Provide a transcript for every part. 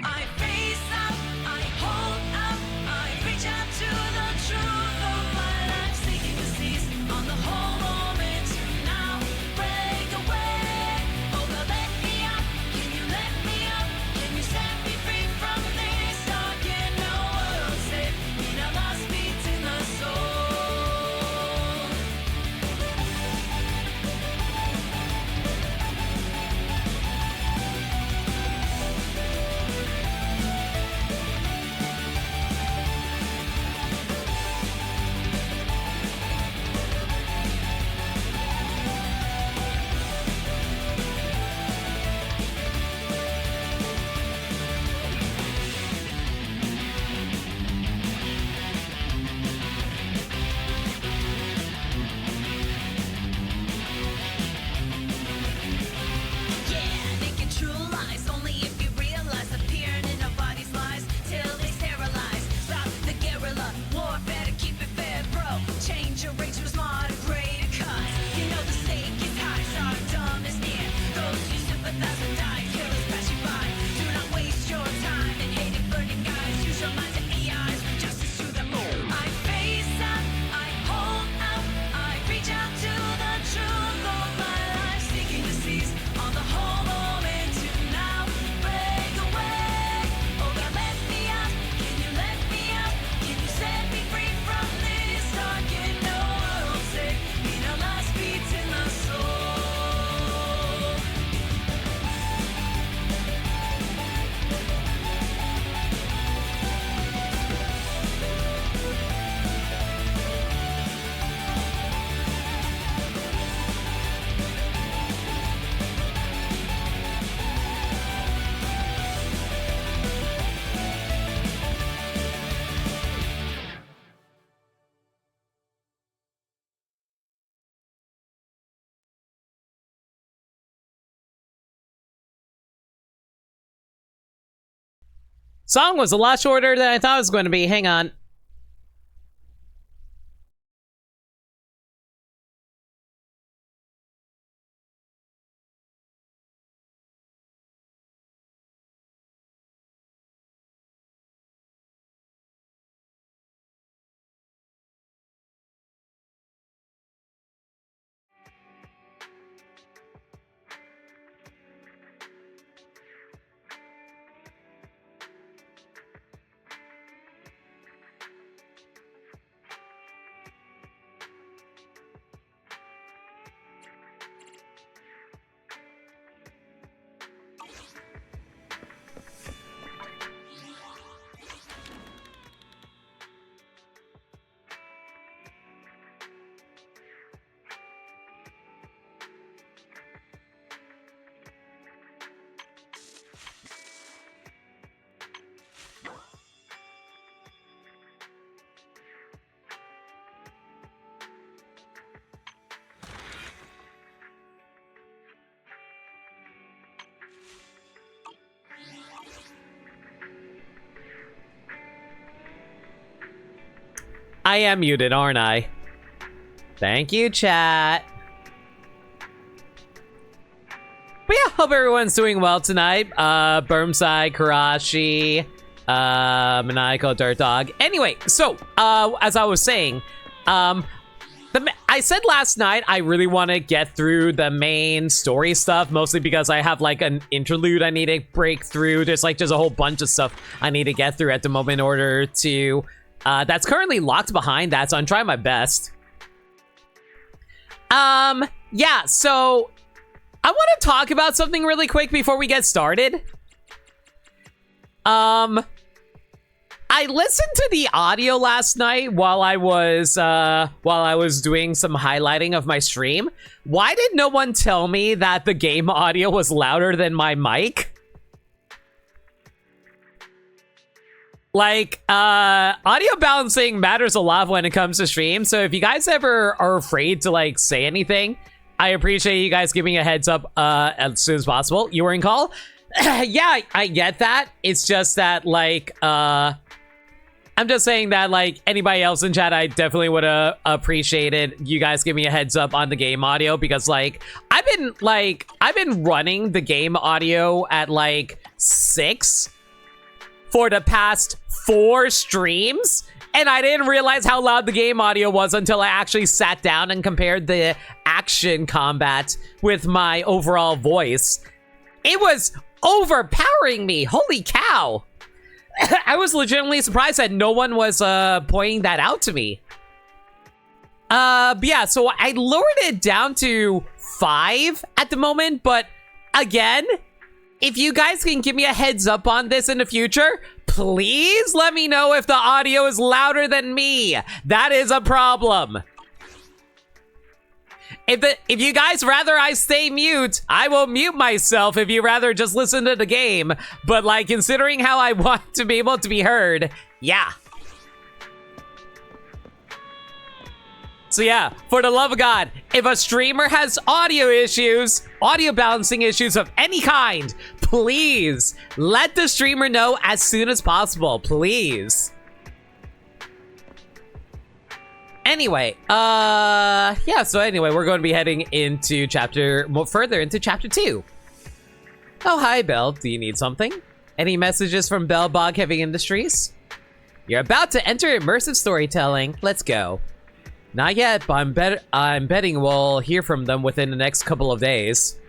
I face up, I hold up, I reach out to the truth of my life, seeking to seize on the whole moment to now break away. Oh, but let me up, can you let me up? Can you set me free from this dark and no world safe in a lost beat in the soul? Yeah, naked true lies, only if you realize appearing in our bodies' lies till they sterilize. Stop the guerrilla warfare to keep it fair, bro. Change your race for smarter, greater cause. You know the stake is high, stardom is near. Those who sympathize with die, killers pass you by. Do not waste your time in hating burning eyes. Use your minds and AIs, justice to the moon. I face up, I hold up, I reach out to the truth of my life, seeking to seize on the whole moment to now break away. Oh God, let me up, can you let me up? Can you set me free from this dark and no world safe in our last beats in the soul? Song was a lot shorter than I thought it was going to be. Hang on. I am muted, aren't I? Thank you, chat. But yeah, hope everyone's doing well tonight. Bermside, Karashi, Maniacal, Dirt Dog. Anyway, so, as I was saying, I said last night I really want to get through the main story stuff, mostly because I have like an interlude I need to break through. There's a whole bunch of stuff I need to get through at the moment in order to... that's currently locked behind that, so I'm trying my best. Yeah, so I want to talk about something really quick before we get started. I listened to the audio last night while I was doing some highlighting of my stream. Why did no one tell me that the game audio was louder than my mic? Like, audio balancing matters a lot when it comes to stream, so if you guys ever are afraid to, like, say anything, I appreciate you guys giving a heads up, as soon as possible. You were in call? Yeah, I get that. It's just that, like, I'm just saying that, like, anybody else in chat, I definitely would have appreciated you guys give me a heads up on the game audio, because, like, I've been running the game audio at, like, 6 for the past 4 streams, and I didn't realize how loud the game audio was until I actually sat down and compared the action combat with my overall voice. It was overpowering me. Holy cow. I was legitimately surprised that no one was pointing that out to me. But yeah, so I lowered it down to 5 at the moment, but again, if you guys can give me a heads up on this in the future, please let me know if the audio is louder than me. That is a problem. If you guys rather I stay mute, I will mute myself if you rather just listen to the game. But like, considering how I want to be able to be heard, yeah. So yeah, for the love of God, if a streamer has audio issues, audio balancing issues of any kind, please let the streamer know as soon as possible, please. Anyway, yeah, so anyway, we're going to be heading into further into chapter 2. Oh, hi, Belle. Do you need something? Any messages from Bell Bog Heavy Industries? You're about to enter immersive storytelling. Let's go. Not yet, but I'm betting we'll hear from them within the next couple of days.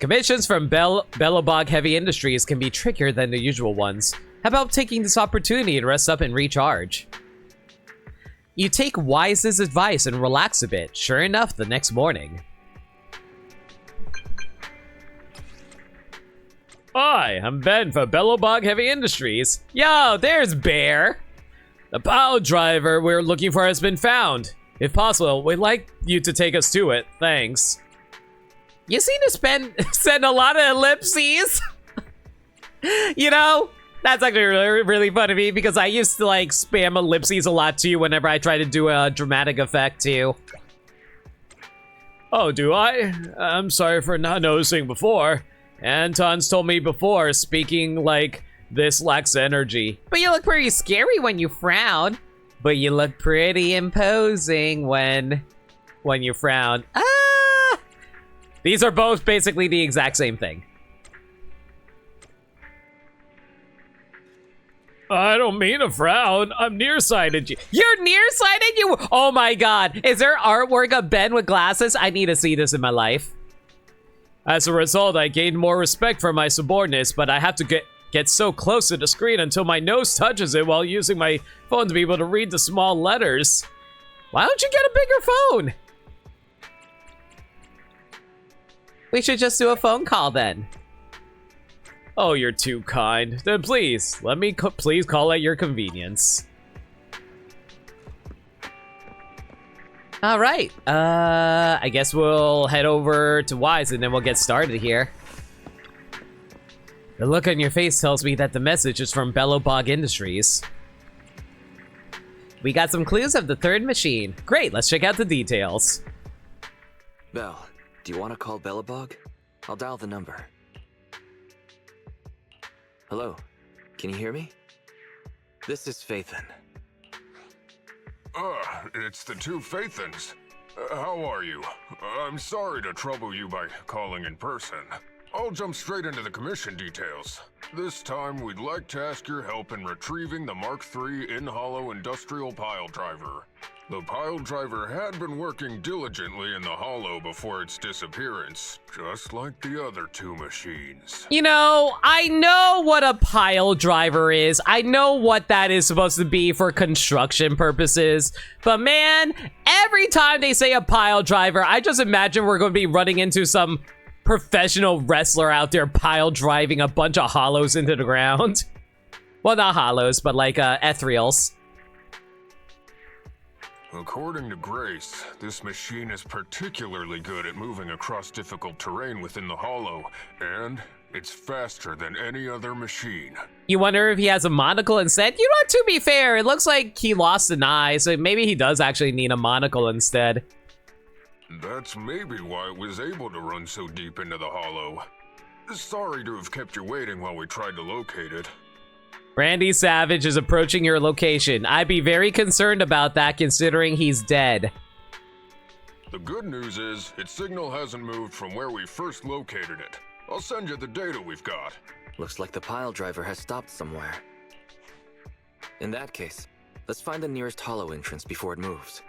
Commissions from Bellobog Heavy Industries can be trickier than the usual ones. How about taking this opportunity to rest up and recharge? You take Wise's advice and relax a bit. Sure enough, the next morning. Hi, I'm Ben for Bellobog Heavy Industries. Yo, there's Bear. The pile driver we're looking for has been found. If possible, we'd like you to take us to it. Thanks. You seem to send a lot of ellipses. You know, that's actually really fun to me because I used to like spam ellipses a lot too whenever I try to do a dramatic effect too. Oh, do I? I'm sorry for not noticing before. Anton's told me before, speaking like this lacks energy. But you look pretty scary when you frown. But you look pretty imposing when you frown. Ah! These are both basically the exact same thing. I don't mean to frown. I'm nearsighted. You're nearsighted? Oh my god. Is there artwork of Ben with glasses? I need to see this in my life. As a result, I gained more respect for my subordinates, but I have to get so close to the screen until my nose touches it while using my phone to be able to read the small letters. Why don't you get a bigger phone? We should just do a phone call then. Oh, you're too kind. Then please, let me please call at your convenience. All right, I guess we'll head over to Wise and then we'll get started here. The look on your face tells me that the message is from Bellobog Industries. We got some clues of the third machine. Great, let's check out the details. Belle, do you want to call Bellobog? I'll dial the number. Hello, can you hear me? This is Faithin. It's the two Faithins. How are you? I'm sorry to trouble you by calling in person. I'll jump straight into the commission details. This time, we'd like to ask your help in retrieving the Mark III in-hollow industrial pile driver. The pile driver had been working diligently in the hollow before its disappearance, just like the other two machines. You know, I know what a pile driver is. I know what that is supposed to be for construction purposes. But man, every time they say a pile driver, I just imagine we're going to be running into some professional wrestler out there pile driving a bunch of hollows into the ground. Well, not hollows, but like ethereals. According to Grace, this machine is particularly good at moving across difficult terrain within the hollow, and it's faster than any other machine. You wonder if he has a monocle instead? You know, to be fair, it looks like he lost an eye, so maybe he does actually need a monocle instead. That's maybe why it was able to run so deep into the hollow. Sorry to have kept you waiting while we tried to locate it. Randy Savage is approaching your location. I'd be very concerned about that considering he's dead. The good news is, its signal hasn't moved from where we first located it. I'll send you the data we've got. Looks like the pile driver has stopped somewhere. In that case, let's find the nearest hollow entrance before it moves.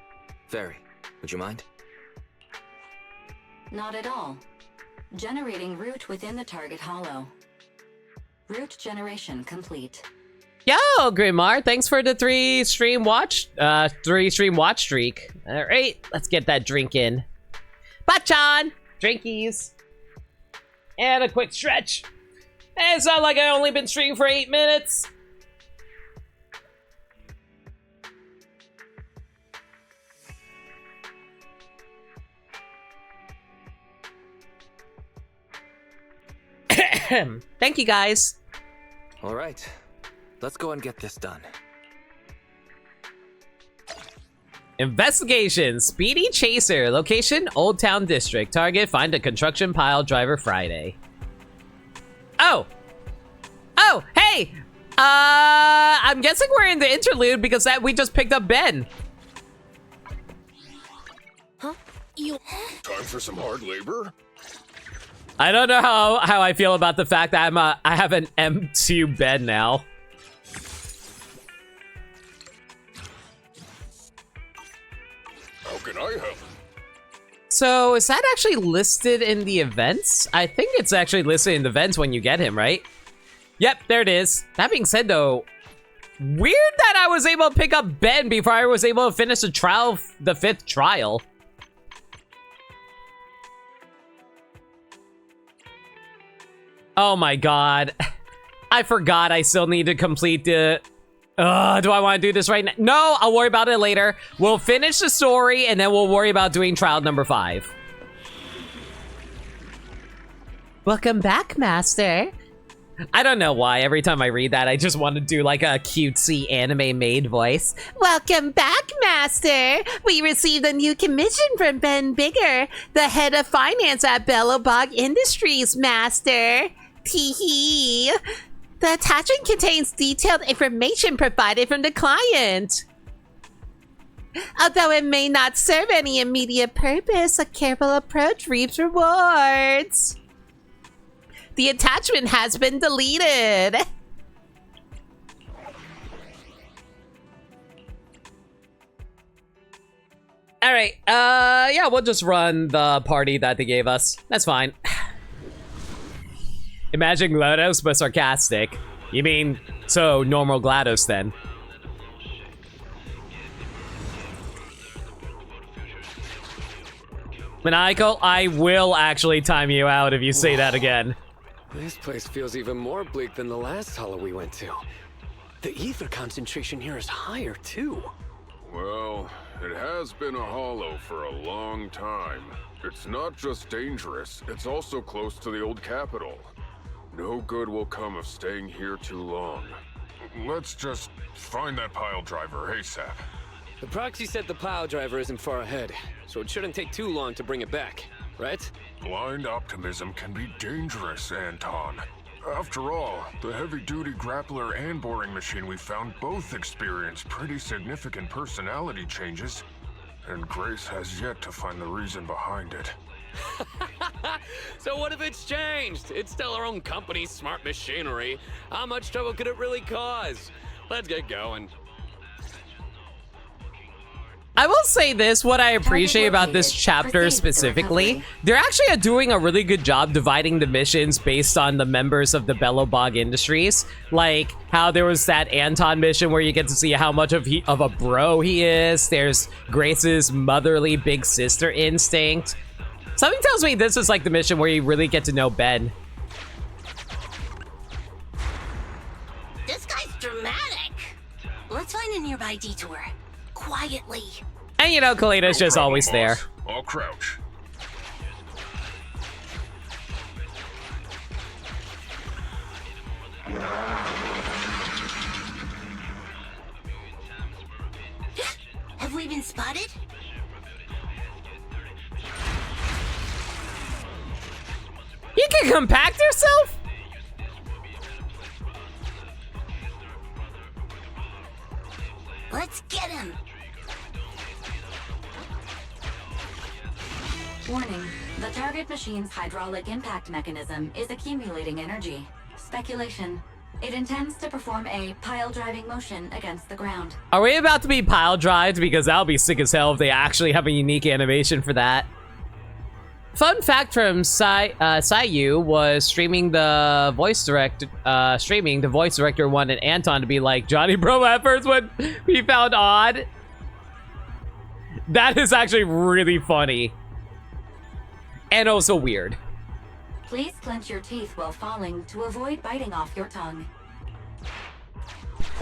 Fairy, would you mind? Not at all. Generating route within the target hollow. Route generation complete. Yo, Grimar, thanks for the 3-stream watch streak. All right, let's get that drink in. Bachan, drinkies, and a quick stretch. And it's not like I only been streaming for 8 minutes. Thank you, guys. All right, let's go and get this done. Investigation. Speedy Chaser. Location, Old Town District. Target, find a construction pile driver Friday. Oh! Oh, hey! I'm guessing we're in the interlude because we just picked up Ben. Huh? You... Time for some hard labor? I don't know how I feel about the fact that I have an M2 bed now. How can I help? So, is that actually listed in the events? I think it's actually listed in the events when you get him, right? Yep, there it is. That being said, though, weird that I was able to pick up Ben before I was able to finish the 5th trial. Oh my god. I forgot I still need to complete the... do I want to do this right now? No, I'll worry about it later. We'll finish the story, and then we'll worry about doing trial number 5. Welcome back, Master. I don't know why. Every time I read that, I just want to do like a cutesy anime maid voice. Welcome back, Master. We received a new commission from Ben Bigger, the head of finance at Bellowbog Industries, Master. Teehee. The attachment contains detailed information provided from the client. Although it may not serve any immediate purpose, a careful approach reaps rewards. The attachment has been deleted. Alright, yeah, we'll just run the party that they gave us. That's fine. Imagine GLaDOS, but sarcastic. You mean, so normal GLaDOS then? Maniacal, I will actually time you out if you say that again. This place feels even more bleak than the last hollow we went to. The ether concentration here is higher, too. Well, it has been a hollow for a long time. It's not just dangerous, it's also close to the old capital. No good will come of staying here too long. Let's just find that pile driver ASAP. The proxy said the pile driver isn't far ahead, so it shouldn't take too long to bring it back, right? Blind optimism can be dangerous, Anton. After all, the heavy-duty grappler and boring machine we found both experienced pretty significant personality changes, and Grace has yet to find the reason behind it. So what if it's changed? It's still our own company's smart machinery. How much trouble could it really cause? Let's get going. I will say this, what I appreciate about this chapter specifically, they're actually doing a really good job dividing the missions based on the members of the Bellowbog Industries. Like, how there was that Anton mission where you get to see how much of a bro he is. There's Grace's motherly big sister instinct. Something tells me this is like the mission where you really get to know Ben. This guy's dramatic. Let's find a nearby detour. Quietly. And you know, Koleda's just always there. I'll crouch. Have we been spotted? You can compact yourself? Let's get him. Warning, the target machine's hydraulic impact mechanism is accumulating energy. Speculation, It intends to perform a pile driving motion against the ground. Are we about to be pile drived? Because that'll be sick as hell if they actually have a unique animation for that. Fun fact from Sayu was streaming the voice director wanted Anton to be like Johnny Bravo at first when he found odd. That is actually really funny. And also weird. Please clench your teeth while falling to avoid biting off your tongue.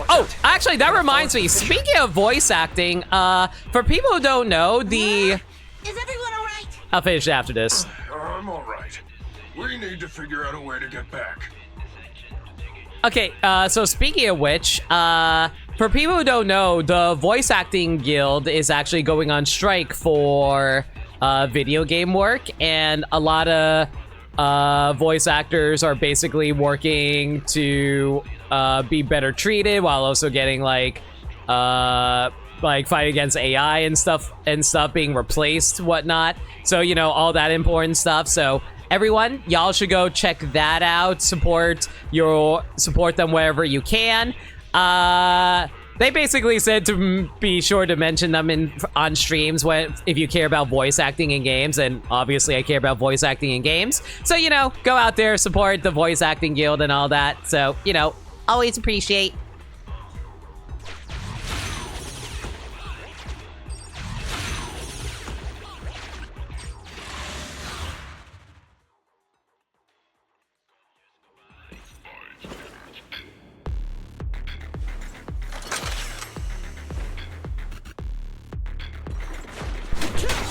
Oh, actually, that reminds me. Speaking of voice acting, for people who don't know, Is everyone alright? I'll finish after this. I'm alright. We need to figure out a way to get back. Okay, so speaking of which, for people who don't know, the voice acting guild is actually going on strike for video game work, and a lot of voice actors are basically working to be better treated while also getting like fight against AI and stuff being replaced, whatnot. So, you know, all that important stuff. So everyone, y'all should go check that out. Support them wherever you can. They basically said to be sure to mention them on streams if you care about voice acting in games, and obviously I care about voice acting in games. So, you know, go out there, support the voice acting guild and all that. So, you know, always appreciate.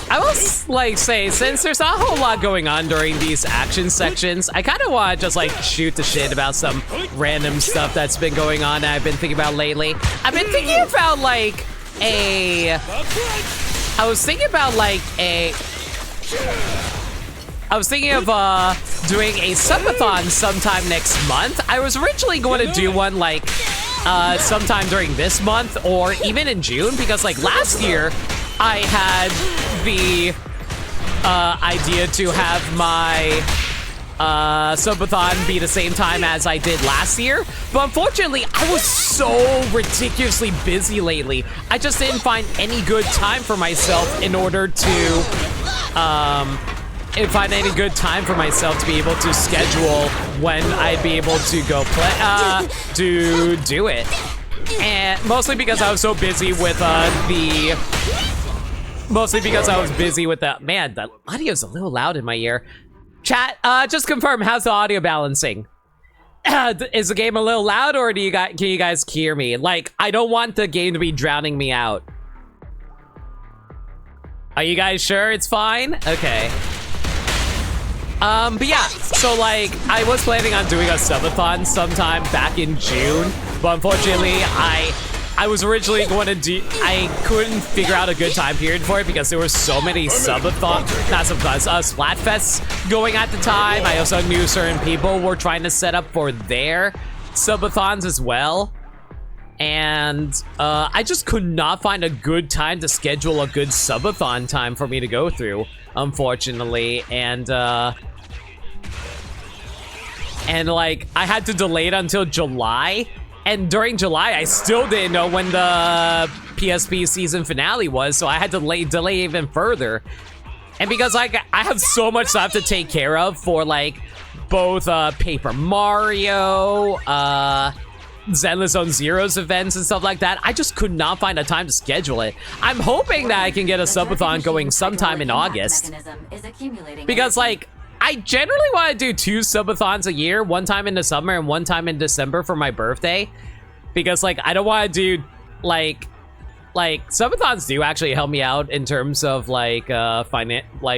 I will like say, since there's not a whole lot going on during these action sections, I kind of want to just like shoot the shit about some random stuff that's been going on that I've been thinking about lately. I've been thinking about like I was thinking of doing a subathon sometime next month. I was originally going to do one like sometime during this month or even in June, because like last year I had the idea to have my subathon be the same time as I did last year, but unfortunately I was so ridiculously busy lately. I just didn't find any good time for myself to be able to schedule when I'd be able to go play to do it. And mostly because I was so busy with man, the audio's a little loud in my ear. Chat, just confirm, how's the audio balancing? Is the game a little loud, or can you guys hear me? Like, I don't want the game to be drowning me out. Are you guys sure it's fine? Okay. But yeah, so like, I was planning on doing a subathon sometime back in June, but unfortunately, I was originally going to I couldn't figure out a good time period for it because there were so many Splatfests going at the time. I also knew certain people were trying to set up for their subathons as well. And I just could not find a good time to schedule a good subathon time for me to go through, unfortunately. And like, I had to delay it until July. And during July, I still didn't know when the PSP season finale was, so I had to delay even further. And because like I have so much stuff to take care of for like both Paper Mario, Zenless Zone Zero's events and stuff like that, I just could not find a time to schedule it. I'm hoping that I can get a subathon going sometime in August. Because like, I generally want to do 2 subathons a year, one time in the summer and one time in December for my birthday. Because like, I don't want to do like subathons do actually help me out in terms of like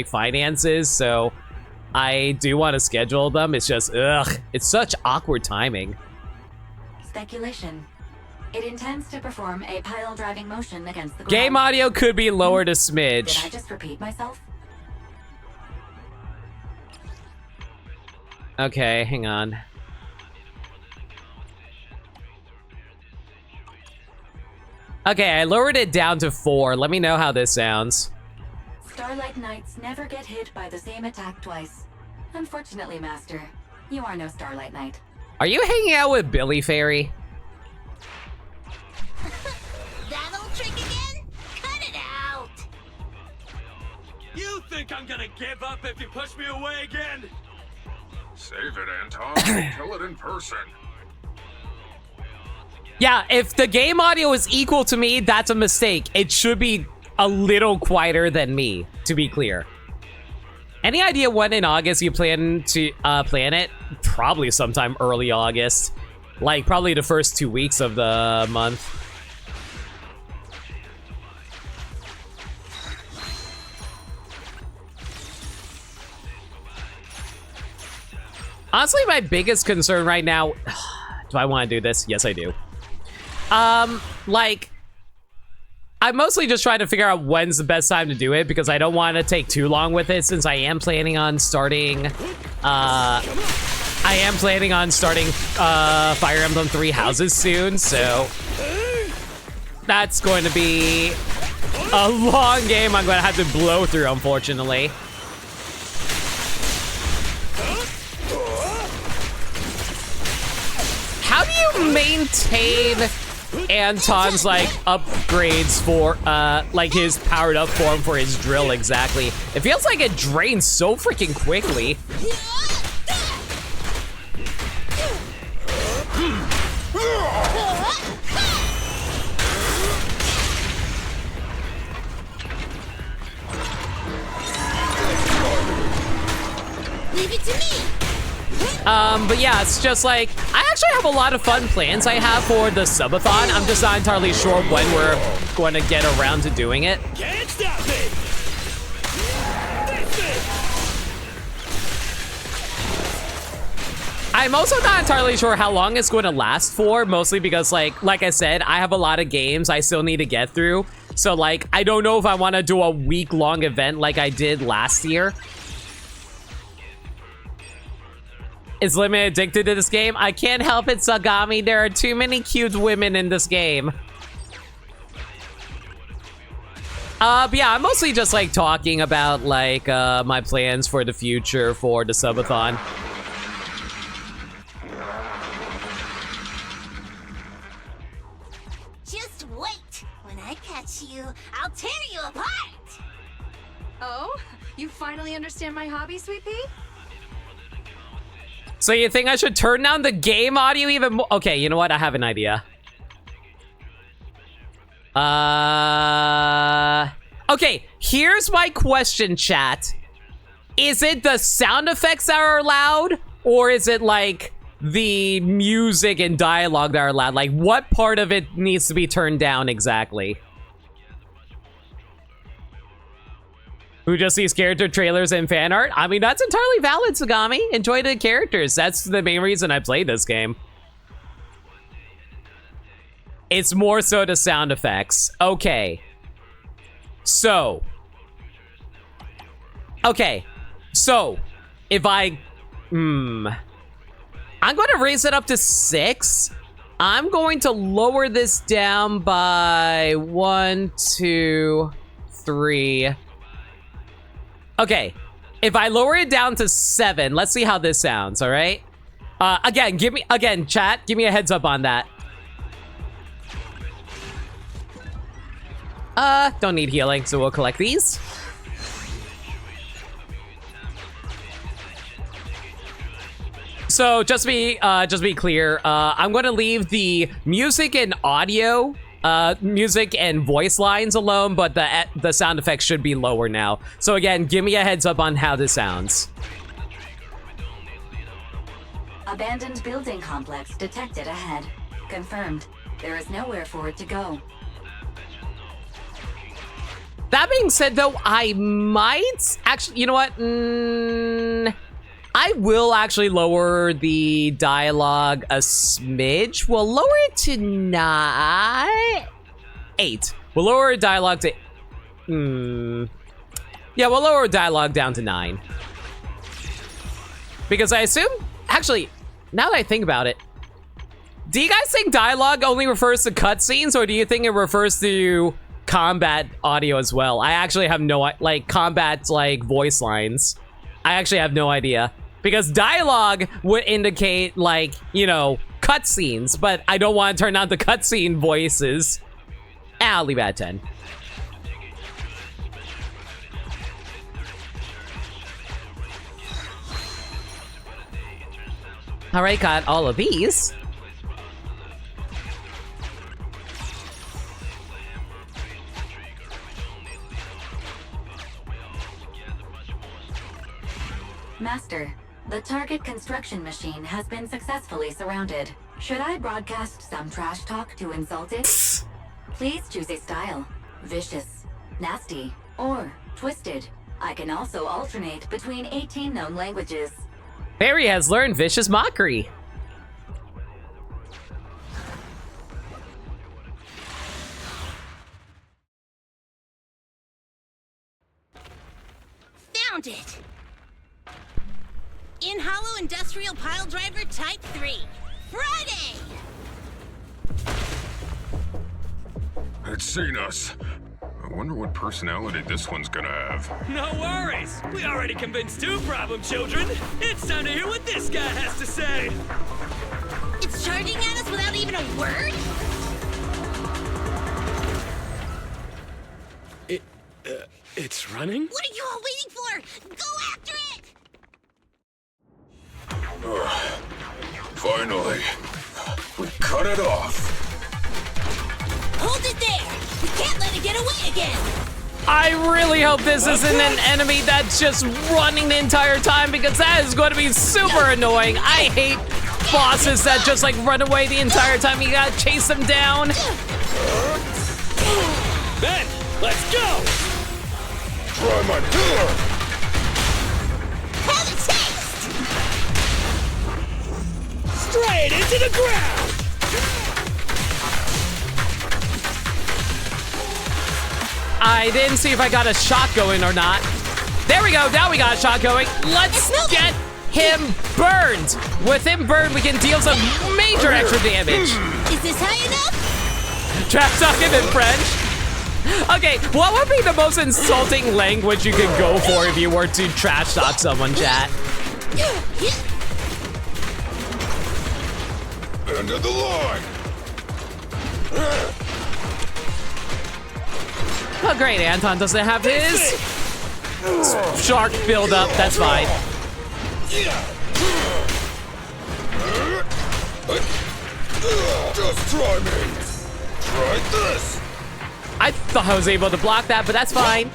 finances. So I do want to schedule them. It's just, it's such awkward timing. Speculation. It intends to perform a pile driving motion against the ground. Game audio could be lowered a smidge. Did I just repeat myself? Okay, hang on. Okay, I lowered it down to 4. Let me know how this sounds. Starlight Knights never get hit by the same attack twice. Unfortunately, Master, you are no Starlight Knight. Are you hanging out with Billy Fairy? That old trick again? Cut it out! You think I'm gonna give up if you push me away again? Save it, Anton. Tell it in person. Yeah, if the game audio is equal to me, that's a mistake. It should be a little quieter than me, to be clear. Any idea when in August you plan to plan it? Probably sometime early August. Like, probably the first 2 weeks of the month. Honestly, my biggest concern right now... Do I want to do this? Yes, I do. Like... I'm mostly just trying to figure out when's the best time to do it because I don't want to take too long with it since I am planning on starting, Fire Emblem Three Houses soon, so that's going to be a long game I'm going to have to blow through, unfortunately. How do you maintain Anton's like upgrades for like his powered up form for his drill exactly? It feels like it drains so freaking quickly. Leave it to me! But yeah, it's just like, I actually have a lot of fun plans I have for the subathon. I'm just not entirely sure when we're going to get around to doing it. Can't stop me! I'm also not entirely sure how long it's going to last for, mostly because like I said, I have a lot of games I still need to get through. So like, I don't know if I want to do a week-long event like I did last year. Is Lemon addicted to this game? I can't help it, Sagami. There are too many cute women in this game. But yeah, I'm mostly just like talking about like my plans for the future for the subathon. Just wait! When I catch you, I'll tear you apart! Oh, you finally understand my hobby, Sweet Pea? So you think I should turn down the game audio even more? Okay, you know what? I have an idea. Okay, here's my question, chat. Is it the sound effects that are loud? Or is it like the music and dialogue that are loud? Like, what part of it needs to be turned down exactly? Who just sees character trailers and fan art? I mean, that's entirely valid, Sagami. Enjoy the characters. That's the main reason I played this game. It's more so the sound effects. Okay. So. Okay. So, if I... I'm going to raise it up to 6. I'm going to lower this down by 1, 2, 3... Okay, if I lower it down to 7, let's see how this sounds, all right? Again, chat, give me a heads up on that. Don't need healing, so we'll collect these. So just to be clear, I'm gonna leave the music and audio music and voice lines alone, but the sound effects should be lower now. So again, give me a heads up on how this sounds. Abandoned building complex detected ahead. Confirmed. There is nowhere for it to go. That being said, though, I might actually, you know what? I will actually lower the dialogue a smidge. We'll lower it to 8. We'll lower dialogue to... Yeah, we'll lower dialogue down to 9. Because I assume... Actually, now that I think about it, do you guys think dialogue only refers to cutscenes, or do you think it refers to combat audio as well? I actually have no... Like, combat, like, voice lines. I actually have no idea. Because dialogue would indicate, like, you know, cutscenes, but I don't want to turn on the cutscene voices. I'll leave it at 10. All right, got all of these. Master, the target construction machine has been successfully surrounded. Should I broadcast some trash talk to insult it? Please choose a style. Vicious, nasty, or twisted. I can also alternate between 18 known languages. Barry has learned vicious mockery. Found it! In Hollow Industrial Pile Driver Type 3. Friday! It's seen us. I wonder what personality this one's gonna have. No worries. We already convinced two problem children. It's time to hear what this guy has to say. It's charging at us without even a word? It's running? What are you all waiting for? Go after it! Finally, we cut it off. Hold it there! We can't let it get away again! I really hope this isn't an enemy that's just running the entire time, because that is going to be super annoying. I hate bosses that just like run away the entire time. You gotta chase them down. Ben, let's go! Try my pillar. Have a taste! Straight into the ground! I didn't see if I got a shot going or not. There we go. Now we got a shot going. Let's get him burned. With him burned, we can deal some major extra damage. Is this high enough? Trash talking in French. Okay, what would be the most insulting language you could go for if you were to trash talk someone, chat? End of the line. Oh, great. Anton doesn't have his shark build up. That's fine. Just try me. Try this. I thought I was able to block that, but that's fine.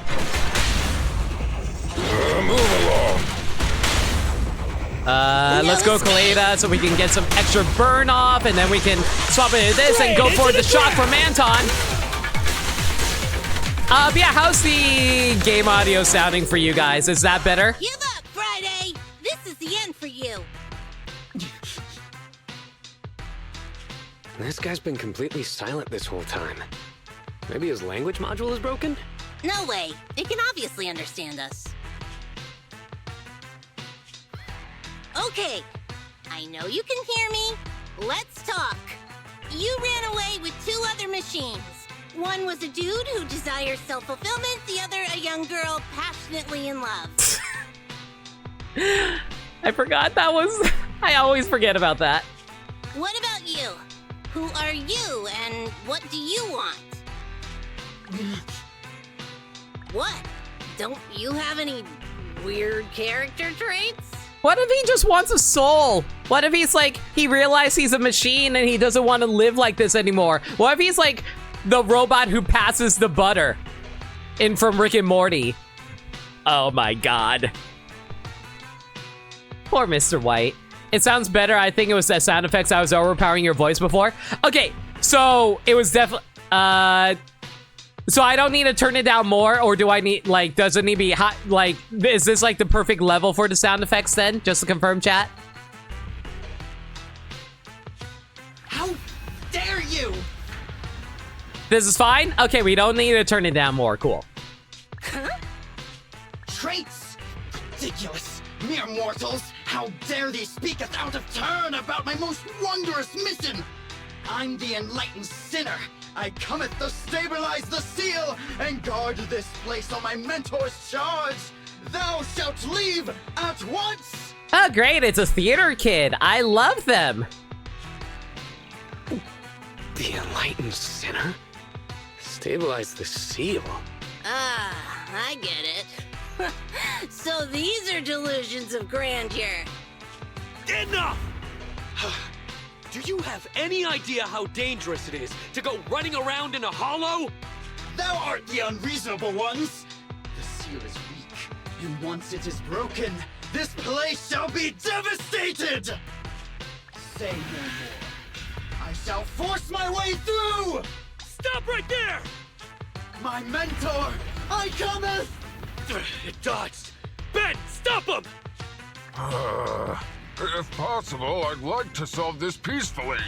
Move along. Let's go Koleda so we can get some extra burn off, and then we can swap into this and go for the shock from Anton. But yeah, how's the game audio sounding for you guys? Is that better? Give up, Friday! This is the end for you. This guy's been completely silent this whole time. Maybe his language module is broken? No way. It can obviously understand us. Okay. I know you can hear me. Let's talk. You ran away with two other machines. One was a dude who desires self-fulfillment, the other a young girl passionately in love. I forgot that was... I always forget about that. What about you? Who are you and what do you want? What? Don't you have any weird character traits? What if he just wants a soul? What if he's like, he realized he's a machine and he doesn't want to live like this anymore? What if he's like the robot who passes the butter in from Rick and Morty? Oh my god. Poor Mr. White. It sounds better. I think it was that sound effects I was overpowering your voice before. Okay, so it was definitely, so I don't need to turn it down more, or do I need, like, does it need to be hot? Like, is this like the perfect level for the sound effects then? Just to confirm, chat? How dare you? This is fine? Okay, we don't need to turn it down more. Cool. Huh? Traits? Ridiculous. Mere mortals. How dare they speak us out of turn about my most wondrous mission? I'm the enlightened sinner. I cometh to stabilize the seal and guard this place on my mentor's charge. Thou shalt leave at once. Oh, great, it's a theater kid. I love them. The enlightened sinner? Stabilize the seal. Ah, I get it. So these are delusions of grandeur. Enough! Do you have any idea how dangerous it is to go running around in a hollow? Thou art the unreasonable ones! The seal is weak, and once it is broken, this place shall be devastated! Say no more. I shall force my way through! Stop right there! My mentor, I cometh! It dodged. Ben, stop him! If possible, I'd like to solve this peacefully.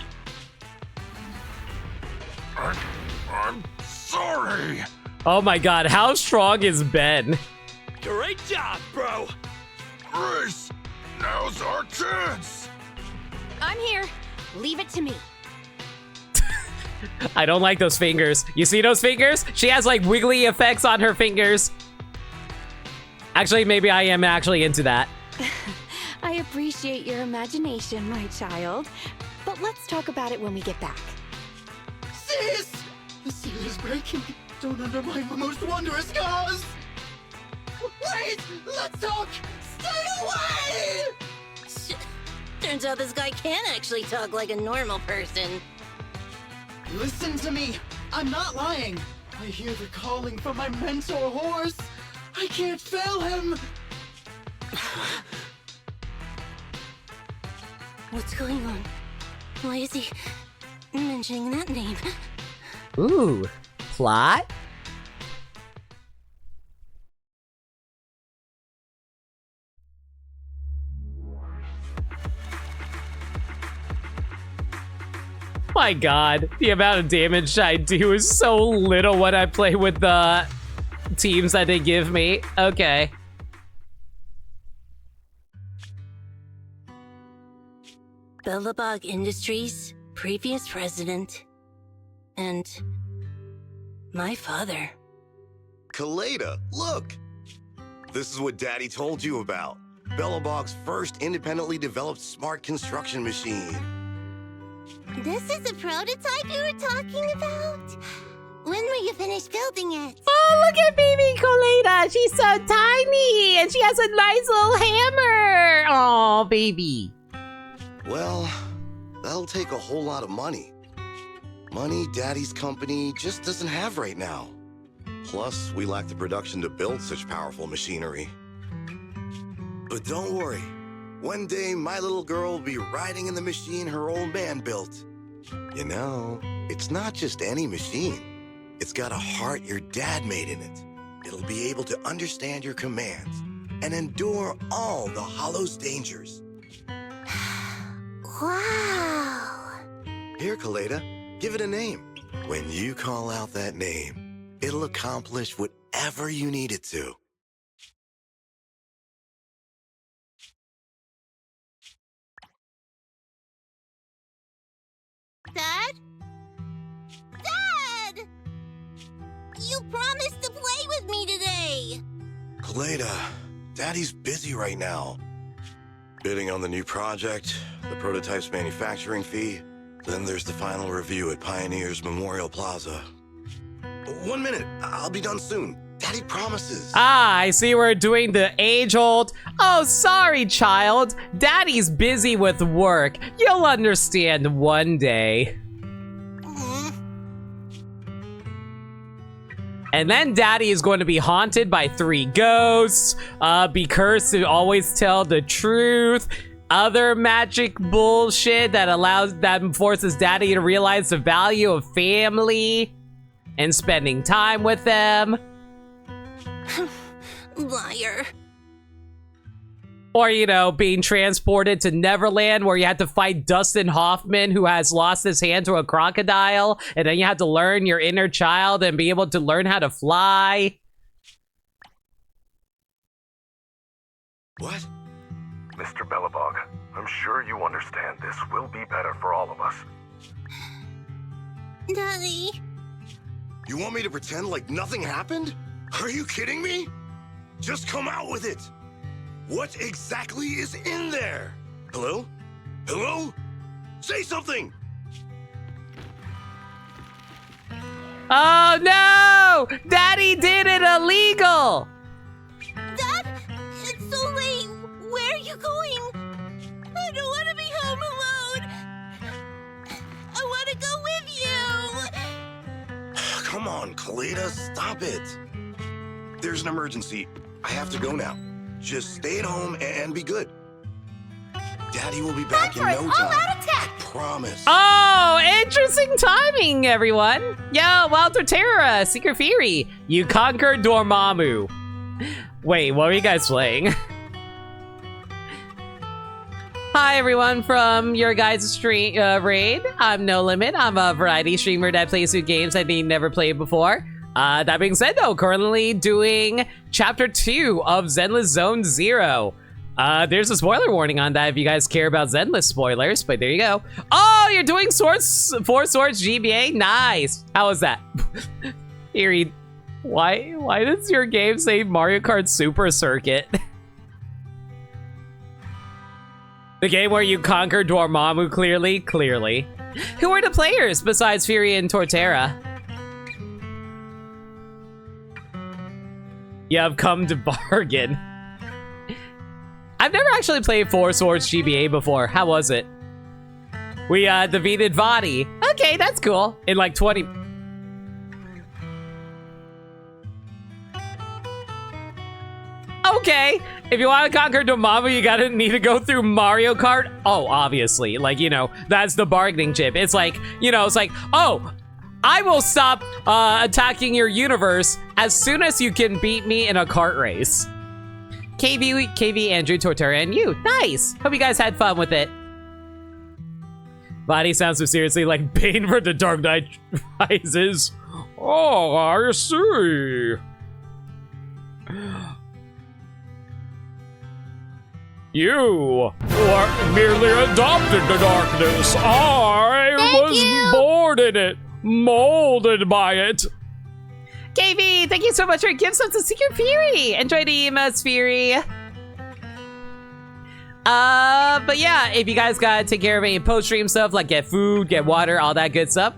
I'm sorry. Oh my god, how strong is Ben? Great job, bro! Grace, now's our chance. I'm here. Leave it to me. I don't like those fingers. You see those fingers? She has like wiggly effects on her fingers. Actually, maybe I am actually into that. I appreciate your imagination, my child. But let's talk about it when we get back. Sis! The seal is breaking. Don't undermine my most wondrous cause! Wait! Let's talk! Stay away! Turns out this guy can actually talk like a normal person. Listen to me! I'm not lying! I hear the calling from my mentor horse! I can't fail him! What's going on? Why is he mentioning that name? Ooh, plot? My god, the amount of damage I do is so little when I play with the teams that they give me. Okay. Bellabog Industries, previous president, and my father. Koleda, look! This is what Daddy told you about. Bellabog's first independently developed smart construction machine. This is the prototype you were talking about? When will you finish building it? Oh, look at baby Koleda. She's so tiny, and she has a nice little hammer. Oh, baby. Well, that'll take a whole lot of money. Money Daddy's company just doesn't have right now. Plus, we lack the production to build such powerful machinery. But don't worry. One day, my little girl will be riding in the machine her old man built. You know, it's not just any machine. It's got a heart your dad made in it. It'll be able to understand your commands and endure all the Hollow's dangers. Wow. Here, Koleda, give it a name. When you call out that name, it'll accomplish whatever you need it to. Dad? Dad! You promised to play with me today! Koleda, Daddy's busy right now. Bidding on the new project, the prototype's manufacturing fee, then there's the final review at Pioneer's Memorial Plaza. 1 minute, I'll be done soon. Daddy promises. Ah, I see we're doing the age-old. Oh, sorry, child. Daddy's busy with work. You'll understand one day. And then Daddy is going to be haunted by 3 ghosts, be cursed to always tell the truth, other magic bullshit that forces Daddy to realize the value of family and spending time with them. Liar. Or, you know, being transported to Neverland where you had to fight Dustin Hoffman, who has lost his hand to a crocodile, and then you have to learn your inner child and be able to learn how to fly. What? Mr. Bellabog, I'm sure you understand this will be better for all of us. Daddy. You want me to pretend like nothing happened? Are you kidding me? Just come out with it. What exactly is in there? Hello? Hello? Say something! Oh no! Daddy did it illegal! Dad, it's so late. Where are you going? I don't want to be home alone. I want to go with you. Come on, Koleda, stop it. There's an emergency. I have to go now. Just stay at home and be good. Daddy will be back in no time. I promise. Oh, interesting timing, everyone. Yo, Walter Terra, Secret Fury. You conquered Dormammu. Wait, what were you guys playing? Hi, everyone from your guys' stream raid. I'm No Limit. I'm a variety streamer that plays through games I never played before. That being said, though, currently doing Chapter 2 of Zenless Zone 0. There's a spoiler warning on that if you guys care about Zenless spoilers, but there you go. Oh, you're doing Four Swords GBA? Nice. How was that? Eerie, why does your game say Mario Kart Super Circuit? The game where you conquer Dormammu, clearly. Who are the players besides Fury and Torterra? You have come to bargain. I've never actually played Four Swords GBA before. How was it? We defeated Vadi. Okay, that's cool. In like 20... Okay, if you want to conquer Dormammu, you need to go through Mario Kart. Oh, obviously, like, you know, that's the bargaining chip. It's like, you know, it's like, oh, I will stop attacking your universe as soon as you can beat me in a kart race. KV, Andrew, Torterra, and you. Nice. Hope you guys had fun with it. Body sounds so seriously like Bane for the Dark Knight Rises. Oh, I see. You were merely adopted to darkness. I was born in it, molded by it. KV, thank you so much for your gifts up to Secret Fury. Enjoy the EMS Fury. But yeah, if you guys gotta take care of any post-stream stuff, like get food, get water, all that good stuff,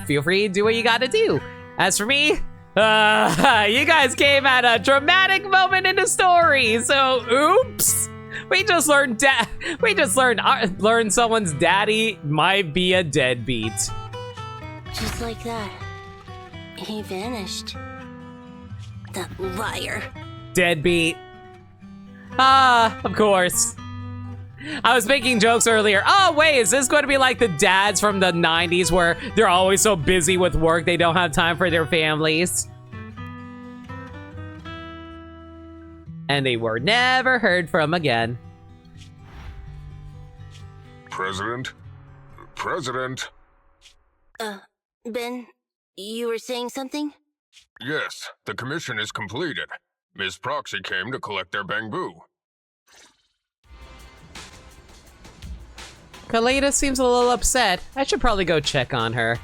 feel free to do what you gotta do. As for me, you guys came at a dramatic moment in the story, so oops. We just learned learned someone's daddy might be a deadbeat. Just like that, he vanished. That liar. Deadbeat. Of course. I was making jokes earlier. Oh, wait, is this going to be like the dads from the 90s where they're always so busy with work they don't have time for their families? And they were never heard from again. President? President? Ben, you were saying something? Yes, the commission is completed. Ms. Proxy came to collect their bamboo. Koleda seems a little upset. I should probably go check on her.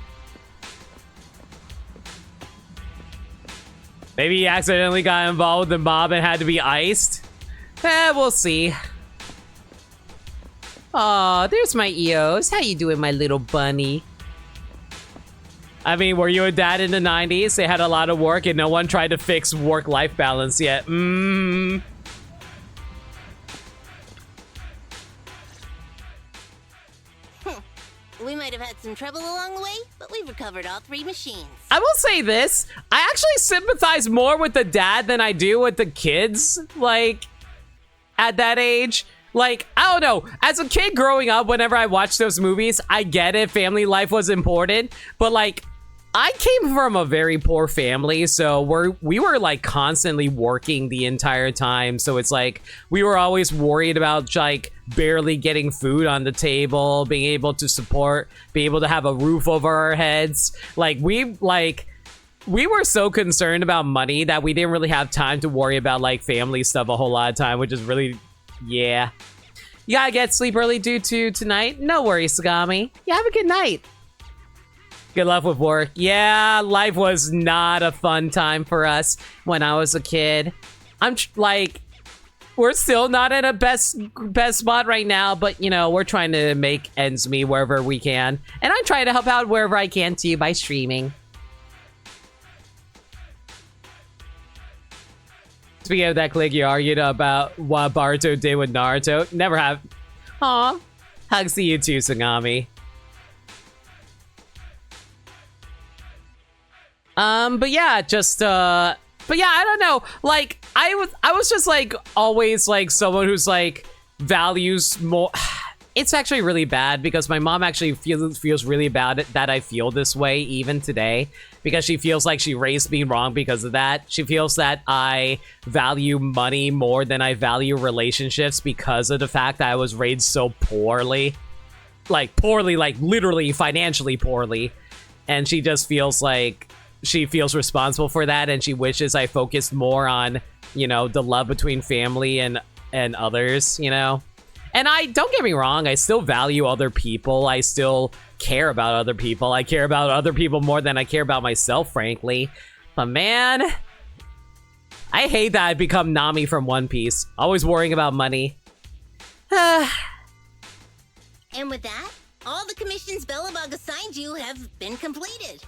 Maybe he accidentally got involved with the mob and had to be iced? We'll see. Aw, there's my Eos. How you doing, my little bunny? I mean, were you a dad in the 90s? They had a lot of work and no one tried to fix work-life balance yet. We might have had some trouble along the way, but we've recovered all 3 machines. I will say this. I actually sympathize more with the dad than I do with the kids, like, at that age. Like, I don't know. As a kid growing up, whenever I watched those movies, I get it. Family life was important. But, like, I came from a very poor family, so we were like constantly working the entire time. So it's like we were always worried about like barely getting food on the table, being able to support, being able to have a roof over our heads. Like we were so concerned about money that we didn't really have time to worry about like family stuff a whole lot of time, which is really, yeah. You gotta get sleep early due to tonight. No worries, Sagami. You have a good night. Good luck with work. Yeah, life was not a fun time for us when I was a kid. I'm like, we're still not in a best spot right now, but you know, we're trying to make ends meet wherever we can. And I'm trying to help out wherever I can too by streaming. Speaking of that click, you argued about what Baruto did with Naruto. Never have. Aw. Hugs to you too, Sagami. But yeah, just but yeah, I don't know. Like, I was just like always like someone who's like values more. It's actually really bad because my mom actually feels really bad that I feel this way even today, because she feels like she raised me wrong because of that. She feels that I value money more than I value relationships because of the fact that I was raised so poorly. Like literally financially poorly. And she just feels like she feels responsible for that, and she wishes I focused more on, you know, the love between family and others, you know? And don't get me wrong, I still value other people. I still care about other people. I care about other people more than I care about myself, frankly. But man, I hate that I've become Nami from One Piece. Always worrying about money. And with that, all the commissions Belobog assigned you have been completed.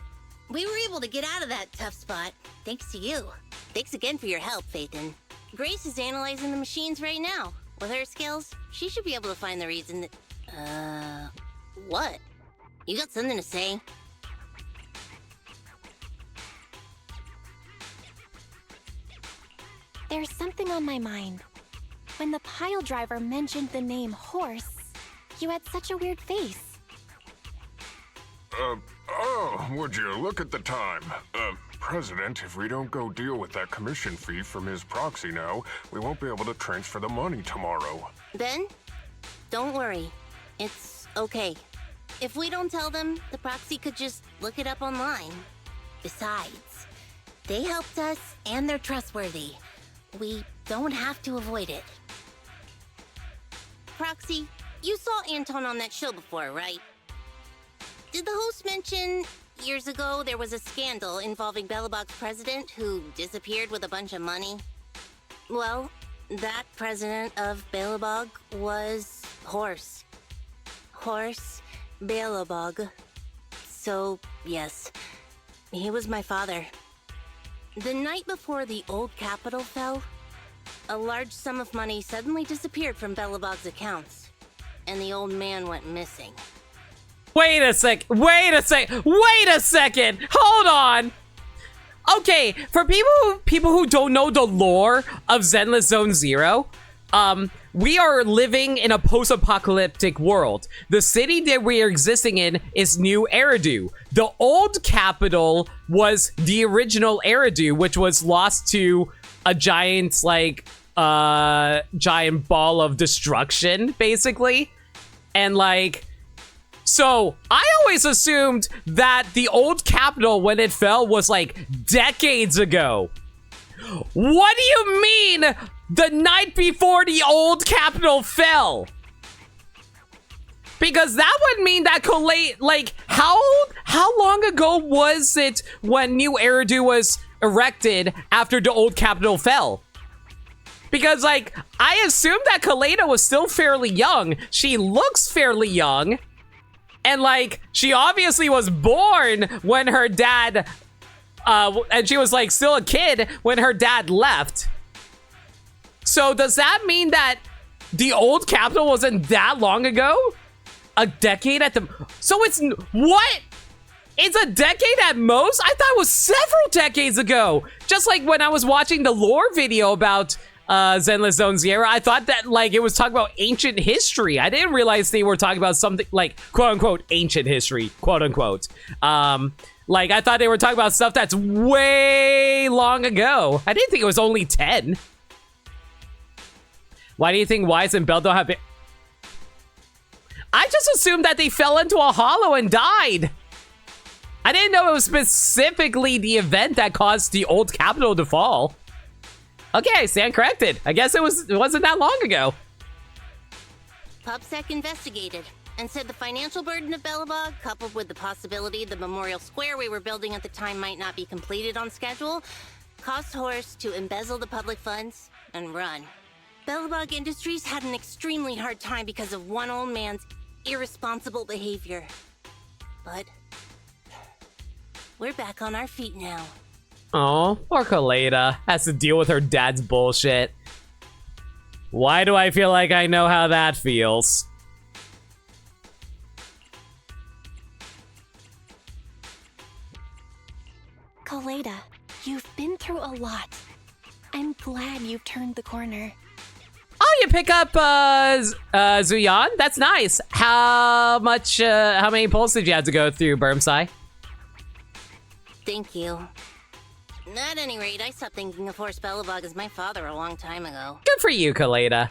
We were able to get out of that tough spot, thanks to you. Thanks again for your help, Phaethon. Grace is analyzing the machines right now. With her skills, she should be able to find the reason that... what? You got something to say? There's something on my mind. When the pile driver mentioned the name horse, you had such a weird face. Oh, would you look at the time? President, if we don't go deal with that commission fee from his proxy now, we won't be able to transfer the money tomorrow. Ben, don't worry. It's okay. If we don't tell them, the proxy could just look it up online. Besides, they helped us and they're trustworthy. We don't have to avoid it. Proxy, you saw Anton on that show before, right? Did the host mention years ago there was a scandal involving Belobog's president who disappeared with a bunch of money? Well, that president of Belobog was Horse. Horse Belobog. So, yes, he was my father. The night before the old capital fell, a large sum of money suddenly disappeared from Belobog's accounts, and the old man went missing. Wait a second. Hold on. Okay, for people who don't know the lore of Zenless Zone Zero, we are living in a post-apocalyptic world. The city that we are existing in is New Eridu. The old capital was the original Eridu, which was lost to a giant, like, giant ball of destruction, basically. And, like, so I always assumed that the old capital, when it fell, was, like, decades ago. What do you mean the night before the old capital fell? Because that would mean that Koleda, like, how long ago was it when New Eridu was erected after the old capital fell? Because, like, I assumed that Koleda was still fairly young. She looks fairly young. And, like, she obviously was born when her dad, and she was, like, still a kid when her dad left. So does that mean that the old capital wasn't that long ago? A decade at the... So it's... What? It's a decade at most? I thought it was several decades ago. Just like when I was watching the lore video about Zenless Zone Zero, I thought that, like, it was talking about ancient history. I didn't realize they were talking about something like, quote-unquote, ancient history, quote-unquote. Like, I thought they were talking about stuff that's way long ago. I didn't think it was only 10. Why do you think Wise and Bell don't have it? I just assumed that they fell into a hollow and died. I didn't know it was specifically the event that caused the old capital to fall. Okay, I stand corrected. I guess it wasn't that long ago. PubSec investigated and said the financial burden of Belobog, coupled with the possibility the memorial square we were building at the time might not be completed on schedule, caused Horse to embezzle the public funds and run. Belobog Industries had an extremely hard time because of one old man's irresponsible behavior. But we're back on our feet now. Oh, poor Koleda has to deal with her dad's bullshit. Why do I feel like I know how that feels? Koleda, you've been through a lot. I'm glad you've turned the corner. Oh, you pick up Zuyan? That's nice. How many pulls did you have to go through, Burmsai? Thank you. At any rate, I stopped thinking of Horse Belobog as my father a long time ago. Good for you, Koleda.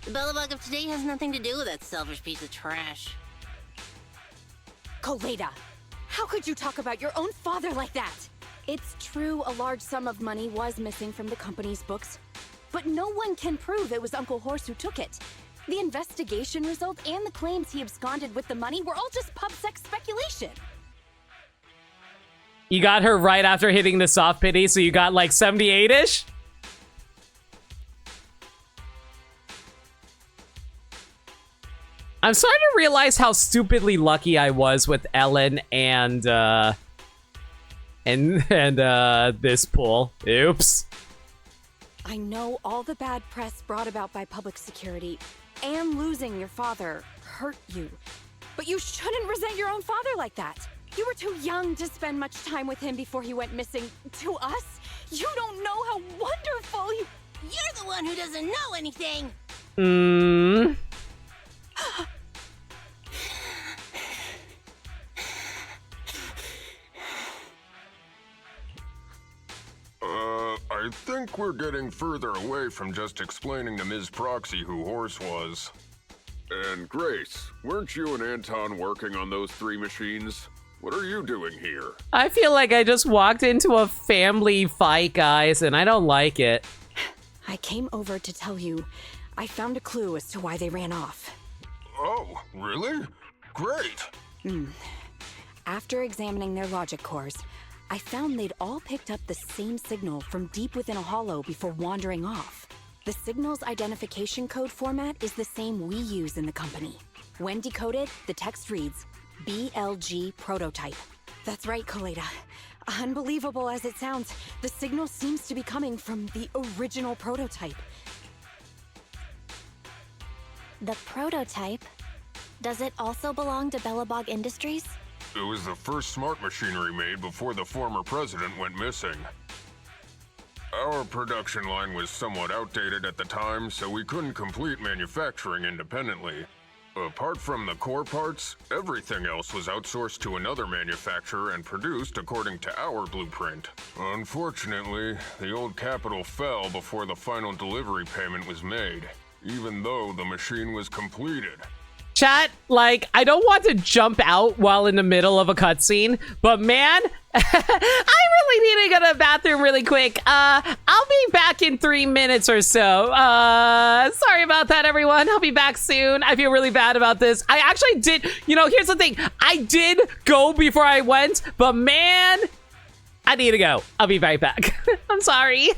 The Belobog of today has nothing to do with that selfish piece of trash. Koleda, how could you talk about your own father like that? It's true a large sum of money was missing from the company's books, but no one can prove it was Uncle Horse who took it. The investigation result and the claims he absconded with the money were all just pub-sec speculation. You got her right after hitting the soft pity, so you got like 78-ish? I'm starting to realize how stupidly lucky I was with Ellen and this pool. Oops. I know all the bad press brought about by public security and losing your father hurt you, but you shouldn't resent your own father like that. You were too young to spend much time with him before he went missing. To us, you don't know how wonderful you... You're the one who doesn't know anything! I think we're getting further away from just explaining to Ms. Proxy who Horse was. And Grace, weren't you and Anton working on those 3 machines? What are you doing here? I feel like I just walked into a family fight, guys, and I don't like it. I came over to tell you I found a clue as to why they ran off. Oh, really? Great! After examining their logic cores, I found they'd all picked up the same signal from deep within a hollow before wandering off. The signal's identification code format is the same we use in the company. When decoded, the text reads, BLG prototype. That's right, Koleda. Unbelievable as it sounds, the signal seems to be coming from the original prototype. The prototype? Does it also belong to Belobog Industries? It was the first smart machinery made before the former president went missing. Our production line was somewhat outdated at the time, so we couldn't complete manufacturing independently. Apart from the core parts, everything else was outsourced to another manufacturer and produced according to our blueprint. Unfortunately, the old capital fell before the final delivery payment was made, even though the machine was completed. Chat, like, I don't want to jump out while in the middle of a cutscene, but man, I really need to go to the bathroom really quick. I'll be back in 3 minutes or so. Sorry about that, everyone. I'll be back soon. I feel really bad about this. I actually did, you know, here's the thing. I did go before I went, but man, I need to go. I'll be right back. I'm sorry.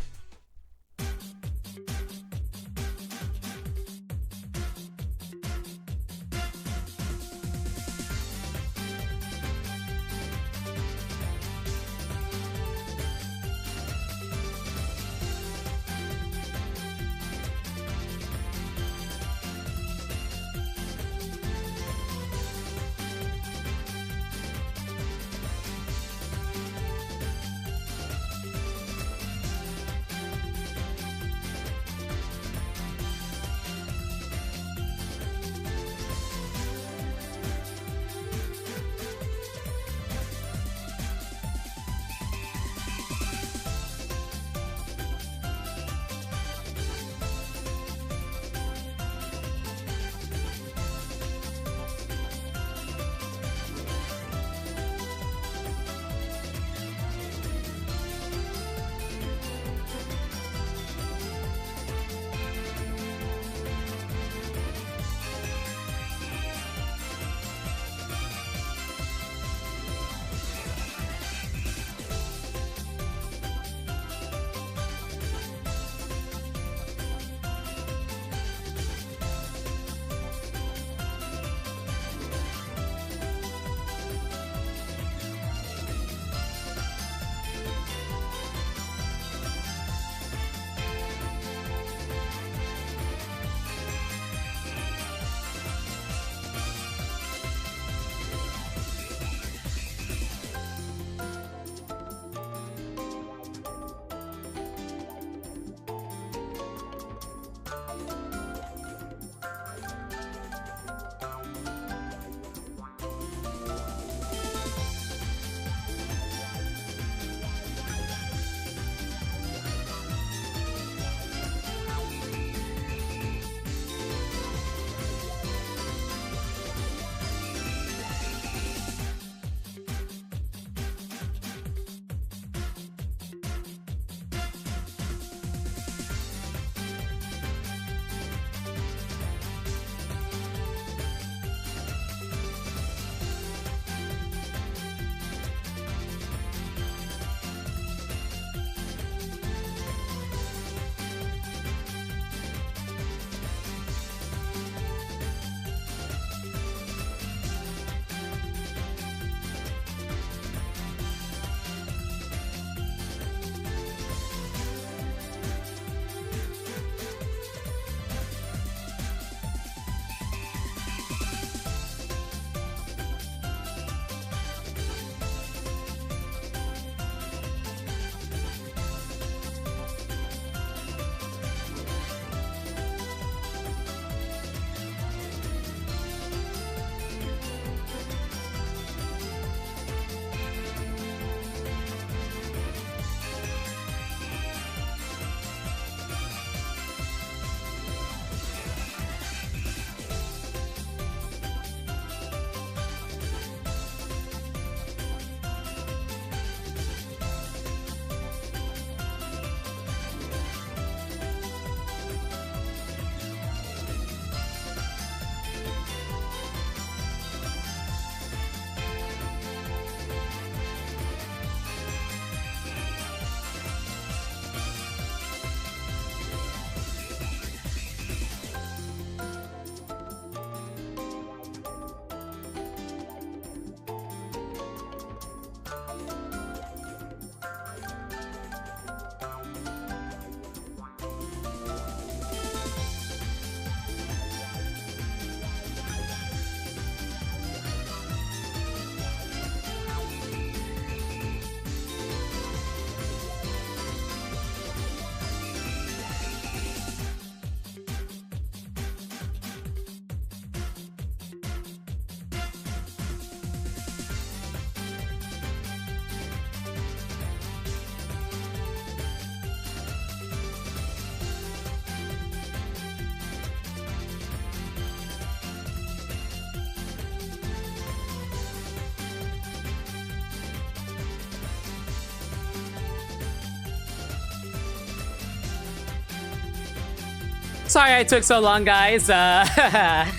Sorry I took so long, guys. I'm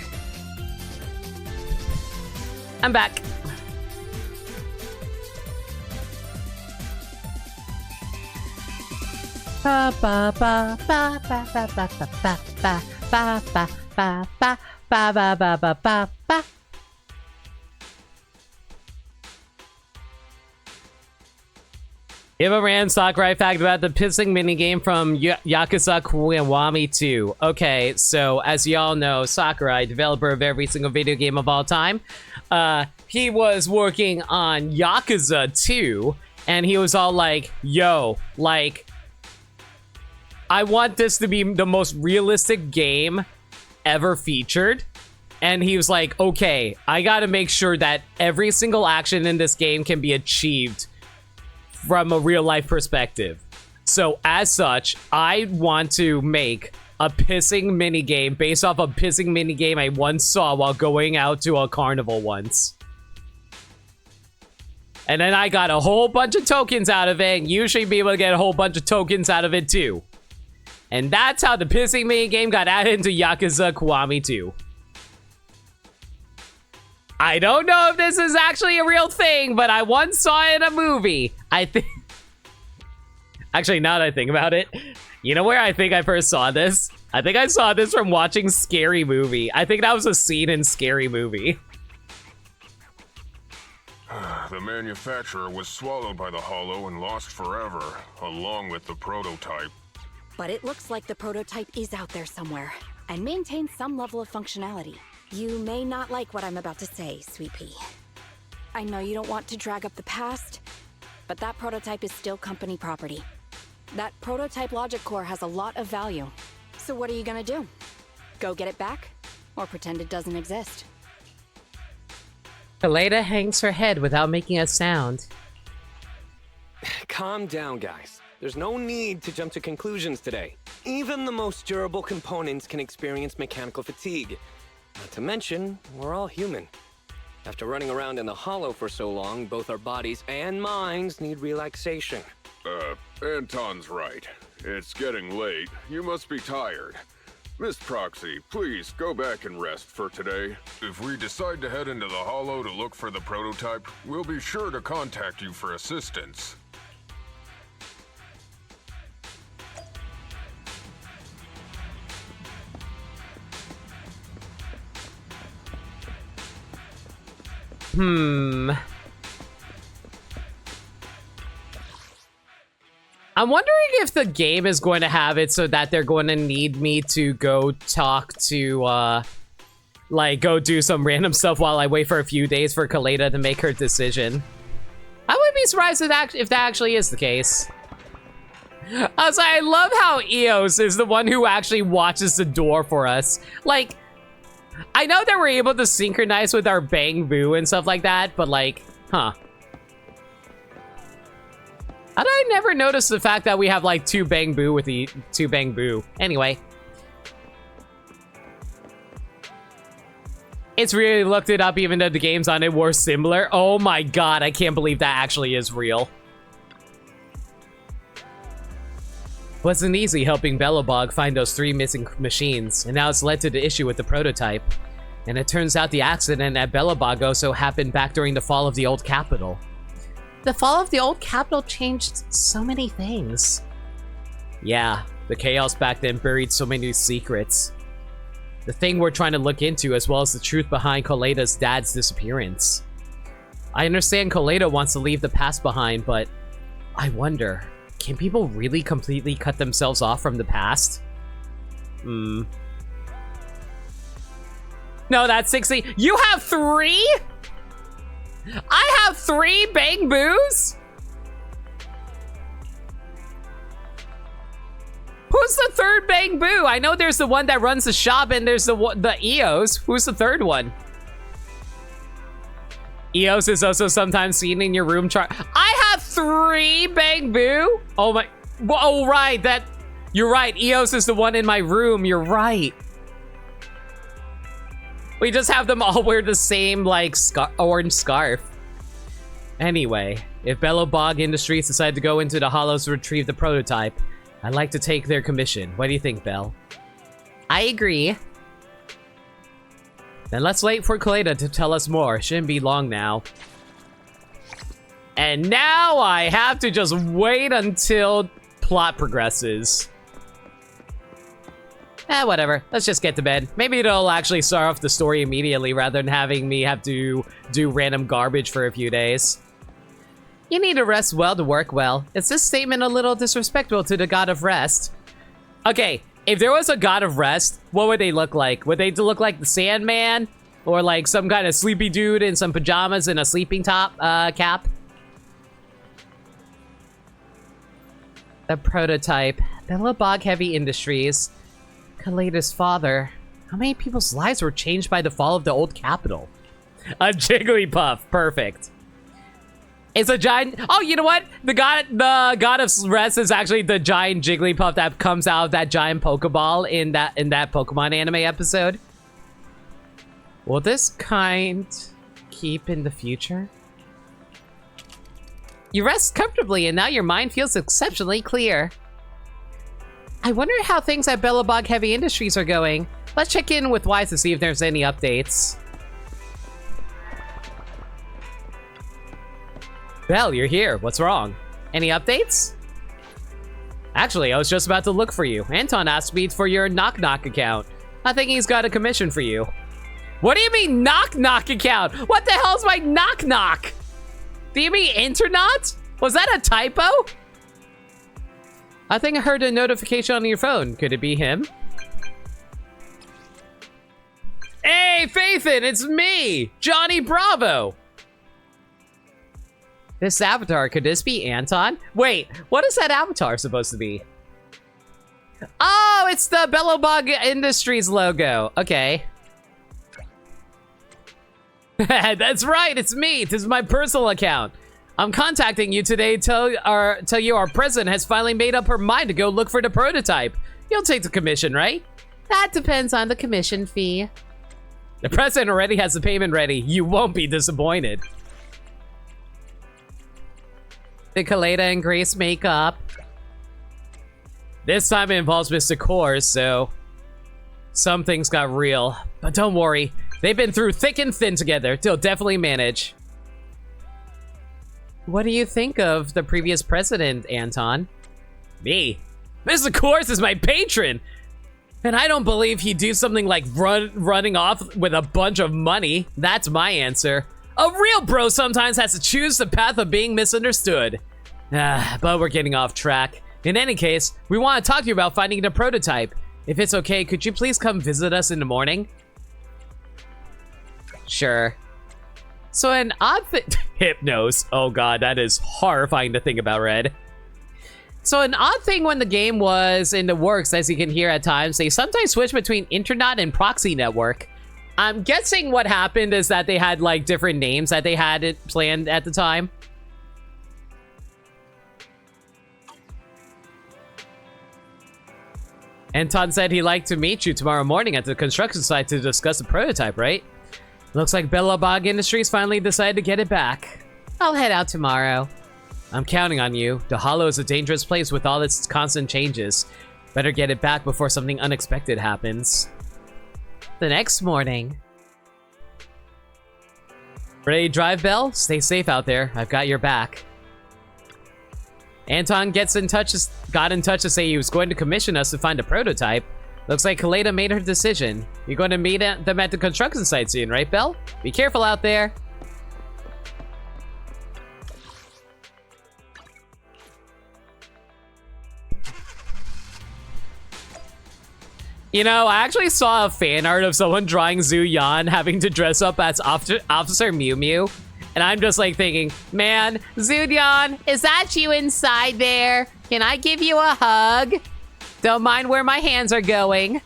back. Ba ba ba ba ba ba ba ba ba ba ba ba ba ba ba ba ba ba ba. Give a random Sakurai fact about the pissing minigame from Yakuza Kiwami 2. Okay, so as y'all know, Sakurai, developer of every single video game of all time, he was working on Yakuza 2, and he was all like, yo, like, I want this to be the most realistic game ever featured. And he was like, okay, I gotta make sure that every single action in this game can be achieved from a real life perspective. So as such, I want to make a pissing minigame based off a pissing minigame I once saw while going out to a carnival once. And then I got a whole bunch of tokens out of it, and you should be able to get a whole bunch of tokens out of it too. And that's how the pissing minigame got added into Yakuza Kiwami 2. I don't know if this is actually a real thing, but I once saw it in a movie. I think... Actually, now that I think about it, you know where I think I first saw this? I think I saw this from watching Scary Movie. I think that was a scene in Scary Movie. The manufacturer was swallowed by the Hollow and lost forever, along with the prototype. But it looks like the prototype is out there somewhere and maintains some level of functionality. You may not like what I'm about to say, Sweet Pea. I know you don't want to drag up the past, but that prototype is still company property. That prototype logic core has a lot of value. So what are you gonna do? Go get it back? Or pretend it doesn't exist? Koleda hangs her head without making a sound. Calm down, guys. There's no need to jump to conclusions today. Even the most durable components can experience mechanical fatigue. Not to mention, we're all human. After running around in the Hollow for so long, both our bodies and minds need relaxation. Anton's right. It's getting late. You must be tired. Miss Proxy, please go back and rest for today. If we decide to head into the Hollow to look for the prototype, we'll be sure to contact you for assistance. I'm wondering if the game is going to have it so that they're going to need me to go talk to, like, go do some random stuff while I wait for a few days for Koleda to make her decision. I wouldn't be surprised if that actually is the case. Also, I love how Eos is the one who actually watches the door for us. Like, I know that we're able to synchronize with our Bang Boo and stuff like that, but like, huh. How did I never notice the fact that we have like two Bang Boo with the two Bang Boo? Anyway. It's really looked it up even though the games on it were similar. Oh my god, I can't believe that actually is real. Wasn't easy helping Belobog find those 3 missing machines, and now it's led to the issue with the prototype. And it turns out the accident at Belobog also happened back during the fall of the old capital. The fall of the old capital changed so many things. Yeah, the chaos back then buried so many secrets. The thing we're trying to look into, as well as the truth behind Koleda's dad's disappearance. I understand Koleda wants to leave the past behind, but I wonder, can people really completely cut themselves off from the past? No, that's 60. You have 3? I have 3 Bang Boos? Who's the third Bang Boo? I know there's the one that runs the shop and there's the Eos. Who's the third one? Eos is also sometimes seen in your room chart. I have 3 Bang Boo? Oh my, oh right, you're right. Eos is the one in my room, you're right. We just have them all wear the same, like, orange scarf. Anyway, if Belobog Industries decide to go into the Hollows to retrieve the prototype, I'd like to take their commission. What do you think, Belle? I agree. Then let's wait for Koleda to tell us more. Shouldn't be long now. And now I have to just wait until plot progresses. Whatever. Let's just get to bed. Maybe it'll actually start off the story immediately rather than having me have to do random garbage for a few days. You need to rest well to work well. Is this statement a little disrespectful to the god of rest? Okay, if there was a god of rest, what would they look like? Would they look like the Sandman? Or like some kind of sleepy dude in some pajamas and a sleeping top cap? The prototype. Belobog Heavy Industries. Koleda's father. How many people's lives were changed by the fall of the old capital? A Jigglypuff. Perfect. It's a giant... Oh, you know what? The god of rest is actually the giant Jigglypuff that comes out of that giant Pokeball in that Pokemon anime episode. Will this kind keep in the future? You rest comfortably and now your mind feels exceptionally clear. I wonder how things at Belobog Heavy Industries are going. Let's check in with Wise to see if there's any updates. Belle, you're here. What's wrong? Any updates? Actually, I was just about to look for you. Anton asked me for your Knock Knock account. I think he's got a commission for you. What do you mean Knock Knock account? What the hell's my Knock Knock? Do you mean Internet? Was that a typo? I think I heard a notification on your phone. Could it be him? Hey, Faithin, it's me, Johnny Bravo. This avatar, could this be Anton? Wait, what is that avatar supposed to be? Oh, it's the Belobog Industries logo. Okay. That's right, it's me. This is my personal account. I'm contacting you today to tell you our president has finally made up her mind to go look for the prototype. You'll take the commission, right? That depends on the commission fee. The president already has the payment ready. You won't be disappointed. Did Koleda and Grace make up? This time it involves Mr. Kors, so some things got real. But don't worry, they've been through thick and thin together. They'll definitely manage. What do you think of the previous president, Anton? Me? Mr. Kors is my patron! And I don't believe he'd do something like running off with a bunch of money. That's my answer. A real bro sometimes has to choose the path of being misunderstood. But we're getting off track. In any case, we want to talk to you about finding the prototype. If it's okay, could you please come visit us in the morning? Sure. So an odd thing... Hypnos. Oh god, that is horrifying to think about, Red. So an odd thing when the game was in the works, as you can hear at times, they sometimes switch between Internet and Proxy Network. I'm guessing what happened is that they had like different names that they had it planned at the time. Anton said he'd like to meet you tomorrow morning at the construction site to discuss the prototype, right? Looks like Belobog Industries finally decided to get it back. I'll head out tomorrow. I'm counting on you. The Hollow is a dangerous place with all its constant changes. Better get it back before something unexpected happens. The next morning. Ready to drive, Belle? Stay safe out there. I've got your back. Anton got in touch to say he was going to commission us to find a prototype. Looks like Koleda made her decision. You're going to meet them at the construction site soon, right, Belle? Be careful out there. You know, I actually saw a fan art of someone drawing Zhu Yan having to dress up as Officer Mew Mew. And I'm just like thinking, man, Zhu Yan, is that you inside there? Can I give you a hug? Don't mind where my hands are going.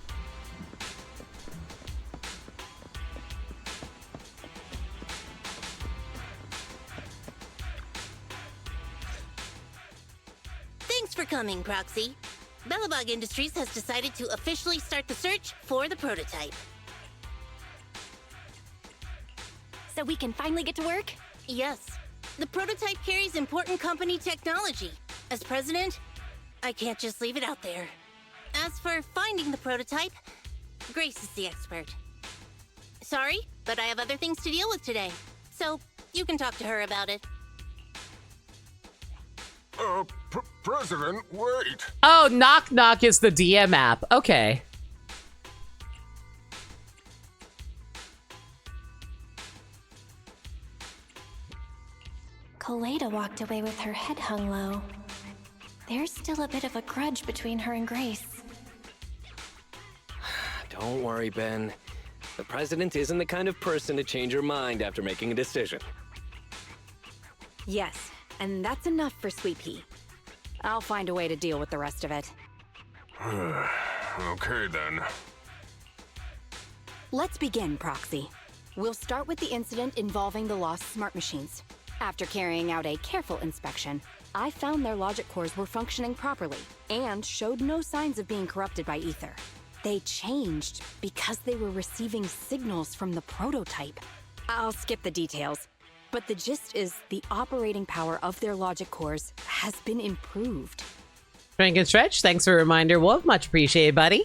Thanks for coming, Proxy. Belobog Industries has decided to officially start the search for the prototype. So we can finally get to work? Yes. The prototype carries important company technology. As president, I can't just leave it out there. As for finding the prototype, Grace is the expert. Sorry, but I have other things to deal with today. So, you can talk to her about it. President, wait! Oh, Knock Knock is the DM app. Okay. Koleda walked away with her head hung low. There's still a bit of a grudge between her and Grace. Don't worry, Ben. The president isn't the kind of person to change her mind after making a decision. Yes, and that's enough for Sweet Pea. I'll find a way to deal with the rest of it. Okay, then. Let's begin, Proxy. We'll start with the incident involving the lost smart machines. After carrying out a careful inspection, I found their logic cores were functioning properly and showed no signs of being corrupted by ether. They changed because they were receiving signals from the prototype. I'll skip the details, but the gist is the operating power of their logic cores has been improved. Frank and Stretch, thanks for a reminder, Wolf. Much appreciated, buddy.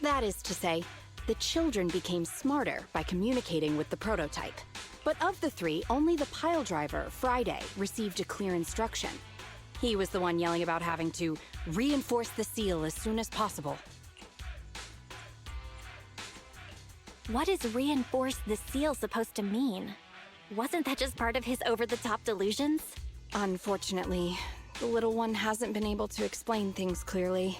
That is to say, the children became smarter by communicating with the prototype. But of the three, only the pile driver, Friday, received a clear instruction. He was the one yelling about having to reinforce the seal as soon as possible. What is reinforce the seal supposed to mean? Wasn't that just part of his over-the-top delusions? Unfortunately, the little one hasn't been able to explain things clearly.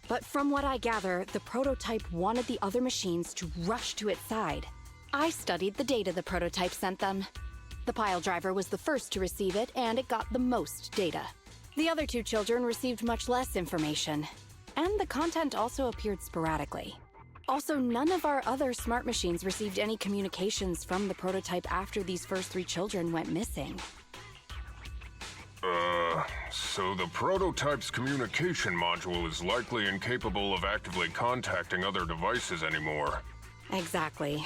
But from what I gather, the prototype wanted the other machines to rush to its side. I studied the data the prototype sent them. The pile driver was the first to receive it, and it got the most data. The other two children received much less information, and the content also appeared sporadically. Also, none of our other smart machines received any communications from the prototype after these first three children went missing. So the prototype's communication module is likely incapable of actively contacting other devices anymore. Exactly.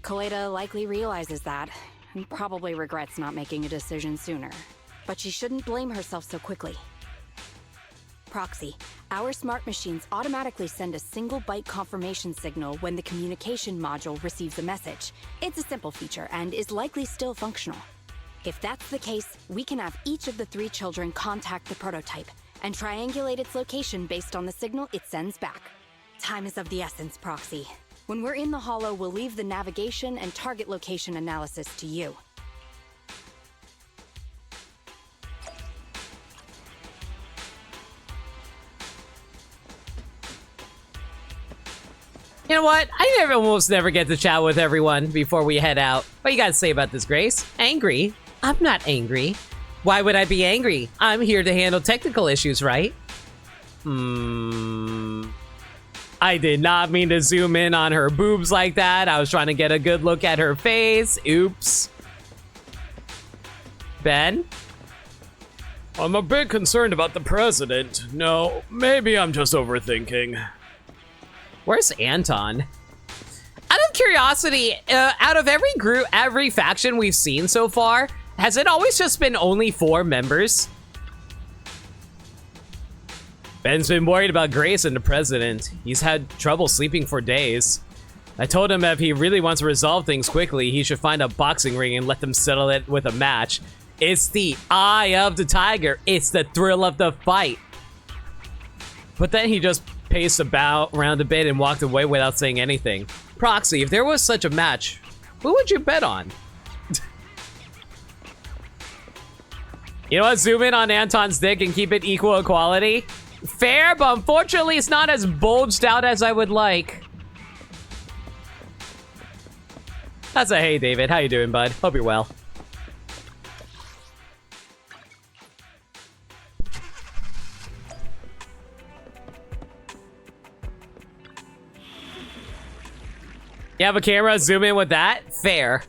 Koleda likely realizes that, and probably regrets not making a decision sooner. But she shouldn't blame herself so quickly. Proxy, our smart machines automatically send a single byte confirmation signal when the communication module receives a message. It's a simple feature and is likely still functional. If that's the case, we can have each of the three children contact the prototype and triangulate its location based on the signal it sends back. Time is of the essence, Proxy. When we're in the Hollow, we'll leave the navigation and target location analysis to you. You know what? I almost never get to chat with everyone before we head out. What you gotta say about this, Grace? Angry? I'm not angry. Why would I be angry? I'm here to handle technical issues, right? I did not mean to zoom in on her boobs like that. I was trying to get a good look at her face. Oops. Ben? I'm a bit concerned about the president. No, maybe I'm just overthinking. Where's Anton? Out of curiosity, out of every group, every faction we've seen so far, has it always just been only 4 members? Ben's been worried about Grace and the president. He's had trouble sleeping for days. I told him if he really wants to resolve things quickly, he should find a boxing ring and let them settle it with a match. It's the eye of the tiger. It's the thrill of the fight. But then he just paced around a bit and walked away without saying anything. Proxy, if there was such a match, who would you bet on? You know what? Zoom in on Anton's dick and keep it equal equality. Fair, but unfortunately it's not as bulged out as I would like. That's a hey, David. How you doing, bud? Hope you're well. You have a camera? Zoom in with that? Fair.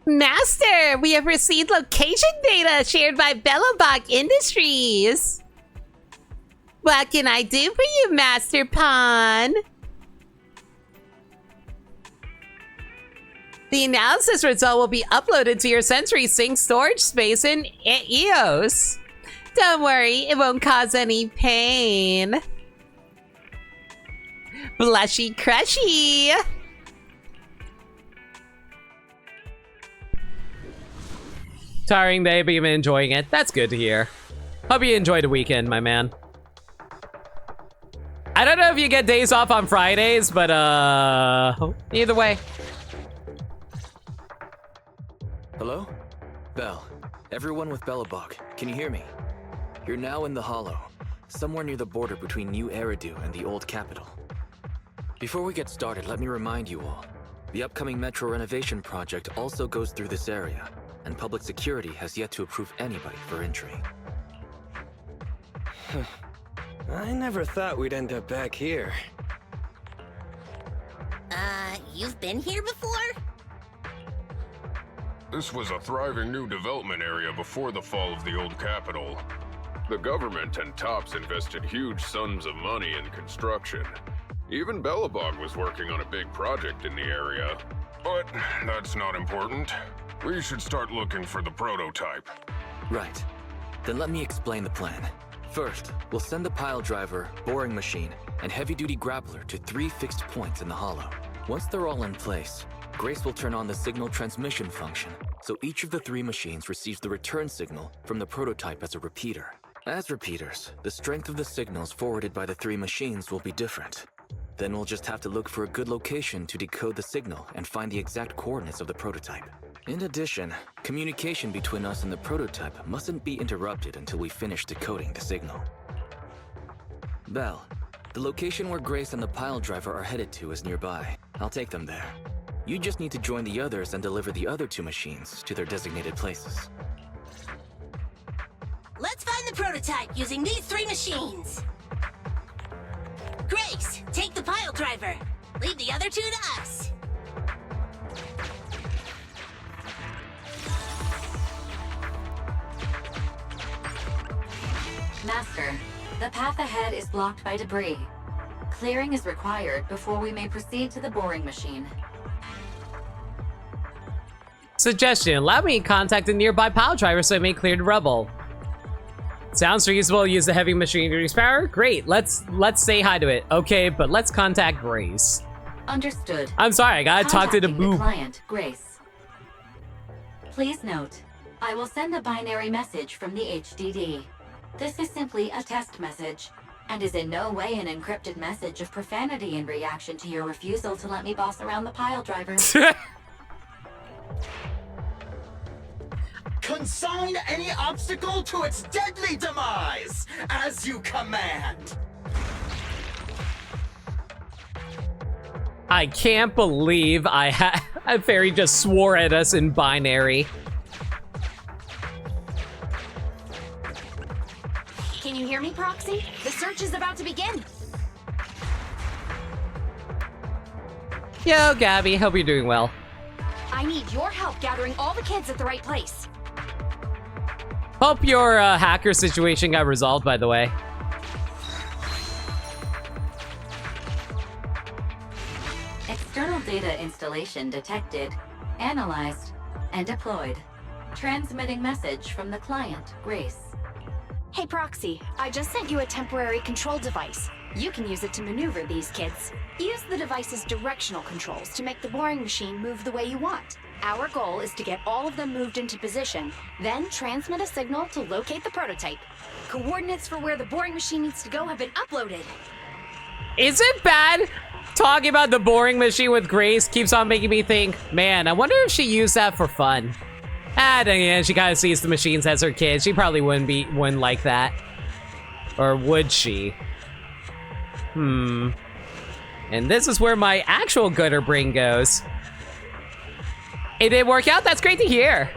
Master, we have received location data shared by Bellabach Industries. What can I do for you, Master Pawn? The analysis result will be uploaded to your Sensory Sync storage space in EOS. Don't worry, it won't cause any pain. Blushy crushy. Tiring day, but you've been enjoying it. That's good to hear. Hope you enjoyed the weekend, my man. I don't know if you get days off on Fridays, but either way. Hello? Belle. Everyone with Belobog, can you hear me? You're now in the Hollow, somewhere near the border between New Eridu and the Old Capital. Before we get started, let me remind you all, the upcoming metro renovation project also goes through this area, and public security has yet to approve anybody for entry. I never thought we'd end up back here. You've been here before? This was a thriving new development area before the fall of the old capital. The government and Tops invested huge sums of money in construction. Even Belobog was working on a big project in the area. But that's not important. We should start looking for the prototype. Right. Then let me explain the plan. First, we'll send the pile driver, boring machine, and heavy-duty grappler to 3 fixed points in the Hollow. Once they're all in place, Grace will turn on the signal transmission function, so each of the 3 machines receives the return signal from the prototype as a repeater. As repeaters, the strength of the signals forwarded by the 3 machines will be different. Then we'll just have to look for a good location to decode the signal and find the exact coordinates of the prototype. In addition, communication between us and the prototype mustn't be interrupted until we finish decoding the signal. Belle, the location where Grace and the pile driver are headed to is nearby. I'll take them there. You just need to join the others and deliver the other 2 machines to their designated places. Let's find the prototype using these 3 machines. Grace, take the pile driver. Leave the other 2 to us. Master, the path ahead is blocked by debris. Clearing is required before we may proceed to the boring machine. Suggestion, allow me to contact the nearby pile driver so it may clear the rubble. Sounds reasonable, use the heavy machinery's power? Great, let's say hi to it. Okay, but let's contact Grace. Understood. I'm sorry, I gotta talk to the boob. Client, Grace. Please note, I will send a binary message from the HDD. This is simply a test message, and is in no way an encrypted message of profanity in reaction to your refusal to let me boss around the pile driver. Consign any obstacle to its deadly demise, as you command. I can't believe Fairy just swore at us in binary. Can you hear me, Proxy? The search is about to begin. Yo, Gabby, hope you're doing well. I need your help gathering all the kids at the right place. Hope your hacker situation got resolved, by the way. External data installation detected, analyzed, and deployed. Transmitting message from the client, Grace. Hey, Proxy, I just sent you a temporary control device. You can use it to maneuver these kids. Use the device's directional controls to make the boring machine move the way you want. Our goal is to get all of them moved into position, then transmit a signal to locate the prototype. Coordinates for where the boring machine needs to go have been uploaded. Is it bad? Talking about the boring machine with Grace keeps on making me think, man, I wonder if she used that for fun. Then again, she kind of sees the machines as her kids. She probably wouldn't like that. Or would she? And this is where my actual gutter brain goes. It did work out? That's great to hear.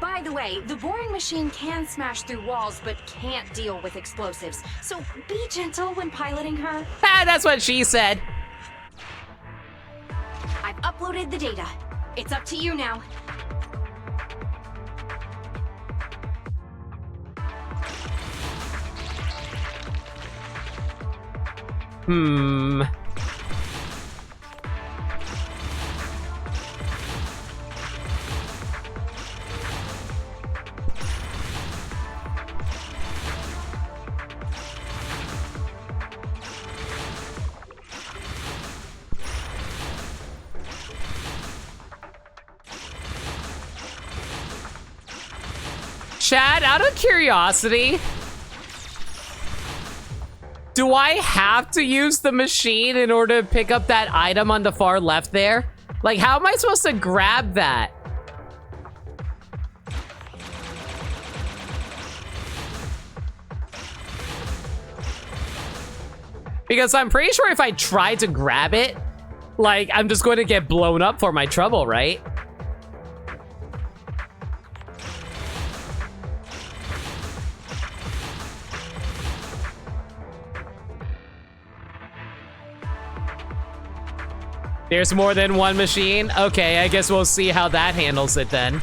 By the way, the boring machine can smash through walls, but can't deal with explosives. So be gentle when piloting her. That's what she said. I've uploaded the data. It's up to you now. Chad, out of curiosity, do I have to use the machine in order to pick up that item on the far left there? Like, how am I supposed to grab that? Because I'm pretty sure if I try to grab it, like, I'm just going to get blown up for my trouble, right? There's more than one machine? Okay, I guess we'll see how that handles it then. Is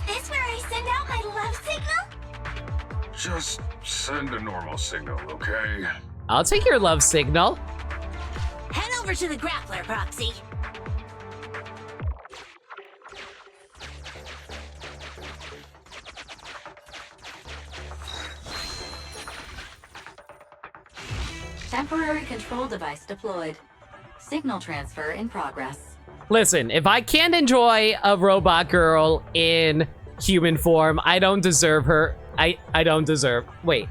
this where I send out my love signal? Just send a normal signal, okay? I'll take your love signal. Head over to the grappler, Proxy. Temporary control device deployed. Signal transfer in progress. Listen, if I can't enjoy a robot girl in human form, I don't deserve her. I don't deserve. Wait.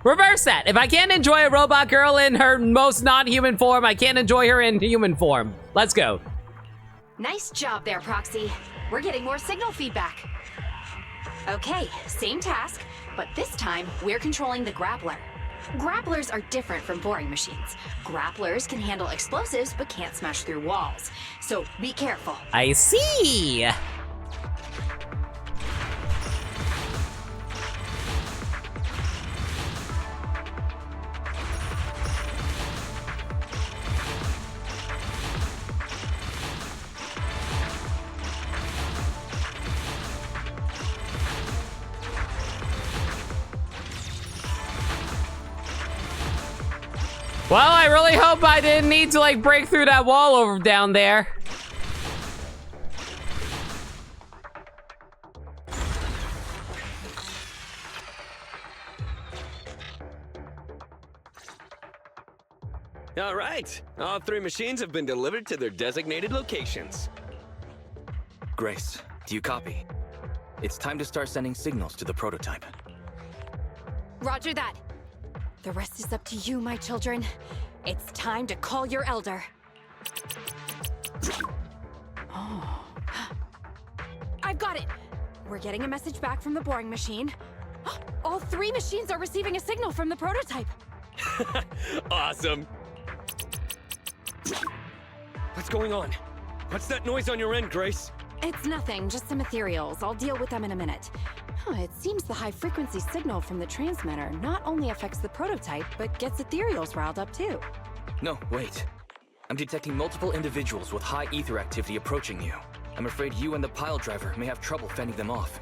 Reverse that. If I can't enjoy a robot girl in her most non-human form, I can't enjoy her in human form. Let's go. Nice job there, Proxy. We're getting more signal feedback. Okay, same task, but this time we're controlling the grappler. Grapplers are different from boring machines. Grapplers can handle explosives but can't smash through walls. So be careful. I see. Well, I really hope I didn't need to, like, break through that wall over down there. All right. All three machines have been delivered to their designated locations. Grace, do you copy? It's time to start sending signals to the prototype. Roger that. The rest is up to you, my children. It's time to call your elder. Oh. I've got it. We're getting a message back from the boring machine. All three machines are receiving a signal from the prototype. Awesome. What's going on? What's that noise on your end, Grace? It's nothing, just some ethereals. I'll deal with them in a minute. It seems the high-frequency signal from the transmitter not only affects the prototype, but gets ethereals riled up too. No, wait. I'm detecting multiple individuals with high ether activity approaching you. I'm afraid you and the pile driver may have trouble fending them off.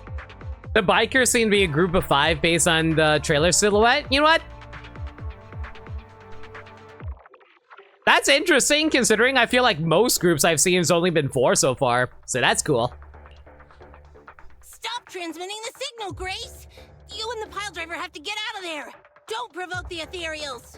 The bikers seem to be a group of 5 based on the trailer silhouette. You know what? That's interesting, considering I feel like most groups I've seen has only been 4 so far. So that's cool. Stop transmitting the signal, Grace! You and the pile driver have to get out of there! Don't provoke the ethereals!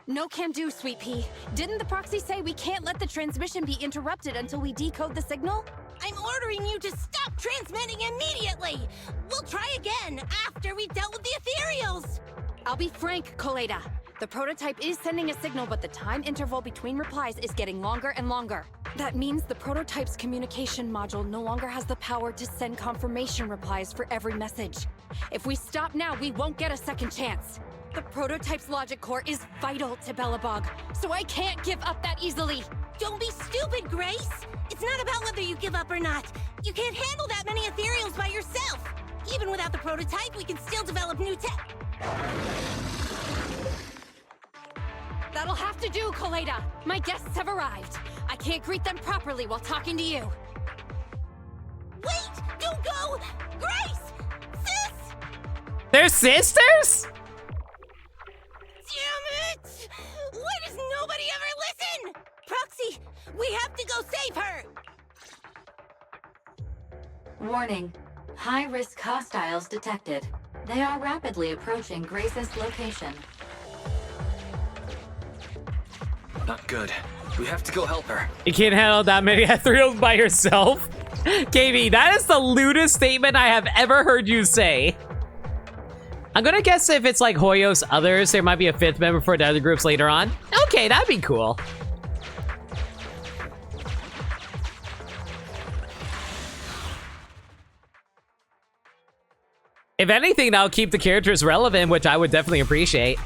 No can do, Sweet Pea. Didn't the proxy say we can't let the transmission be interrupted until we decode the signal? I'm ordering you to stop transmitting immediately! We'll try again after we've dealt with the ethereals! I'll be frank, Koleda. The prototype is sending a signal, but the time interval between replies is getting longer and longer. That means the prototype's communication module no longer has the power to send confirmation replies for every message. If we stop now, we won't get a second chance. The prototype's logic core is vital to Belobog, so I can't give up that easily. Don't be stupid, Grace! It's not about whether you give up or not. You can't handle that many ethereals by yourself. Even without the prototype, we can still develop new tech. That'll have to do, Koleda. My guests have arrived. I can't greet them properly while talking to you. Wait! Don't go! Grace! Sis! They're sisters? Damn it! Why does nobody ever listen? Proxy, we have to go save her! Warning. High-risk hostiles detected. They are rapidly approaching Grace's location. Not good. We have to go help her. You can't handle that many ethereals by yourself? KB, that is the lewdest statement I have ever heard you say. I'm gonna guess if it's like Hoyo's others, there might be a 5th member for the other groups later on. Okay, that'd be cool. If anything, that'll keep the characters relevant, which I would definitely appreciate.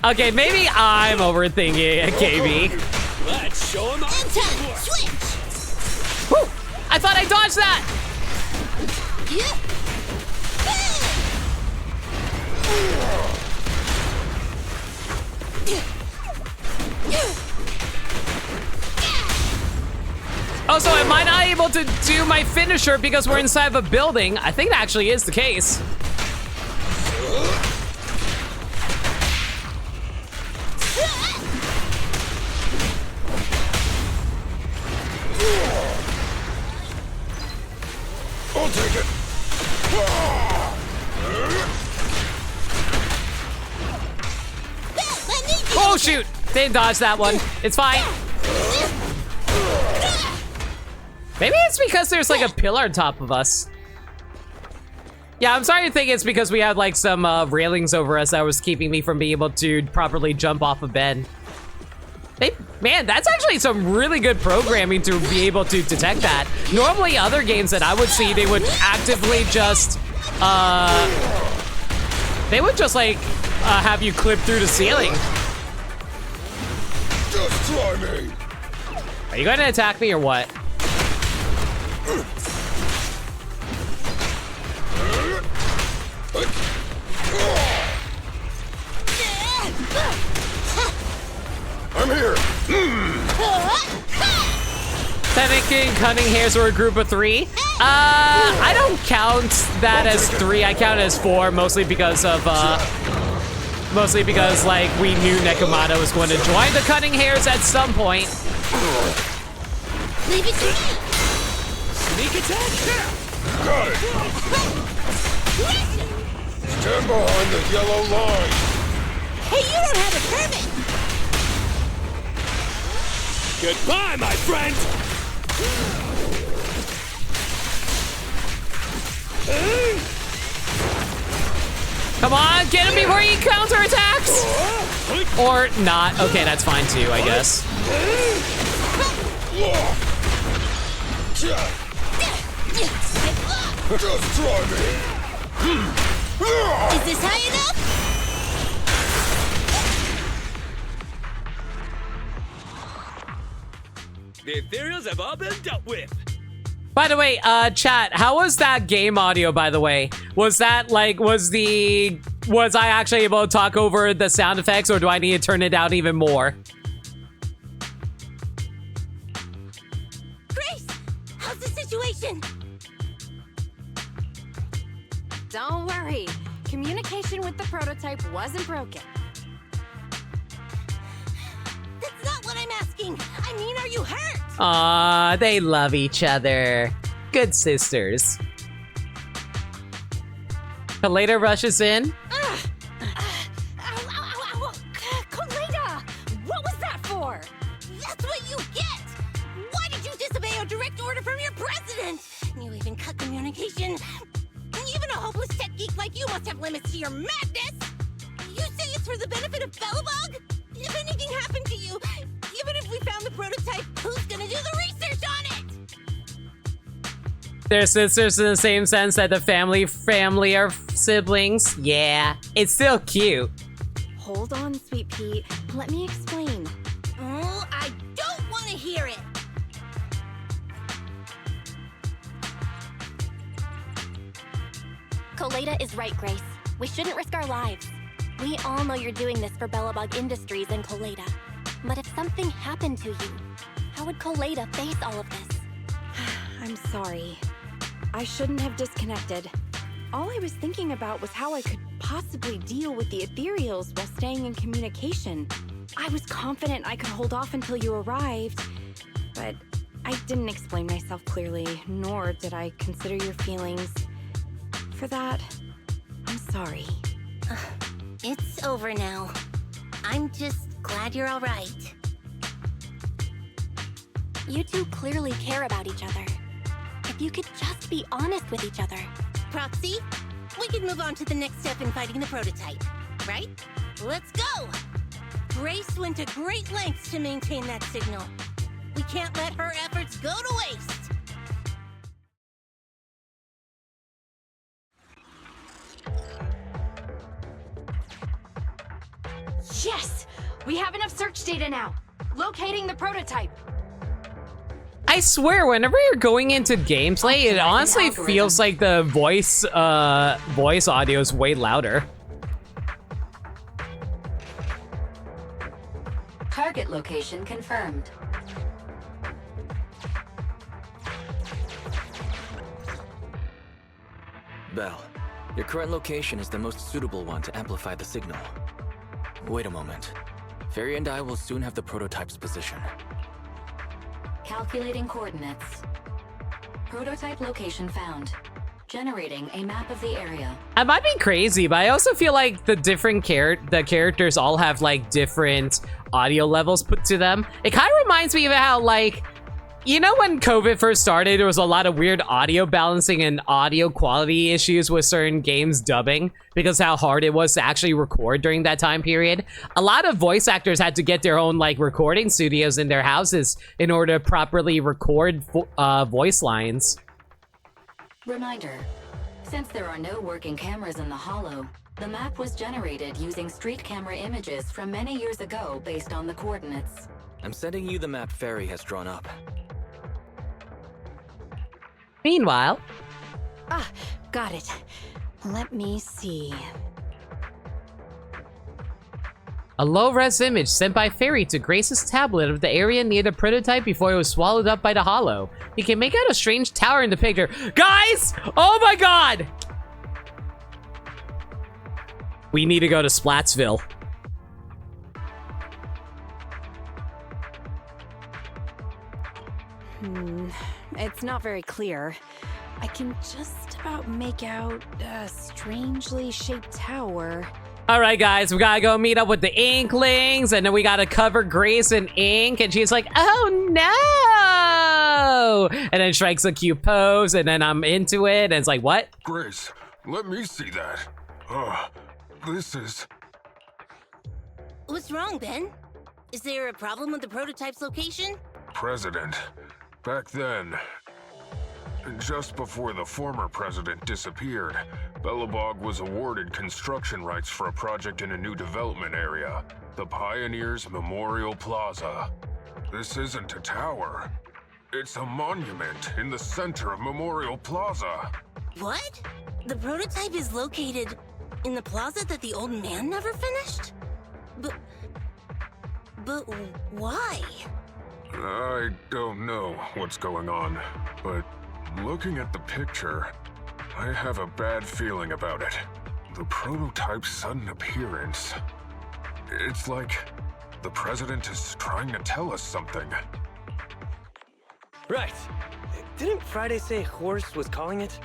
Okay, maybe I'm overthinking it, KB. Let's show him off. Switch! Woo! I thought I dodged that! Yeah. Also, am I not able to do my finisher because we're inside of a building? I think that actually is the case. I'll take it. Oh shoot! Didn't dodge that one. It's fine. Maybe it's because there's like a pillar on top of us. Yeah, I'm starting to think it's because we had like some railings over us that was keeping me from being able to properly jump off a bed. Man, that's actually some really good programming to be able to detect that. Normally other games that I would see, they would actively just, like have you clip through the ceiling. Just try me. Are you going to attack me or what? I'm here. Technically, cunning hairs were a group of 3. I don't count that as 3. I count it as 4, mostly because of like we knew Nekomata was going to join the cunning hairs at some point. Leave it to me. Sneak attack. Got it. Stand behind the yellow line. Hey, you don't have a permit. Goodbye, my friend. Come on, get him before he counterattacks! Or not. Okay, that's fine too, I guess. Just try me. Is this high enough? The ethereals have all been dealt with. By the way, chat, how was that game audio, by the way? Was that, like, was I actually able to talk over the sound effects, or do I need to turn it down even more? Grace, how's the situation? Don't worry. Communication with the prototype wasn't broken. That's not what I'm asking. I mean, are you hurt? Aw, they love each other. Good sisters. Koleda rushes in. Koleda! What was that for? That's what you get! Why did you disobey a direct order from your president? You even cut communication. Even a hopeless tech geek like you must have limits to your madness! You say it's for the benefit of Belobog? If anything happened to you, even if we found the prototype, who's gonna do the research on it? They're sisters in the same sense that the family are siblings. Yeah, it's still cute. Hold on, Sweet Pea. Let me explain. Oh, I don't want to hear it! Koleda is right, Grace. We shouldn't risk our lives. We all know you're doing this for Belobog Industries and Koleda. But if something happened to you, how would Koleda face all of this? I'm sorry. I shouldn't have disconnected. All I was thinking about was how I could possibly deal with the ethereals while staying in communication. I was confident I could hold off until you arrived, but I didn't explain myself clearly, nor did I consider your feelings. For that, I'm sorry. It's over now. I'm just glad you're all right. You two clearly care about each other. If you could just be honest with each other. Proxy, we can move on to the next step in fighting the prototype, right? Let's go! Grace went to great lengths to maintain that signal. We can't let her efforts go to waste! Yes! We have enough search data now. Locating the prototype. I swear, whenever you're going into gameplay, it honestly feels like the voice audio is way louder. Target location confirmed. Belle, your current location is the most suitable one to amplify the signal. Wait a moment. Fairy and I will soon have the prototype's position. Calculating coordinates. Prototype location found. Generating a map of the area. I might be crazy, but I also feel like the different characters all have like different audio levels put to them. It kind of reminds me of how, like, you know, when COVID first started, there was a lot of weird audio balancing and audio quality issues with certain games dubbing because how hard it was to actually record during that time period. A lot of voice actors had to get their own like recording studios in their houses in order to properly record voice lines. Reminder, since there are no working cameras in the Hollow, the map was generated using street camera images from many years ago based on the coordinates. I'm sending you the map Fairy has drawn up. Meanwhile... Ah, got it. Let me see. A low-res image sent by Fairy to Grace's tablet of the area near the prototype before it was swallowed up by the Hollow. You can make out a strange tower in the picture. Guys! Oh my god! We need to go to Splatsville. It's not very clear. I can just about make out a strangely shaped tower. All right, guys, we gotta go meet up with the Inklings, and then we gotta cover Grace in ink, and she's like, oh no! And then strikes a cute pose, and then I'm into it, and it's like, what? Grace, let me see that. This is... What's wrong, Ben? Is there a problem with the prototype's location? President. Back then, just before the former president disappeared, Belobog was awarded construction rights for a project in a new development area, the Pioneers Memorial Plaza. This isn't a tower. It's a monument in the center of Memorial Plaza. What? The prototype is located in the plaza that the old man never finished? But why? I don't know what's going on, but looking at the picture, I have a bad feeling about it. The prototype's sudden appearance. It's like the president is trying to tell us something. Right. Didn't Friday say Horse was calling it?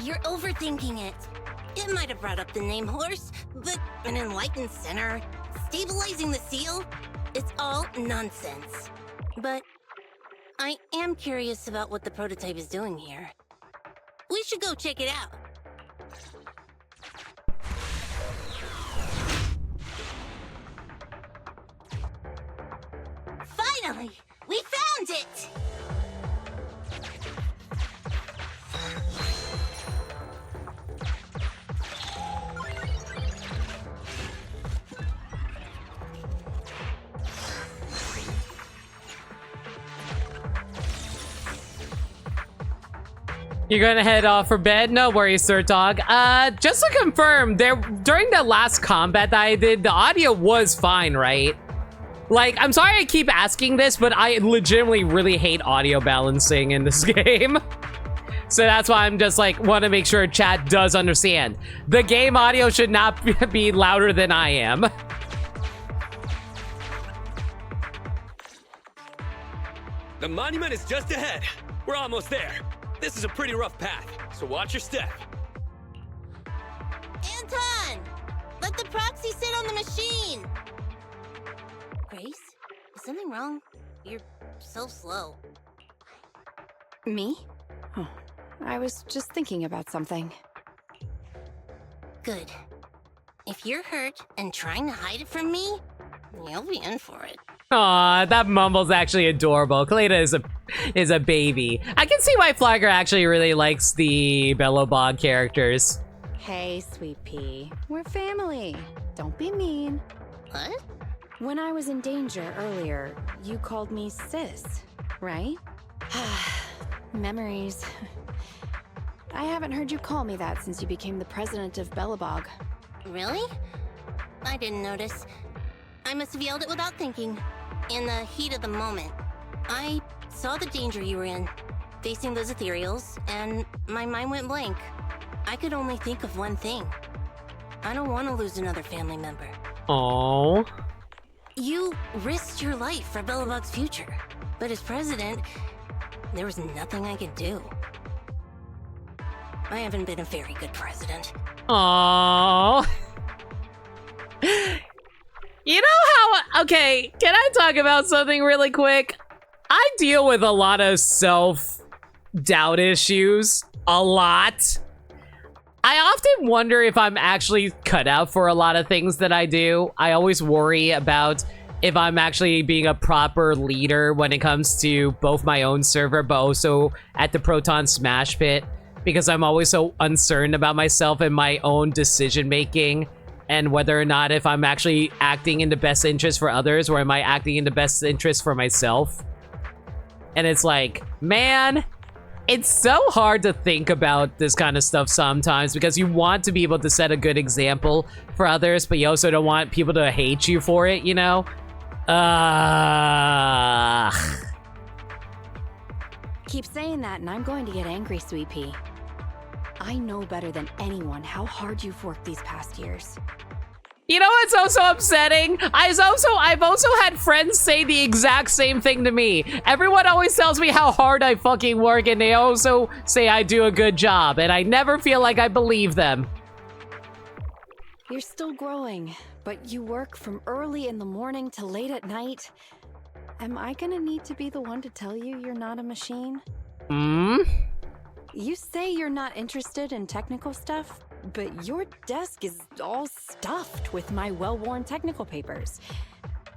You're overthinking it. It might have brought up the name Horse, but an enlightened center, stabilizing the seal, it's all nonsense. But I am curious about what the prototype is doing here. We should go check it out. Finally! We found it! You're gonna head off for bed? No worries, Sir Dog. Just to confirm, during the last combat that I did, the audio was fine, right? Like, I'm sorry I keep asking this, but I legitimately really hate audio balancing in this game. So that's why I'm just like, want to make sure chat does understand. The game audio should not be louder than I am. The monument is just ahead. We're almost there. This is a pretty rough path, so watch your step. Anton! Let the proxy sit on the machine! Grace? Is something wrong? You're so slow. Me? Oh, I was just thinking about something. Good. If you're hurt and trying to hide it from me, you'll be in for it. Aw, that mumble's actually adorable. Koleda is a baby. I can see why Flagger actually really likes the Bellobog characters. Hey, sweet pea. We're family. Don't be mean. What? When I was in danger earlier, you called me sis, right? Memories. I haven't heard you call me that since you became the president of Bellobog. Really? I didn't notice. I must have yelled it without thinking. In the heat of the moment. I saw the danger you were in, facing those ethereals, and my mind went blank. I could only think of one thing. I don't want to lose another family member. Aww. You risked your life for Bellobog's future, but as president, there was nothing I could do. I haven't been a very good president. Aww. You know how, okay, can I talk about something really quick? I deal with a lot of self-doubt issues. A lot. I often wonder if I'm actually cut out for a lot of things that I do. I always worry about if I'm actually being a proper leader when it comes to both my own server, but also at the Proton Smash Pit, because I'm always so uncertain about myself and my own decision-making, and whether or not if I'm actually acting in the best interest for others, or am I acting in the best interest for myself. And it's like, man, it's so hard to think about this kind of stuff sometimes, because you want to be able to set a good example for others, but you also don't want people to hate you for it, you know? Keep saying that and I'm going to get angry, sweet pea. I know better than anyone how hard you've worked these past years. You know what's also upsetting? I've also had friends say the exact same thing to me. Everyone always tells me how hard I fucking work, and they also say I do a good job, and I never feel like I believe them. You're still growing, but you work from early in the morning to late at night. Am I gonna need to be the one to tell you you're not a machine? You say you're not interested in technical stuff, but your desk is all stuffed with my well-worn technical papers.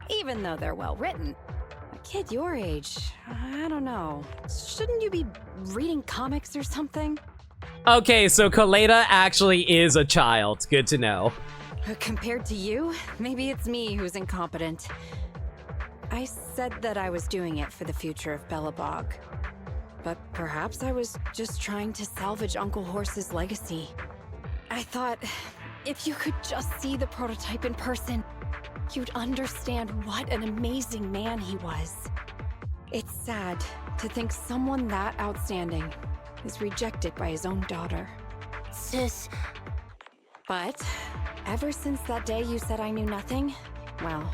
Even though they're well-written. A kid your age, I don't know. Shouldn't you be reading comics or something? Okay, so Koleda actually is a child. Good to know. Compared to you, maybe it's me who's incompetent. I said that I was doing it for the future of Bellobog. But perhaps I was just trying to salvage Uncle Horse's legacy. I thought, if you could just see the prototype in person, you'd understand what an amazing man he was. It's sad to think someone that outstanding is rejected by his own daughter. Sis. But ever since that day you said I knew nothing, well,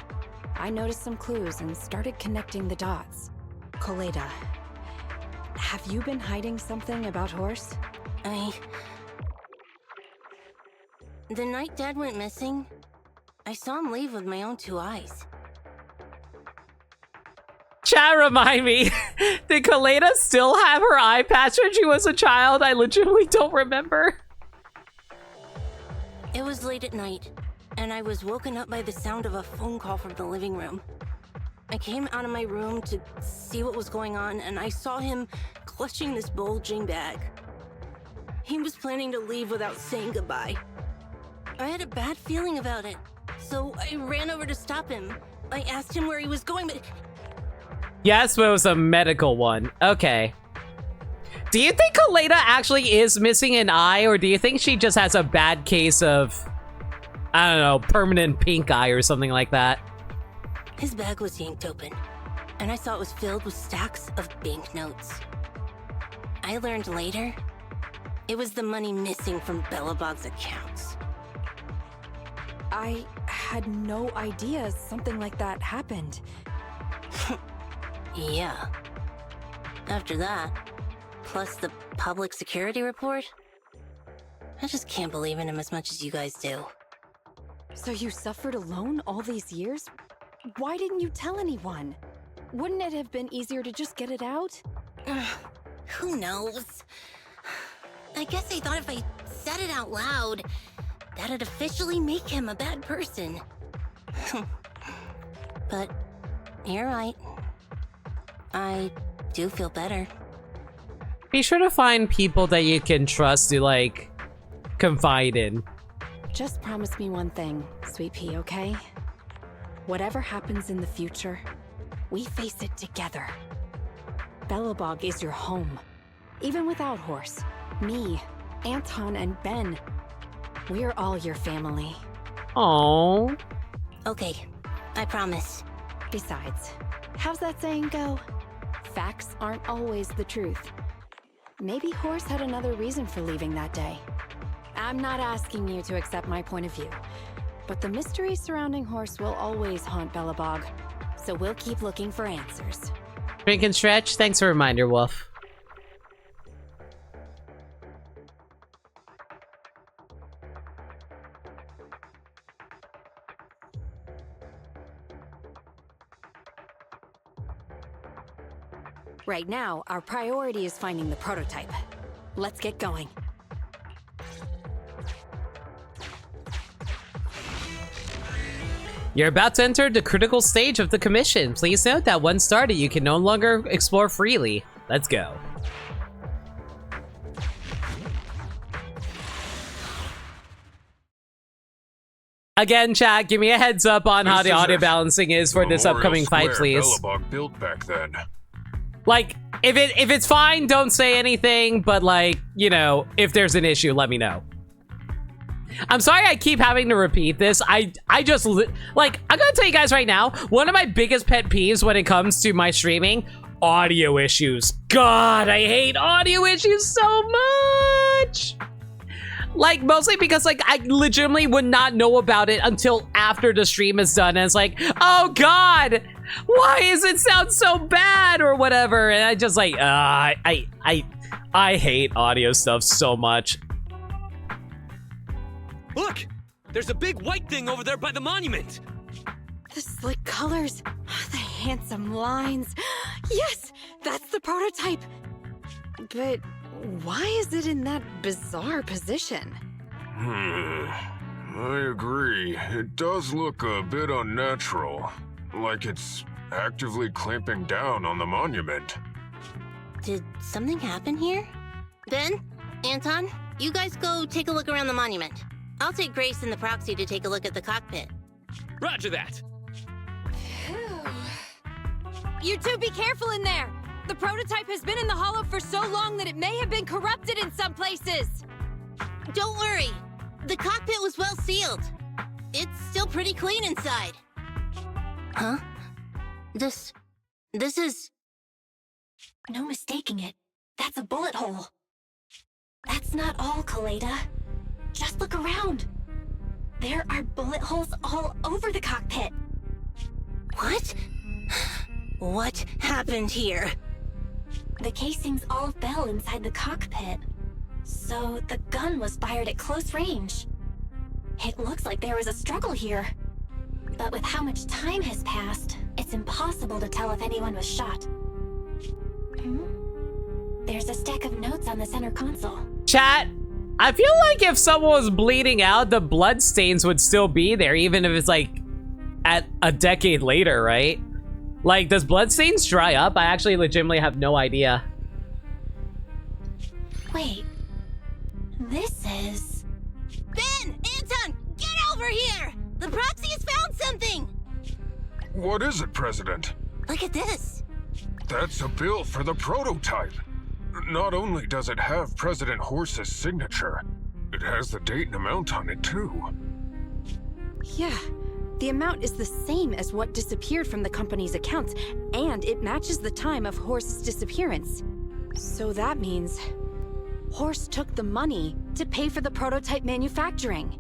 I noticed some clues and started connecting the dots. Koleda, have you been hiding something about Horse? The night Dad went missing, I saw him leave with my own 2 eyes. Chat, remind me, did Koleda still have her eye patch when she was a child? I legitimately don't remember. It was late at night, and I was woken up by the sound of a phone call from the living room. I came out of my room to see what was going on, and I saw him clutching this bulging bag. He was planning to leave without saying goodbye. I had a bad feeling about it, so I ran over to stop him. I asked him where he was going, but... Yes, but it was a medical one. Okay. Do you think Koleda actually is missing an eye, or do you think she just has a bad case of, I don't know, permanent pink eye or something like that? His bag was yanked open, and I saw it was filled with stacks of banknotes. I learned later, it was the money missing from Belobog's accounts. I had no idea something like that happened. Yeah. After that, plus the public security report, I just can't believe in him as much as you guys do. So you suffered alone all these years? Why didn't you tell anyone? Wouldn't it have been easier to just get it out? Who knows? I guess I thought if I said it out loud, that'd officially make him a bad person. But you're right. I do feel better. Be sure to find people that you can trust to, like, confide in. Just promise me one thing, Sweet Pea, okay? Whatever happens in the future, we face it together. Belobog is your home. Even without Horse, me, Anton, and Ben, we're all your family. Aww. Okay, I promise. Besides, how's that saying go? Facts aren't always the truth. Maybe Horse had another reason for leaving that day. I'm not asking you to accept my point of view, but the mystery surrounding Horse will always haunt Belobog, so we'll keep looking for answers. Drink and stretch. Thanks for a reminder, Wolf. Right now, our priority is finding the prototype. Let's get going. You're about to enter the critical stage of the commission. Please note that once started, you can no longer explore freely. Let's go. Again, chat, give me a heads up on how the audio balancing is for this upcoming fight, please. Belobog built back then. Like, if it's fine, don't say anything, but like, you know, if there's an issue, let me know. I'm sorry I keep having to repeat this. I just, like, I'm gonna tell you guys right now, one of my biggest pet peeves when it comes to my streaming, audio issues. God, I hate audio issues so much. Like, mostly because, like, I legitimately would not know about it until after the stream is done. And it's like, oh God, why does it sound so bad or whatever? And I just like, I hate audio stuff so much. Look! There's a big white thing over there by the monument! The slick colors, the handsome lines. Yes, that's the prototype. But why is it in that bizarre position? I agree. It does look a bit unnatural. Like it's actively clamping down on the monument. Did something happen here? Ben? Anton? You guys go take a look around the monument. I'll take Grace and the proxy to take a look at the cockpit. Roger that! You two be careful in there! The prototype has been in the hollow for so long that it may have been corrupted in some places! Don't worry. The cockpit was well sealed. It's still pretty clean inside. Huh? This is... No mistaking it. That's a bullet hole. That's not all, Koleda. Just look around. There are bullet holes all over the cockpit. What? What happened here? The casings all fell inside the cockpit. So the gun was fired at close range. It looks like there was a struggle here. But with how much time has passed, it's impossible to tell if anyone was shot. There's a stack of notes on the center console. Chat, I feel like if someone was bleeding out, the blood stains would still be there, even if it's like at a decade later, right? Like, does blood stains dry up? I actually legitimately have no idea. Wait, this is... Ben! Anton! Get over here! The proxy has found something! What is it, President? Look at this. That's a bill for the prototype. Not only does it have President Horse's signature, it has the date and amount on it too. Yeah, The amount is the same as what disappeared from the company's accounts, and it matches the time of Horse's disappearance. So that means Horse took the money to pay for the prototype manufacturing.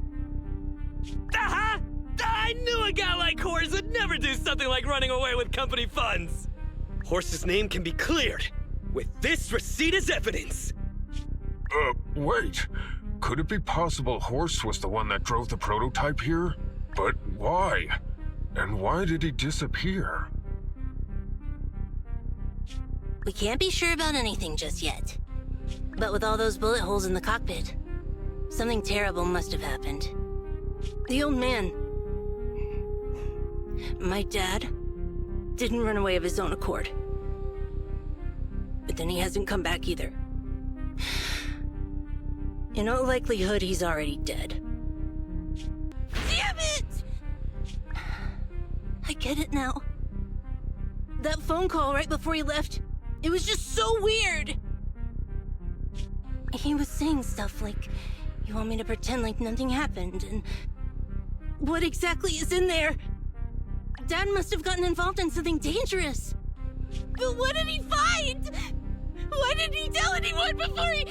Aha! I knew a guy like Horse would never do something like running away with company funds. Horse's name can be cleared with this receipt as evidence. Wait. Could it be possible Horse was the one that drove the prototype here? But why? And why did he disappear? We can't be sure about anything just yet. But with all those bullet holes in the cockpit, something terrible must have happened. The old man, my dad, didn't run away of his own accord. But then he hasn't come back either. In all likelihood, he's already dead. Damn it! I get it now. That phone call right before he left, it was just so weird. He was saying stuff like, you want me to pretend like nothing happened, and what exactly is in there? Dad must have gotten involved in something dangerous. But what did he find? Why didn't he tell anyone before he...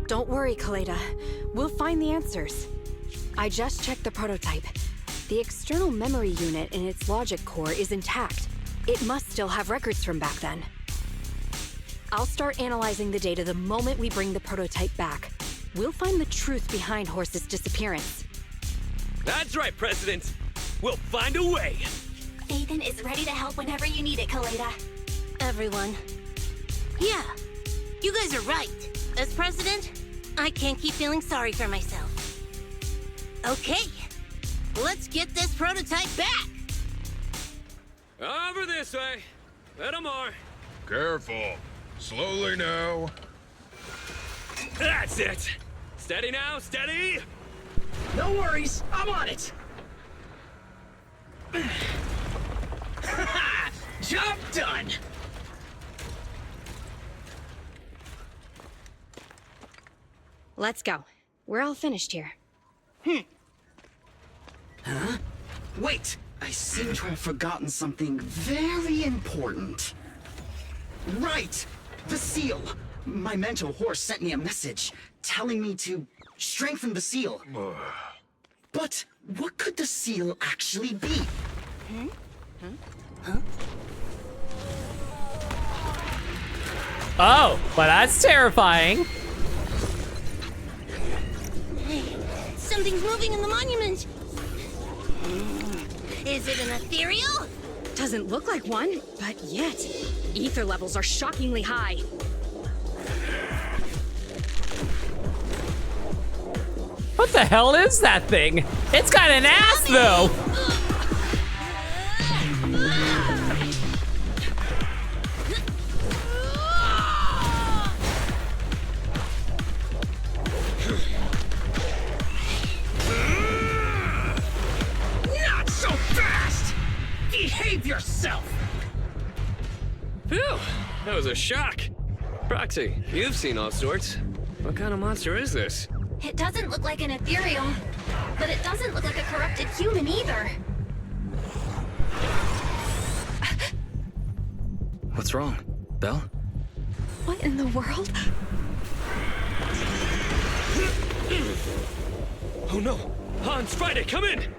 Don't worry, Koleda. We'll find the answers. I just checked the prototype. The external memory unit in its logic core is intact. It must still have records from back then. I'll start analyzing the data the moment we bring the prototype back. We'll find the truth behind Horse's disappearance. That's right, President. We'll find a way. Ethan is ready to help whenever you need it, Koleda. Everyone. Yeah, you guys are right. As president, I can't keep feeling sorry for myself. Okay, let's get this prototype back. Over this way. Little more. Careful. Slowly now. That's it. Steady now, steady. No worries, I'm on it. Job done. Let's go. We're all finished here. Huh? Wait, I seem to have forgotten something very important. Right! The seal! My mentor Horse sent me a message telling me to strengthen the seal. But what could the seal actually be? Oh, well that's terrifying. Hey, something's moving in the monument. Is it an ethereal? Doesn't look like one, but yet, ether levels are shockingly high. What the hell is that thing? It's got an ass though. Not so fast! Behave yourself! Phew, that was a shock. Proxy, you've seen all sorts. What kind of monster is this? It doesn't look like an ethereal, but it doesn't look like a corrupted human either. What's wrong? Belle? What in the world? Oh no! Hans, Friday, come in!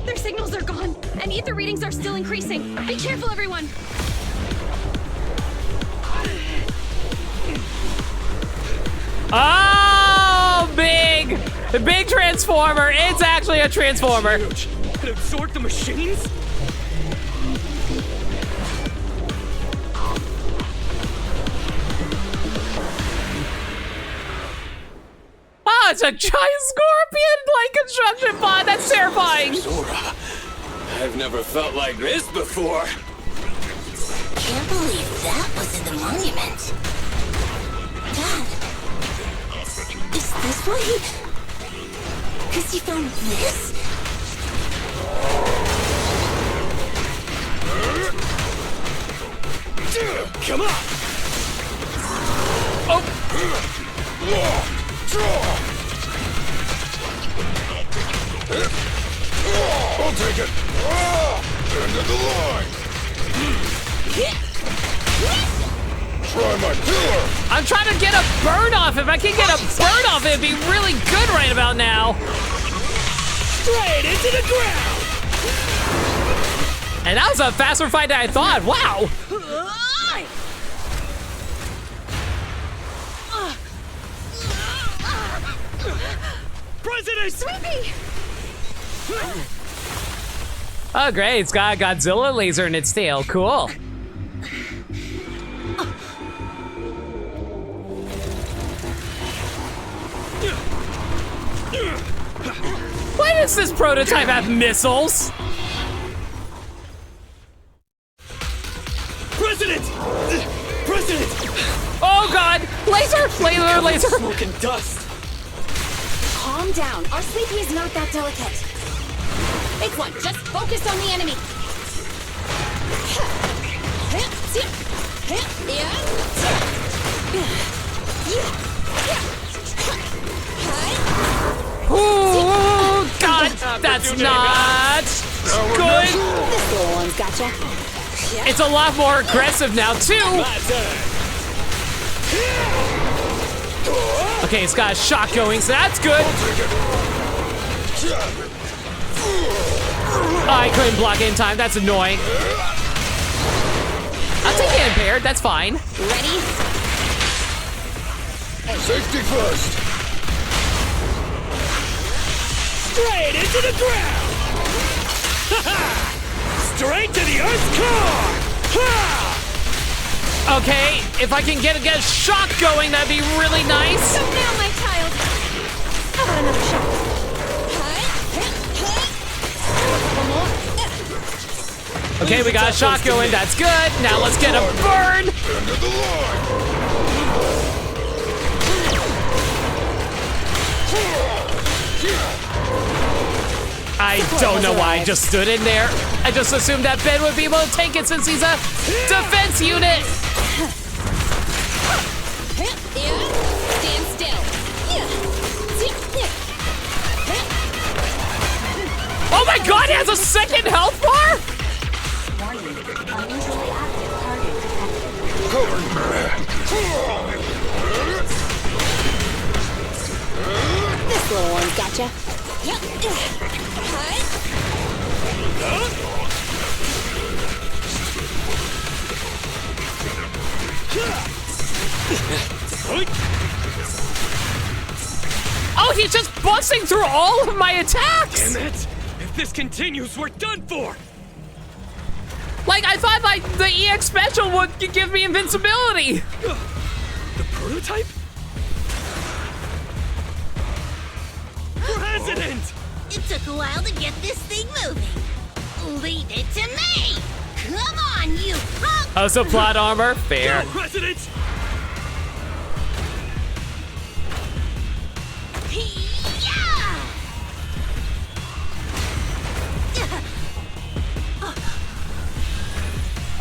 Their signals are gone, and ether readings are still increasing. Be careful, everyone! Oh, big! The big transformer. It's actually a transformer. Huge. It absorbed the machines? Oh, it's a giant scorpion-like construction pod. That's terrifying. Zora, I've never felt like this before. Can't believe that was in the monument. Dad, is this what he... Because he found this? Come on! I'll take it. End of the line. Try my pillar. I'm trying to get a burn off. If I can get a burn off, it'd be really good right about now. Straight into the ground. And that was a faster fight than I thought. Wow. President! Sweepy! Oh, great. It's got a Godzilla laser in its tail. Cool. Why does this prototype have missiles? President! President! Oh God! Laser! Laser! Laser! Smoke and dust. Calm down. Our sleepies not that delicate. Big one, just focus on the enemy. Oh God! That's not good. This little one's gotcha. It's a lot more aggressive now too. Okay, it's got a shot going, so that's good. Oh, I couldn't block it in time. That's annoying. I'll take it impaired. That's fine. Ready? Safety first. Straight into the ground. Straight to the Earth's core. Okay, if I can get a shot going, that'd be really nice. Come now, my child. How about another shot? Okay, we got a shot going. That's good. Now let's get a burn. End of the line. I don't know why I just stood in there. I just assumed that Ben would be able to take it since he's a defense unit. Stand still. Oh my God, he has a second health bar? This little one's gotcha. Oh, he's just busting through all of my attacks. Damn it! If this continues, we're done for. Like, I thought like the EX special would give me invincibility. The prototype? President! It took a while to get this thing moving. Leave it to me! Come on, you punk! Oh, so plot armor? Fair. Go, President!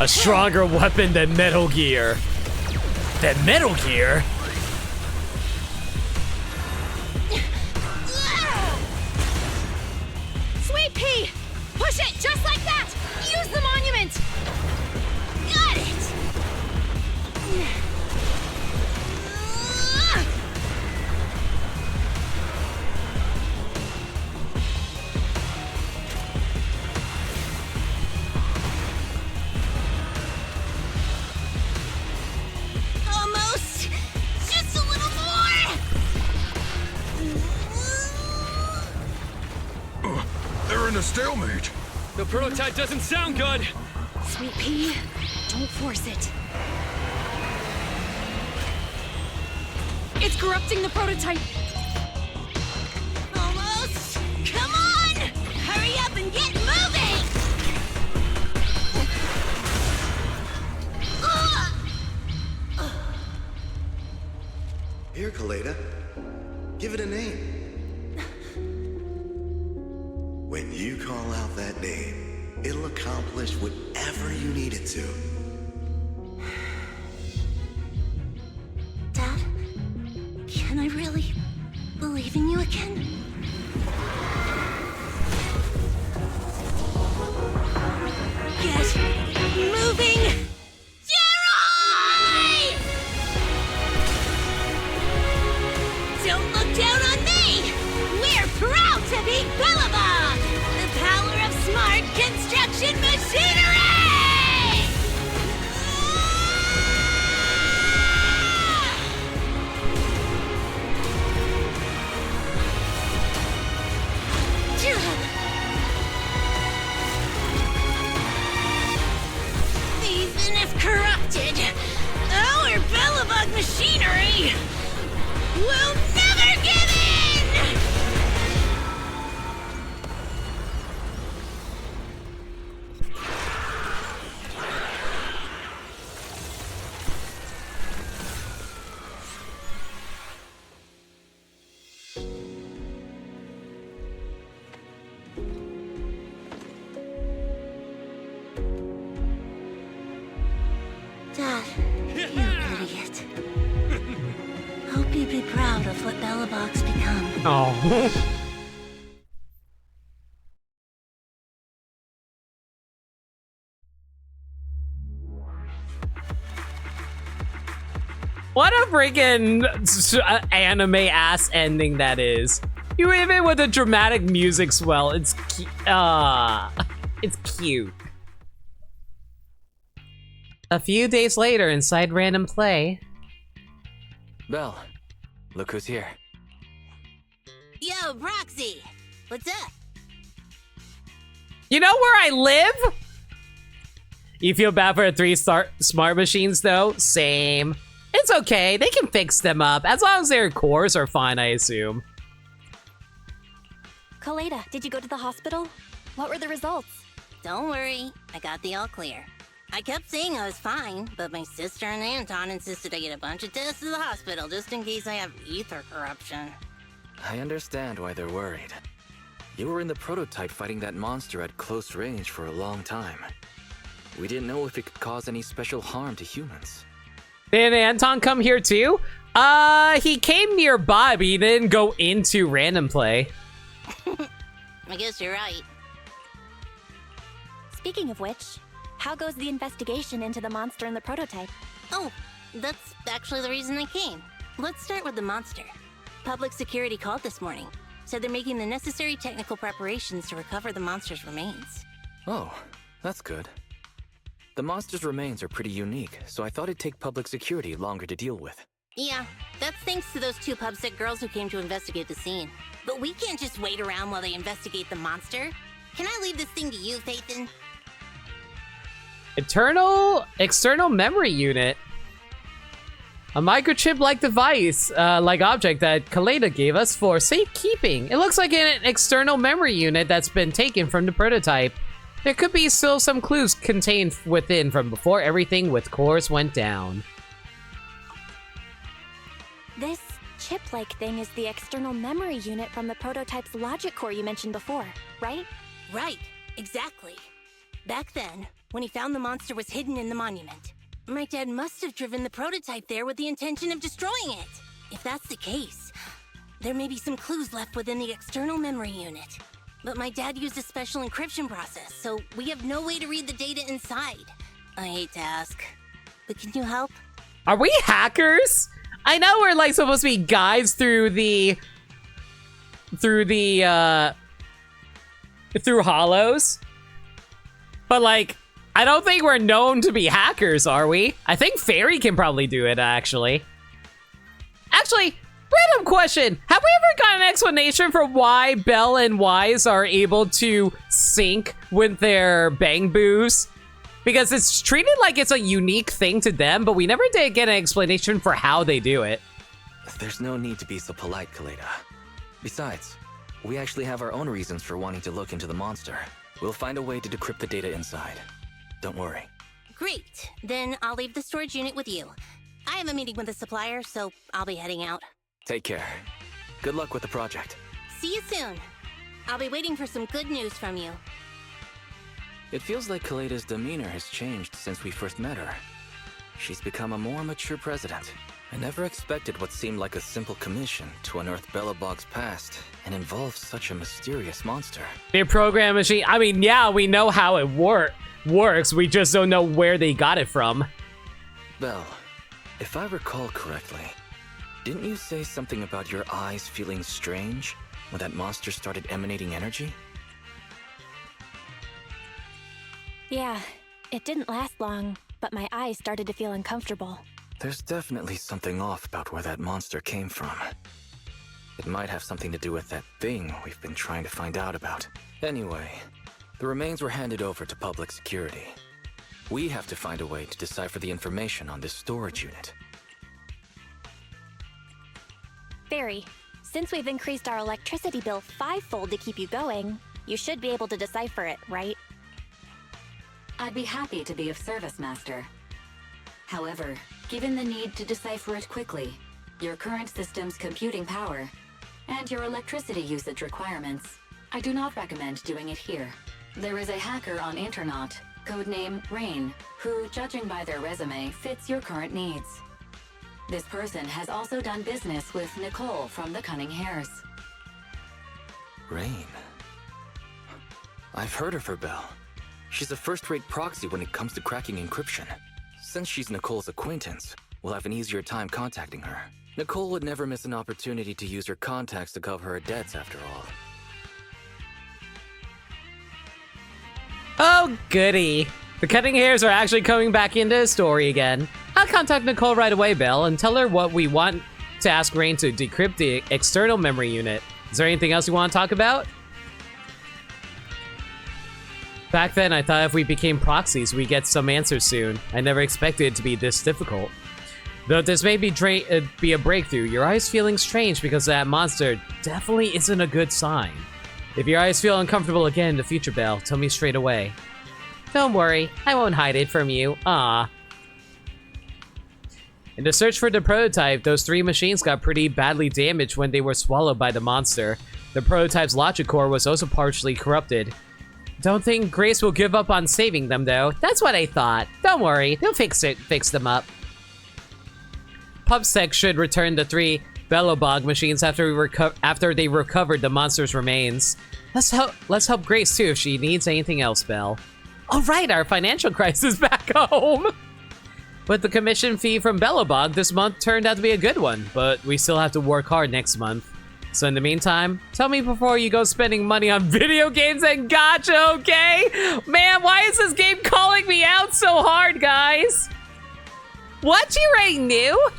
A stronger weapon than Metal Gear. Than Metal Gear? Sweet pea! Push it just like that! Use the monument! Got it! Almost! Just a little more! They're in a stalemate. The prototype doesn't sound good. Sweet pea, don't force it. It's corrupting the prototype. Almost! Come on! Hurry up and get moving! Here, Koleda. Give it a name. When you call out that name, it'll accomplish whatever you need it to. Dad, can I really believe in you again? down on me! We're proud to be Billabong! The power of smart construction machinery! Even if corrupted, our Billabong machinery will never give in! Dad, you idiot. Hope you'd be proud of what Bellabog's become. Oh. What a freaking anime ass ending that is. You even with the dramatic music swell, it's cute. A few days later, inside Random Play. Belle, look who's here. Yo, Proxy! What's up? You know where I live? You feel bad for the 3 smart machines though? Same. It's okay, they can fix them up, as long as their cores are fine, I assume. Koleda, did you go to the hospital? What were the results? Don't worry, I got the all clear. I kept saying I was fine, but my sister and Anton insisted I get a bunch of tests at the hospital just in case I have ether corruption. I understand why they're worried. You were in the prototype fighting that monster at close range for a long time. We didn't know if it could cause any special harm to humans. Did Anton come here too? He came nearby, but he didn't go into Random Play. I guess you're right. Speaking of which, how goes the investigation into the monster in the prototype? Oh, that's actually the reason I came. Let's start with the monster. Public security called this morning. Said they're making the necessary technical preparations to recover the monster's remains. Oh, that's good. The monster's remains are pretty unique, so I thought it'd take public security longer to deal with. Yeah, that's thanks to those 2 pubsec girls who came to investigate the scene. But we can't just wait around while they investigate the monster. Can I leave this thing to you, Phaethon? External memory unit. A microchip-like device, like object that Koleda gave us for safekeeping. It looks like an external memory unit that's been taken from the prototype. There could be still some clues contained within from before everything with cores went down. This chip-like thing is the external memory unit from the prototype's logic core you mentioned before, right? Right, exactly. Back then, when he found the monster was hidden in the monument, my dad must have driven the prototype there with the intention of destroying it. If that's the case, there may be some clues left within the external memory unit. But my dad used a special encryption process, so we have no way to read the data inside. I hate to ask, but can you help? Are we hackers? I know we're like supposed to be guides through hollows, but like, I don't think we're known to be hackers, are we? I think Fairy can probably do it, actually. Actually, random question. Have we ever got an explanation for why Belle and Wise are able to sync with their bang boos? Because it's treated like it's a unique thing to them, but we never did get an explanation for how they do it. There's no need to be so polite, Koleda. Besides, we actually have our own reasons for wanting to look into the monster. We'll find a way to decrypt the data inside. Don't worry. Great. Then I'll leave the storage unit with you. I have a meeting with the supplier, so I'll be heading out. Take care. Good luck with the project. See you soon. I'll be waiting for some good news from you. It feels like Koleda's demeanor has changed since we first met her. She's become a more mature president. I never expected what seemed like a simple commission to unearth Bellabog's past and involve such a mysterious monster. Their program machine, I mean, yeah, we know how it works, we just don't know where they got it from. Belle, if I recall correctly, Didn't you say something about your eyes feeling strange when that monster started emanating energy? Yeah, it didn't last long, but my eyes started to feel uncomfortable. There's definitely something off about where that monster came from. It might have something to do with that thing we've been trying to find out about. Anyway, the remains were handed over to public security. We have to find a way to decipher the information on this storage unit. Barry, since we've increased our electricity bill 5-fold to keep you going, you should be able to decipher it, right? I'd be happy to be of service, Master. However, given the need to decipher it quickly, your current system's computing power, and your electricity usage requirements, I do not recommend doing it here. There is a hacker on Internaut, codename Rain, who, judging by their resume, fits your current needs. This person has also done business with Nicole from the Cunning Hares. Rain. I've heard of her, Belle. She's a first-rate proxy when it comes to cracking encryption. Since she's Nicole's acquaintance, we'll have an easier time contacting her. Nicole would never miss an opportunity to use her contacts to cover her debts, after all. Oh, goody. The Cutting Hairs are actually coming back into the story again. I'll contact Nicole right away, Belle, and tell her what we want to ask Rain to decrypt the external memory unit. Is there anything else you want to talk about? Back then, I thought if we became proxies, we'd get some answers soon. I never expected it to be this difficult. Though this may be a breakthrough, your eyes feeling strange because of that monster definitely isn't a good sign. If your eyes feel uncomfortable again in the future, Belle, tell me straight away. Don't worry, I won't hide it from you. Ah. In the search for the prototype, those 3 machines got pretty badly damaged when they were swallowed by the monster. The prototype's logic core was also partially corrupted. Don't think Grace will give up on saving them, though. That's what I thought. Don't worry, they'll fix them up. PubSec should return the 3 Bellobog machines after they recovered the monster's remains. Let's help Grace too if she needs anything else, Belle. All right, our financial crisis back home. With the commission fee from Bellobog, this month turned out to be a good one, but we still have to work hard next month. So in the meantime, tell me before you go spending money on video games and gacha, okay? Man, why is this game calling me out so hard, guys? What, you already knew?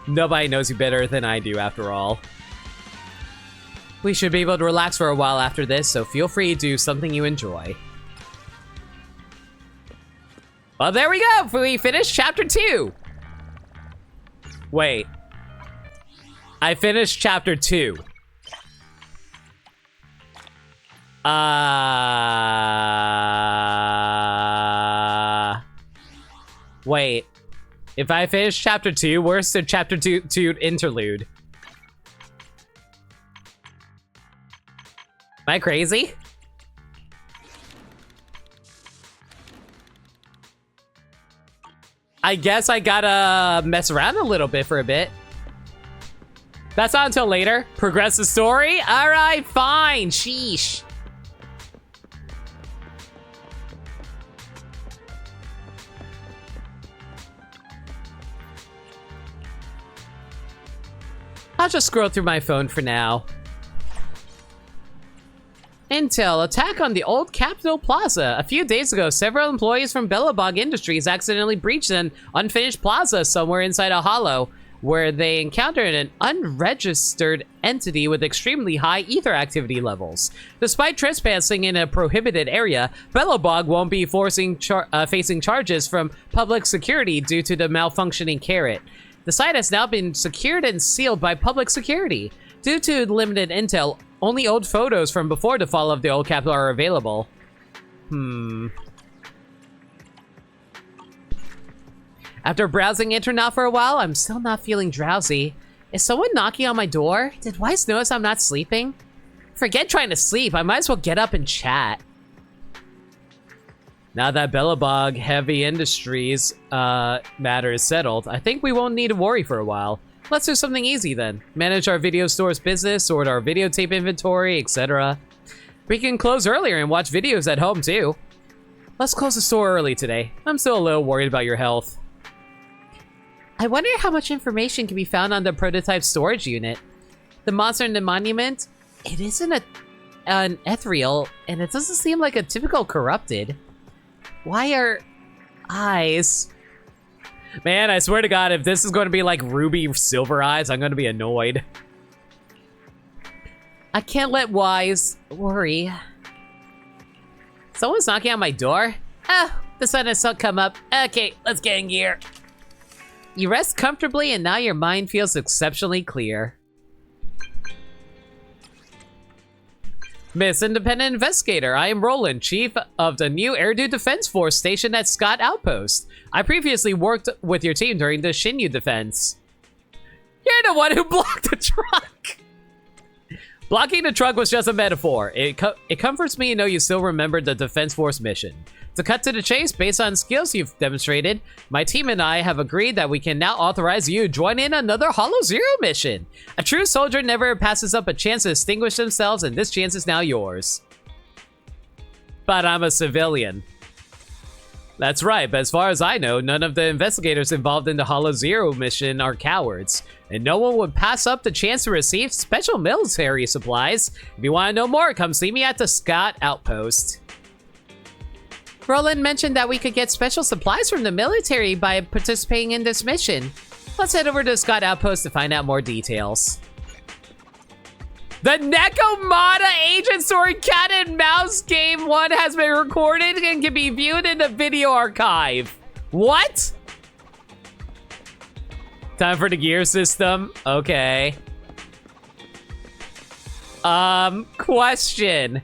Nobody knows you better than I do, after all. We should be able to relax for a while after this, so feel free to do something you enjoy. Well, there we go! We finished chapter 2! Wait. I finished chapter 2. Wait. If I finish chapter 2, where's the chapter 2 interlude? Am I crazy? I guess I gotta mess around a little bit for a bit. That's not until later. Progress the story? Alright, fine. Sheesh. I'll just scroll through my phone for now. Intel, attack on the old Capitol Plaza. A few days ago, several employees from Bellobog Industries accidentally breached an unfinished plaza somewhere inside a hollow, where they encountered an unregistered entity with extremely high ether activity levels. Despite trespassing in a prohibited area, Bellobog won't be facing charges from public security due to the malfunctioning carrot. The site has now been secured and sealed by public security. Due to limited intel, only old photos from before the fall of the old capital are available. After browsing Internet for a while, I'm still not feeling drowsy. Is someone knocking on my door? Did Weiss notice I'm not sleeping? Forget trying to sleep, I might as well get up and chat. Now that Bellobog Heavy Industries matter is settled, I think we won't need to worry for a while. Let's do something easy then. Manage our video store's business, sort our videotape inventory, etc. We can close earlier and watch videos at home too. Let's close the store early today. I'm still a little worried about your health. I wonder how much information can be found on the prototype storage unit. The monster in the monument, it isn't an ethereal, and it doesn't seem like a typical corrupted. Why are eyes? Man, I swear to God, if this is going to be like ruby silver eyes, I'm going to be annoyed. I can't let Wise worry. Someone's knocking on my door? Oh, the sun has come up. Okay, let's get in gear. You rest comfortably and now your mind feels exceptionally clear. Miss Independent Investigator, I am Roland, Chief of the new Airdate Defense Force stationed at Scott Outpost. I previously worked with your team during the Shinyu defense. You're the one who blocked the truck! Blocking the truck was just a metaphor. It comforts me to know you still remember the Defense Force mission. To cut to the chase, based on skills you've demonstrated, my team and I have agreed that we can now authorize you to join in another Hollow Zero mission. A true soldier never passes up a chance to distinguish themselves, and this chance is now yours. But I'm a civilian. That's right, but as far as I know, none of the investigators involved in the Hollow Zero mission are cowards, and no one would pass up the chance to receive special military supplies. If you want to know more, come see me at the Scott Outpost. Roland mentioned that we could get special supplies from the military by participating in this mission. Let's head over to the Scott Outpost to find out more details. The Nekomata Agent Story Cat and Mouse Game 1 has been recorded and can be viewed in the video archive. What? Time for the gear system? Okay. Question.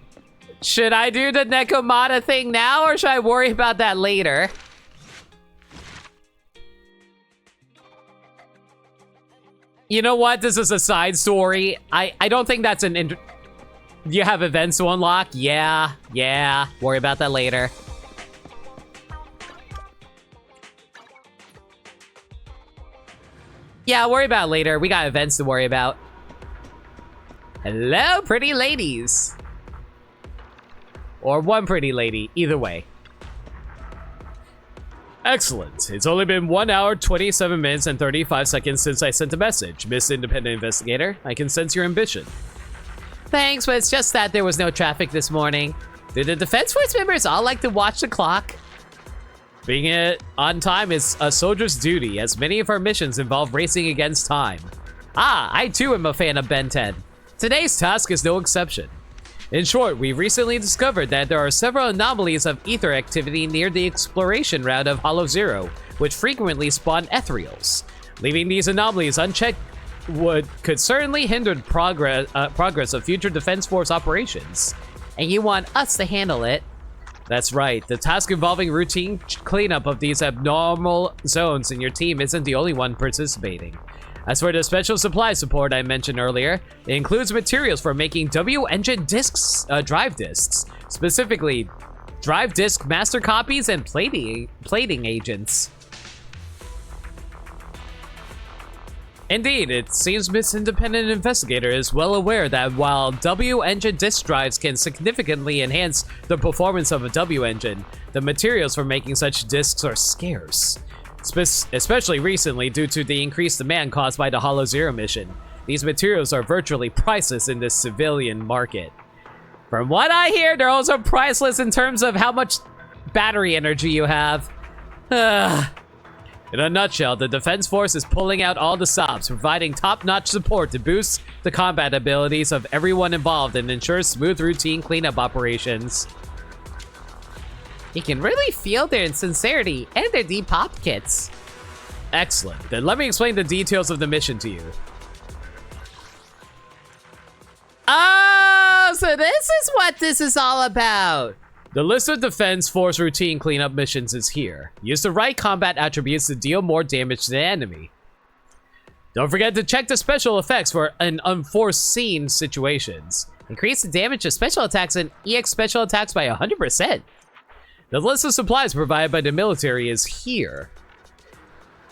Should I do the Nekomata thing now, or should I worry about that later? You know what? This is a side story. I don't think that's an... You have events to unlock? Yeah. Worry about that later. Yeah, worry about it later. We got events to worry about. Hello, pretty ladies. Or one pretty lady, either way. Excellent. It's only been 1 hour, 27 minutes, and 35 seconds since I sent a message. Miss Independent Investigator, I can sense your ambition. Thanks, but it's just that there was no traffic this morning. Do the Defense Force members all like to watch the clock? Being on time is a soldier's duty, as many of our missions involve racing against time. Ah, I too am a fan of Ben 10. Today's task is no exception. In short, we recently discovered that there are several anomalies of ether activity near the exploration route of Hollow Zero, which frequently spawn ethereals. Leaving these anomalies unchecked could certainly hinder progress of future Defense Force operations. And you want us to handle it? That's right. The task involving routine cleanup of these abnormal zones, and your team isn't the only one participating. As for the special supply support I mentioned earlier, it includes materials for making W-engine discs, drive discs, specifically drive disc master copies and plating agents. Indeed, it seems Miss Independent Investigator is well aware that while W-engine disk drives can significantly enhance the performance of a W-engine, the materials for making such discs are scarce. Especially recently due to the increased demand caused by the Hollow Zero mission. These materials are virtually priceless in this civilian market. From what I hear, they're also priceless in terms of how much battery energy you have. In a nutshell, the Defense Force is pulling out all the stops, providing top-notch support to boost the combat abilities of everyone involved and ensure smooth routine cleanup operations. You can really feel their sincerity and their depop kits. Excellent. Then let me explain the details of the mission to you. Oh, so this is what this is all about. The list of Defense Force routine cleanup missions is here. Use the right combat attributes to deal more damage to the enemy. Don't forget to check the special effects for unforeseen situations. Increase the damage of special attacks and EX special attacks by 100%. The list of supplies provided by the military is here.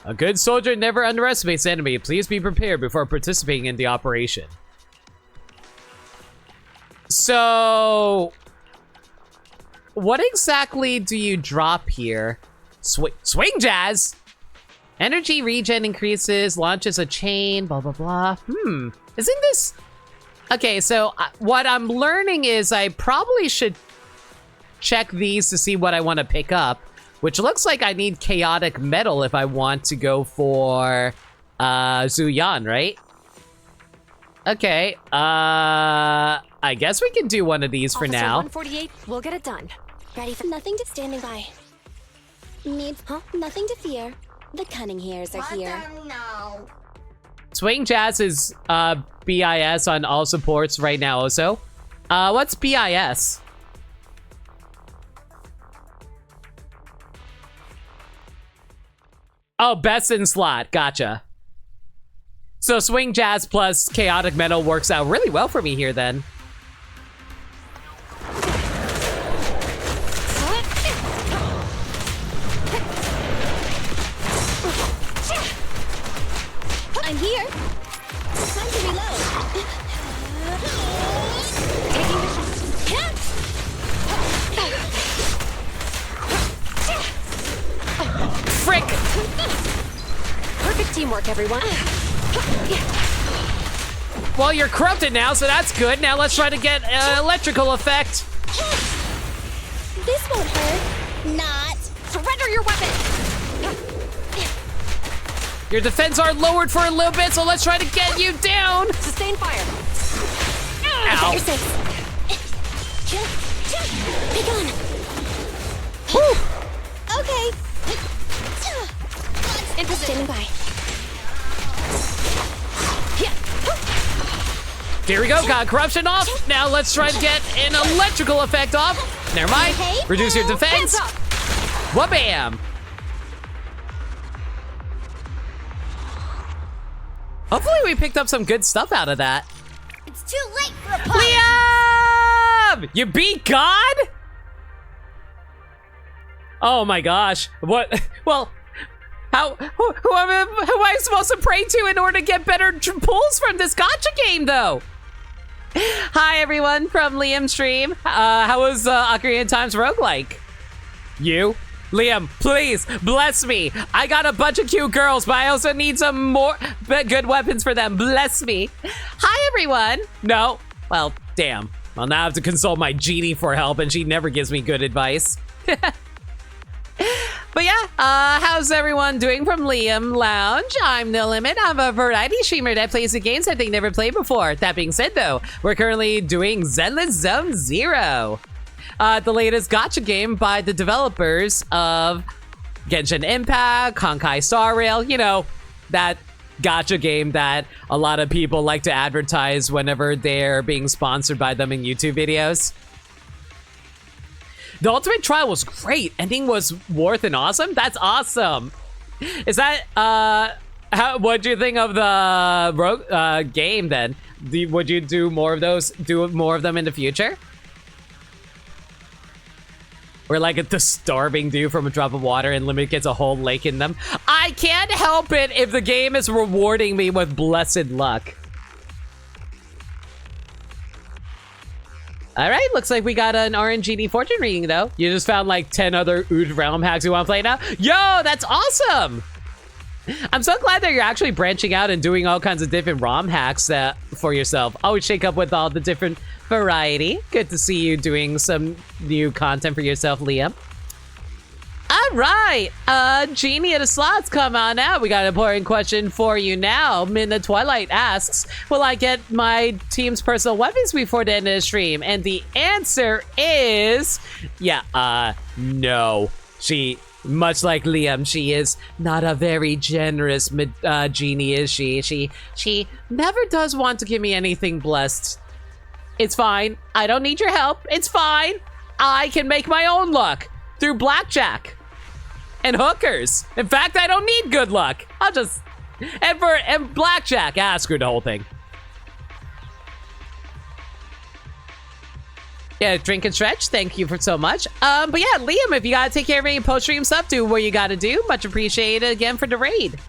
A good soldier never underestimates the enemy. Please be prepared before participating in the operation. So, what exactly do you drop here? Swing jazz? Energy regen increases, launches a chain, blah, blah, blah. Isn't this... Okay, so what I'm learning is I probably should check these to see what I want to pick up, which looks like I need chaotic metal if I want to go for Zuyan, right? Okay, I guess we can do one of these for Officer now. 148, we'll get it done. Ready for nothing to standing by. Needs, nothing to fear. The cunning hairs are here. No. Swing Jazz is BIS on all supports right now also. What's BIS? Oh, best in slot. Gotcha. So Swing Jazz plus Chaotic Metal works out really well for me here then. I'm here. Time to reload. Frick! Perfect teamwork, everyone. Well, you're corrupted now, so that's good. Now let's try to get electrical effect. This won't hurt. Not. Surrender your weapon. Your defense are lowered for a little bit, so let's try to get you down. Sustain fire. Ow. You're safe. Be gone. Whew. Okay. In position. Standing by. There we go, got corruption off. Now let's try to get an electrical effect off. Never mind. Reduce your defense. Wha-bam. Hopefully we picked up some good stuff out of that. It's too late for a pause. Liam! You beat God? Oh my gosh. What? Well, who am I supposed to pray to in order to get better pulls from this gacha game, though? Hi, everyone from Liam Stream. How was Ocarina of Time's roguelike? You? Liam, please, bless me. I got a bunch of cute girls, but I also need some more good weapons for them. Bless me. Hi, everyone. No? Well, damn. I'll now have to consult my genie for help, and she never gives me good advice. But yeah, how's everyone doing from Liam Lounge? I'm No Limit. I'm a variety streamer that plays the games that they never played before. That being said, though, we're currently doing Zenless Zone Zero, the latest gacha game by the developers of Genshin Impact, Honkai Star Rail, you know, that gacha game that a lot of people like to advertise whenever they're being sponsored by them in YouTube videos. The ultimate trial was great. Ending was worth and awesome. That's awesome. Is that what do you think of the game then? Would you do more of those? Do more of them in the future? Where like the starving dude from a drop of water and Limit gets a whole lake in them. I can't help it if the game is rewarding me with blessed luck. All right, looks like we got an RNGD fortune reading, though. You just found like 10 other Ood Realm hacks you want to play now? Yo, that's awesome! I'm so glad that you're actually branching out and doing all kinds of different ROM hacks for yourself. Always shake up with all the different variety. Good to see you doing some new content for yourself, Liam. All right, Genie of the Slots, come on out. We got an important question for you now. Midna Twilight asks, will I get my team's personal weapons before the end of the stream? And the answer is, yeah, no. She, much like Liam, she is not a very generous Genie, is she? She never does want to give me anything blessed. It's fine. I don't need your help. It's fine. I can make my own luck through blackjack and hookers. In fact, I don't need good luck. I'll just and blackjack. Screw the whole thing. Yeah, drink and stretch. Thank you for so much. But yeah, Liam, if you gotta take care of any post-stream stuff, do what you gotta do. Much appreciated again for the raid.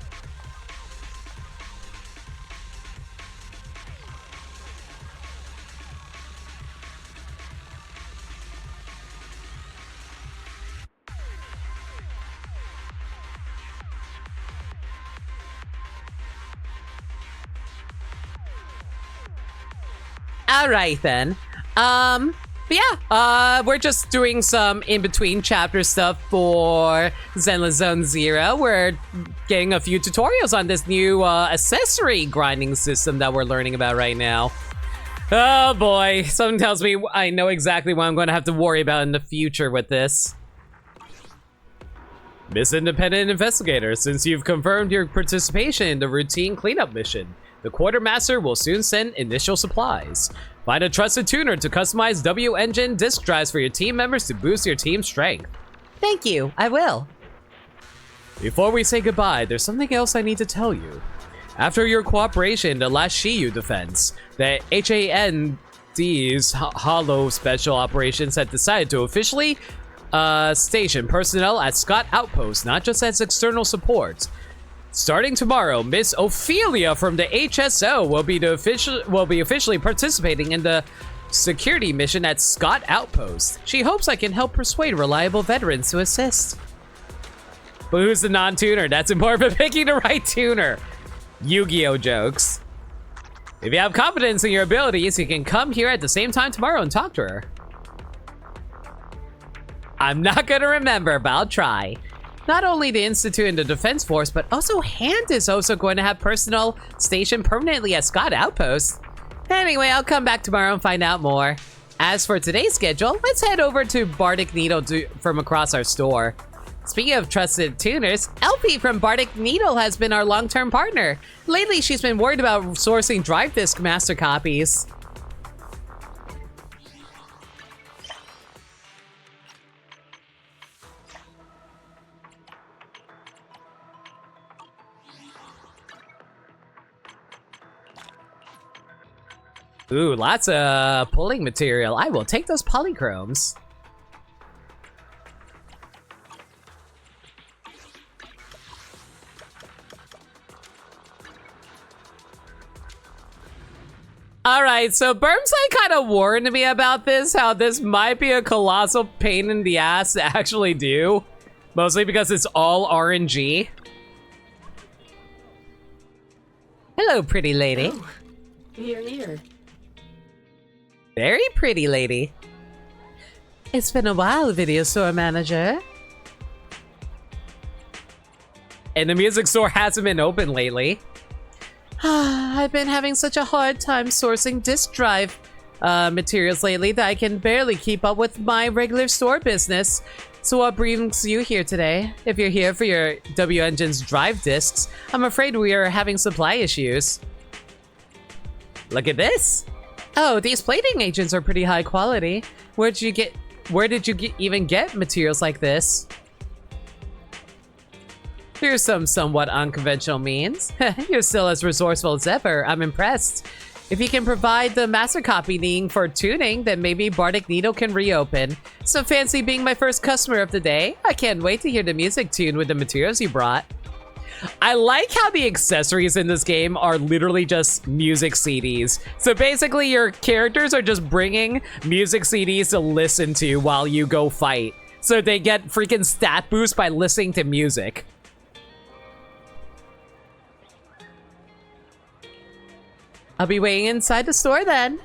All right then. But yeah, we're just doing some in-between chapter stuff for Zenless Zone Zero. We're getting a few tutorials on this new accessory grinding system that we're learning about right now. Oh boy, something tells me I know exactly what I'm going to have to worry about in the future with this. Miss Independent Investigator, since you've confirmed your participation in the routine cleanup mission, the Quartermaster will soon send initial supplies. Find a trusted tuner to customize W-Engine disk drives for your team members to boost your team's strength. Thank you, I will. Before we say goodbye, there's something else I need to tell you. After your cooperation in the last Shiyu defense, the HAND's Hollow Special Operations had decided to officially station personnel at Scott Outpost, not just as external support. Starting tomorrow, Miss Ophelia from the HSO will be officially participating in the security mission at Scott Outpost. She hopes I can help persuade reliable veterans to assist. But who's the non-tuner? That's important for picking the right tuner. Yu-Gi-Oh jokes. If you have confidence in your abilities, you can come here at the same time tomorrow and talk to her. I'm not gonna remember, but I'll try. Not only the Institute and the Defense Force, but also HAND is also going to have personnel stationed permanently at Scott Outpost. Anyway, I'll come back tomorrow and find out more. As for today's schedule, let's head over to Bardic Needle from across our store. Speaking of trusted tuners, LP from Bardic Needle has been our long-term partner. Lately, she's been worried about sourcing drive disk master copies. Ooh, lots of pulling material. I will take those polychromes. Alright, so Burmside kind of warned me about this, how this might be a colossal pain in the ass to actually do. Mostly because it's all RNG. Hello, pretty lady. Oh, you're here. Very pretty lady. It's been a while, video store manager. And the music store hasn't been open lately. I've been having such a hard time sourcing disk drive materials lately that I can barely keep up with my regular store business. So what brings you here today? If you're here for your W-Engine's drive disks, I'm afraid we are having supply issues. Look at this. Oh, these plating agents are pretty high quality. Where did you even get materials like this? Through some somewhat unconventional means. You're still as resourceful as ever. I'm impressed. If you can provide the master copy needing for tuning, then maybe Bardic Needle can reopen. So fancy being my first customer of the day. I can't wait to hear the music tune with the materials you brought. I like how the accessories in this game are literally just music CDs. So basically your characters are just bringing music CDs to listen to while you go fight. So they get freaking stat boost by listening to music. I'll be waiting inside the store then.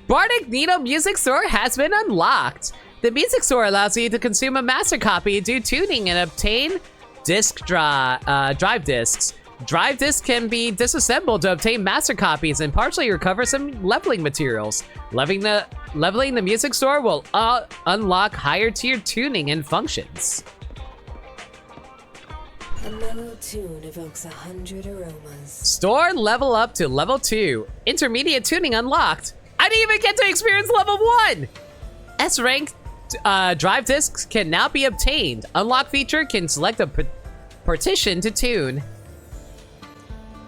Bardic Needle Music Store has been unlocked. The music store allows you to consume a master copy, do tuning, and obtain drive discs. Drive discs can be disassembled to obtain master copies and partially recover some leveling materials. Leveling the music store will unlock higher tier tuning and functions. A mellow tune evokes 100 aromas. Store level up to level 2. Intermediate tuning unlocked. I didn't even get to experience level 1! S-rank drive discs can now be obtained. Unlock feature can select a partition to tune.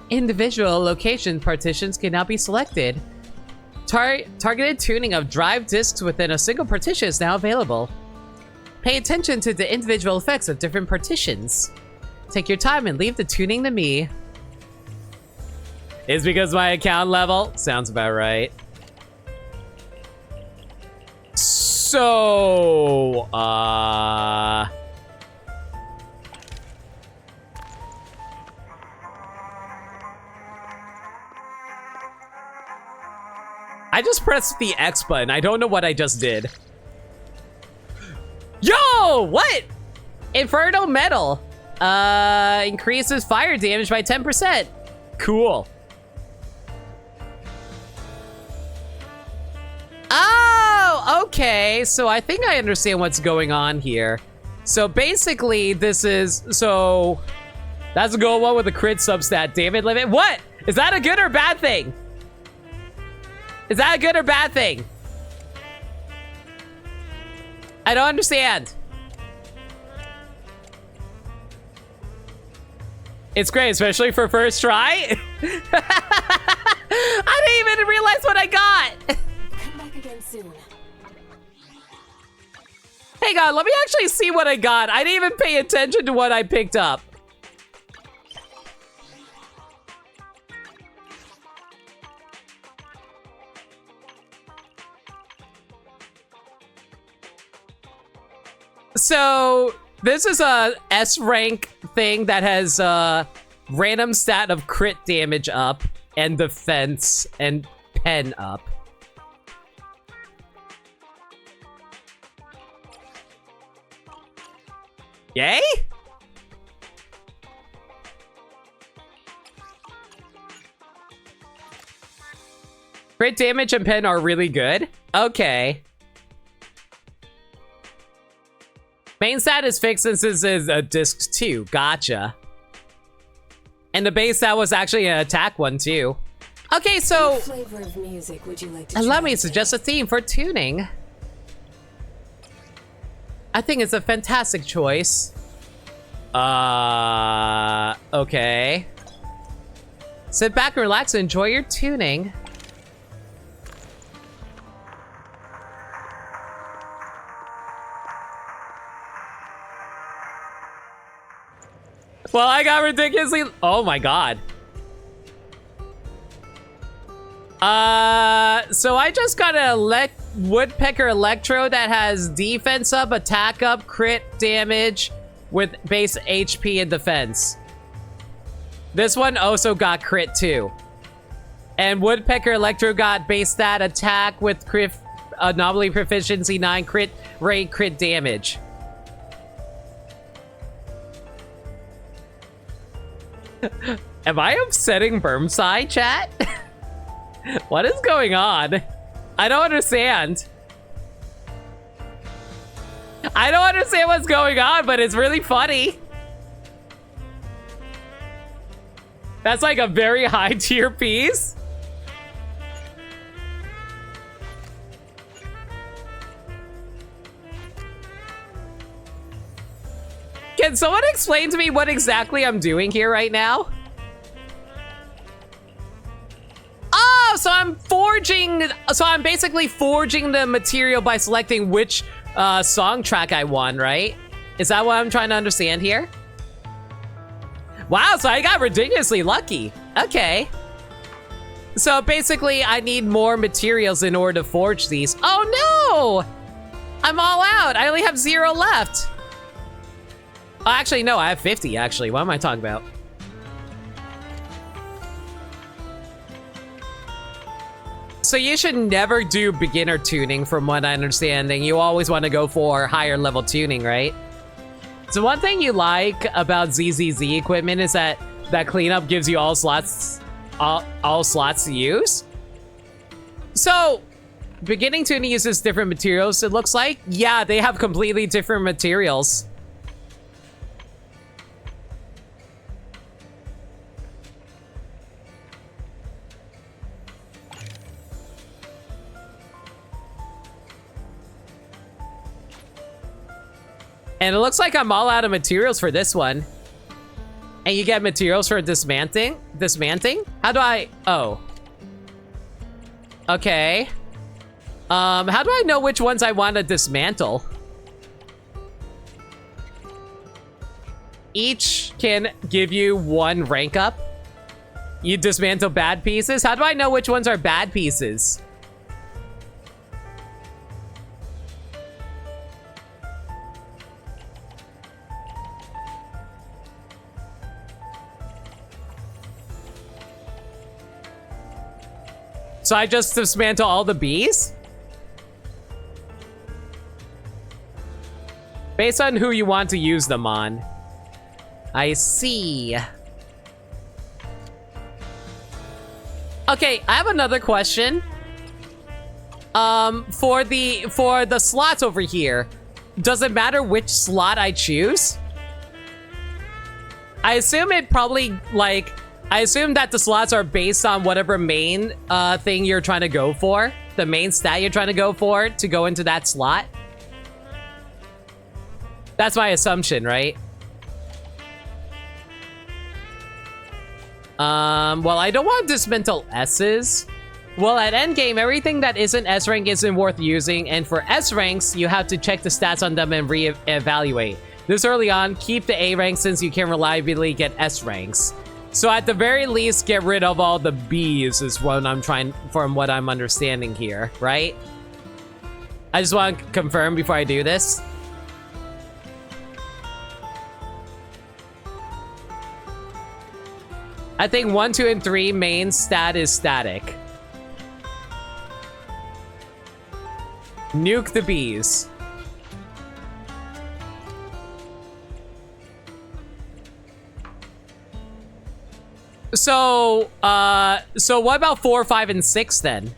Individual location partitions can now be selected. Targeted tuning of drive discs within a single partition is now available. Pay attention to the individual effects of different partitions. Take your time and leave the tuning to me. It's because my account level? Sounds about right. So, I just pressed the X button. I don't know what I just did. Yo, what? Inferno Metal. Increases fire damage by 10%. Cool. Oh, okay. So I think I understand what's going on here. So basically, this is... So... That's a goal one with a crit substat. David limit. What? Is that a good or bad thing? Is that a good or bad thing? I don't understand. It's great, especially for first try. I didn't even realize what I got. Come back again soon. Hang on, let me actually see what I got. I didn't even pay attention to what I picked up. So, this is a S rank thing that has random stat of crit damage up and defense and pen up. Yay? Crit damage and pen are really good. Okay. Main stat is fixed since this is a disc 2. Gotcha. And the base stat was actually an attack one too. Okay, so What flavor of music would you like to let try me today? suggest a theme for tuning. I think it's a fantastic choice. Okay. Sit back and relax and enjoy your tuning. Well, I got ridiculously... Oh my god. So I just got a Woodpecker Electro that has defense up, attack up, crit damage with base HP and defense. This one also got crit too. And Woodpecker Electro got base stat attack with crit, anomaly proficiency 9, crit rate, crit damage. Am I upsetting Bermside, chat? What is going on? I don't understand. I don't understand what's going on, but it's really funny. That's like a very high tier piece. Can someone explain to me what exactly I'm doing here right now? Oh, so I'm forging... So I'm basically forging the material by selecting which song track I want, right? Is that what I'm trying to understand here? Wow, so I got ridiculously lucky. Okay. So basically, I need more materials in order to forge these. Oh, no! I'm all out. I only have 0 left. Oh, actually, no, I have 50, actually. What am I talking about? So you should never do beginner tuning, from what I'm understanding. You always want to go for higher level tuning, right? So one thing you like about ZZZ equipment is that cleanup gives you all slots to use. So beginning tuning uses different materials, it looks like. Yeah, they have completely different materials. And it looks like I'm all out of materials for this one. And you get materials for dismantling? How do I... Oh. Okay. How do I know which ones I want to dismantle? Each can give you 1 rank up. You dismantle bad pieces? How do I know which ones are bad pieces? So I just dismantle all the bees? Based on who you want to use them on. I see. Okay, I have another question. For the slots over here, does it matter which slot I choose? I assume it probably, like, I assume that the slots are based on whatever main thing you're trying to go for. The main stat you're trying to go for to go into that slot. That's my assumption, right? Well, I don't want to dismantle S's. Well, at endgame, everything that isn't S rank isn't worth using, and for S ranks, you have to check the stats on them and re-evaluate. This early on, keep the A rank since you can reliably get S ranks. So at the very least, get rid of all the B's is what I'm trying, from what I'm understanding here, right? I just want to confirm before I do this. I think 1, 2, and 3 main stat is static. Nuke the bees. So what about 4, 5, and 6 then?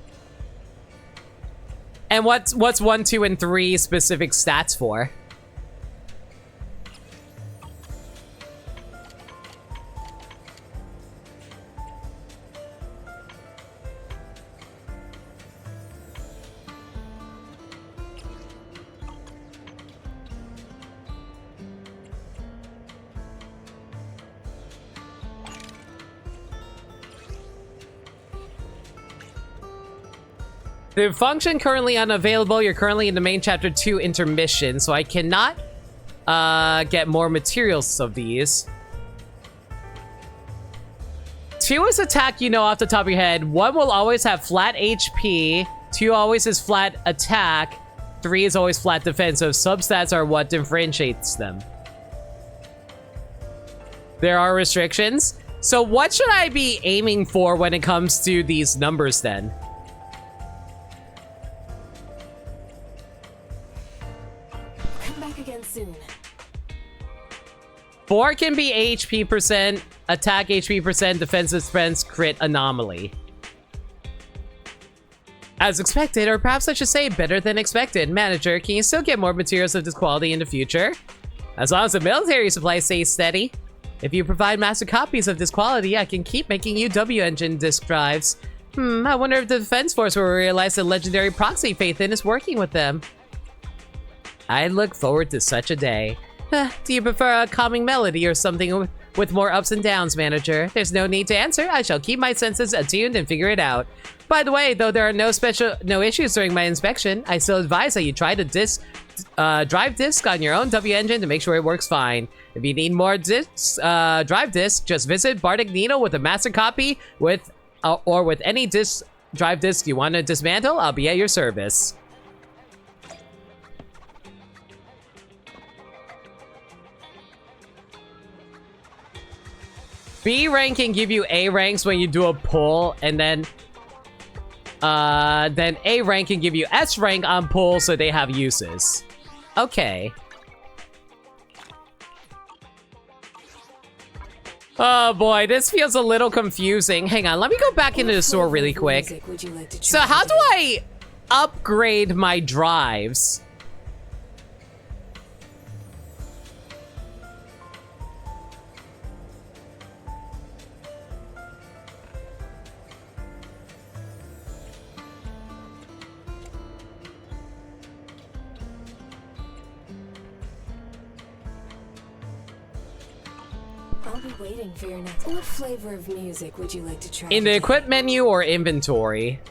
And what's 1, 2, and 3 specific stats for? The function currently unavailable. You're currently in the main chapter 2 intermission, so I cannot get more materials of these. 2 is attack, you know, off the top of your head. 1 will always have flat HP. 2 always is flat attack. 3 is always flat defense. So substats are what differentiates them. There are restrictions. So what should I be aiming for when it comes to these numbers then? Soon. 4 can be HP percent, attack HP percent, defensive defense, crit anomaly. As expected, or perhaps I should say better than expected. Manager, can you still get more materials of this quality in the future? As long as the military supply stays steady. If you provide master copies of this quality, I can keep making you W-engine disk drives. I wonder if the Defense Force will realize the legendary proxy Phaethon is working with them. I look forward to such a day. Do you prefer a calming melody or something with more ups and downs, Manager? There's no need to answer. I shall keep my senses attuned and figure it out. By the way, though there are no issues during my inspection, I still advise that you try to drive disk on your own W-engine to make sure it works fine. If you need more drive disk, just visit Bardic Needle with a master copy or with any drive disk you want to dismantle. I'll be at your service. B rank can give you A ranks when you do a pull, and then A rank can give you S rank on pull, so they have uses. Okay. Oh boy, this feels a little confusing. Hang on, let me go back into the store really quick. So how do I upgrade my drives? I'll be waiting for your next. What flavor of music would you like to try? In the equip menu or inventory?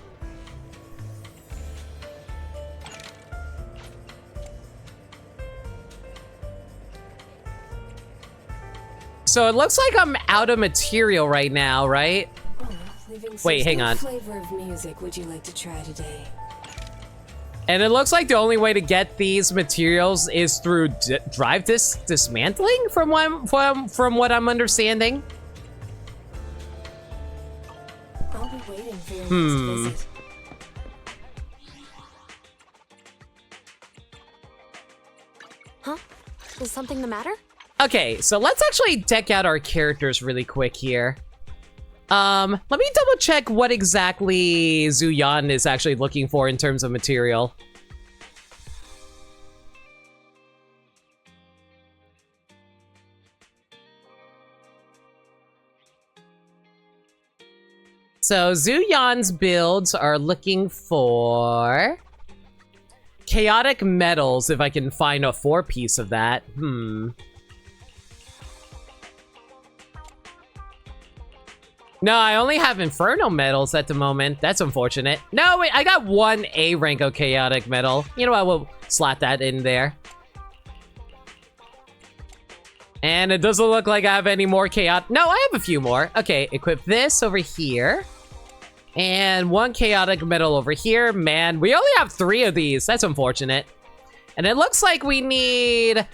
So it looks like I'm out of material right now, right? Wait, hang on. What flavor of music would you like to try today? And it looks like the only way to get these materials is through drive disk dismantling, from what I'm understanding. I'll be Waiting for your next visit. Huh? Is something the matter? Okay, so let's actually deck out our characters really quick here. Let me double check what exactly Zuyan is actually looking for in terms of material. So Zuyan's builds are looking for chaotic metals, if I can find a 4-piece of that. No, I only have Inferno metals at the moment. That's unfortunate. No, wait, I got 1 A rank of chaotic metal. You know, I will slot that in there. And it doesn't look like I have any more chaotic. No, I have a few more. Okay, equip this over here. And 1 chaotic metal over here. Man, we only have 3 of these. That's unfortunate. And it looks like we need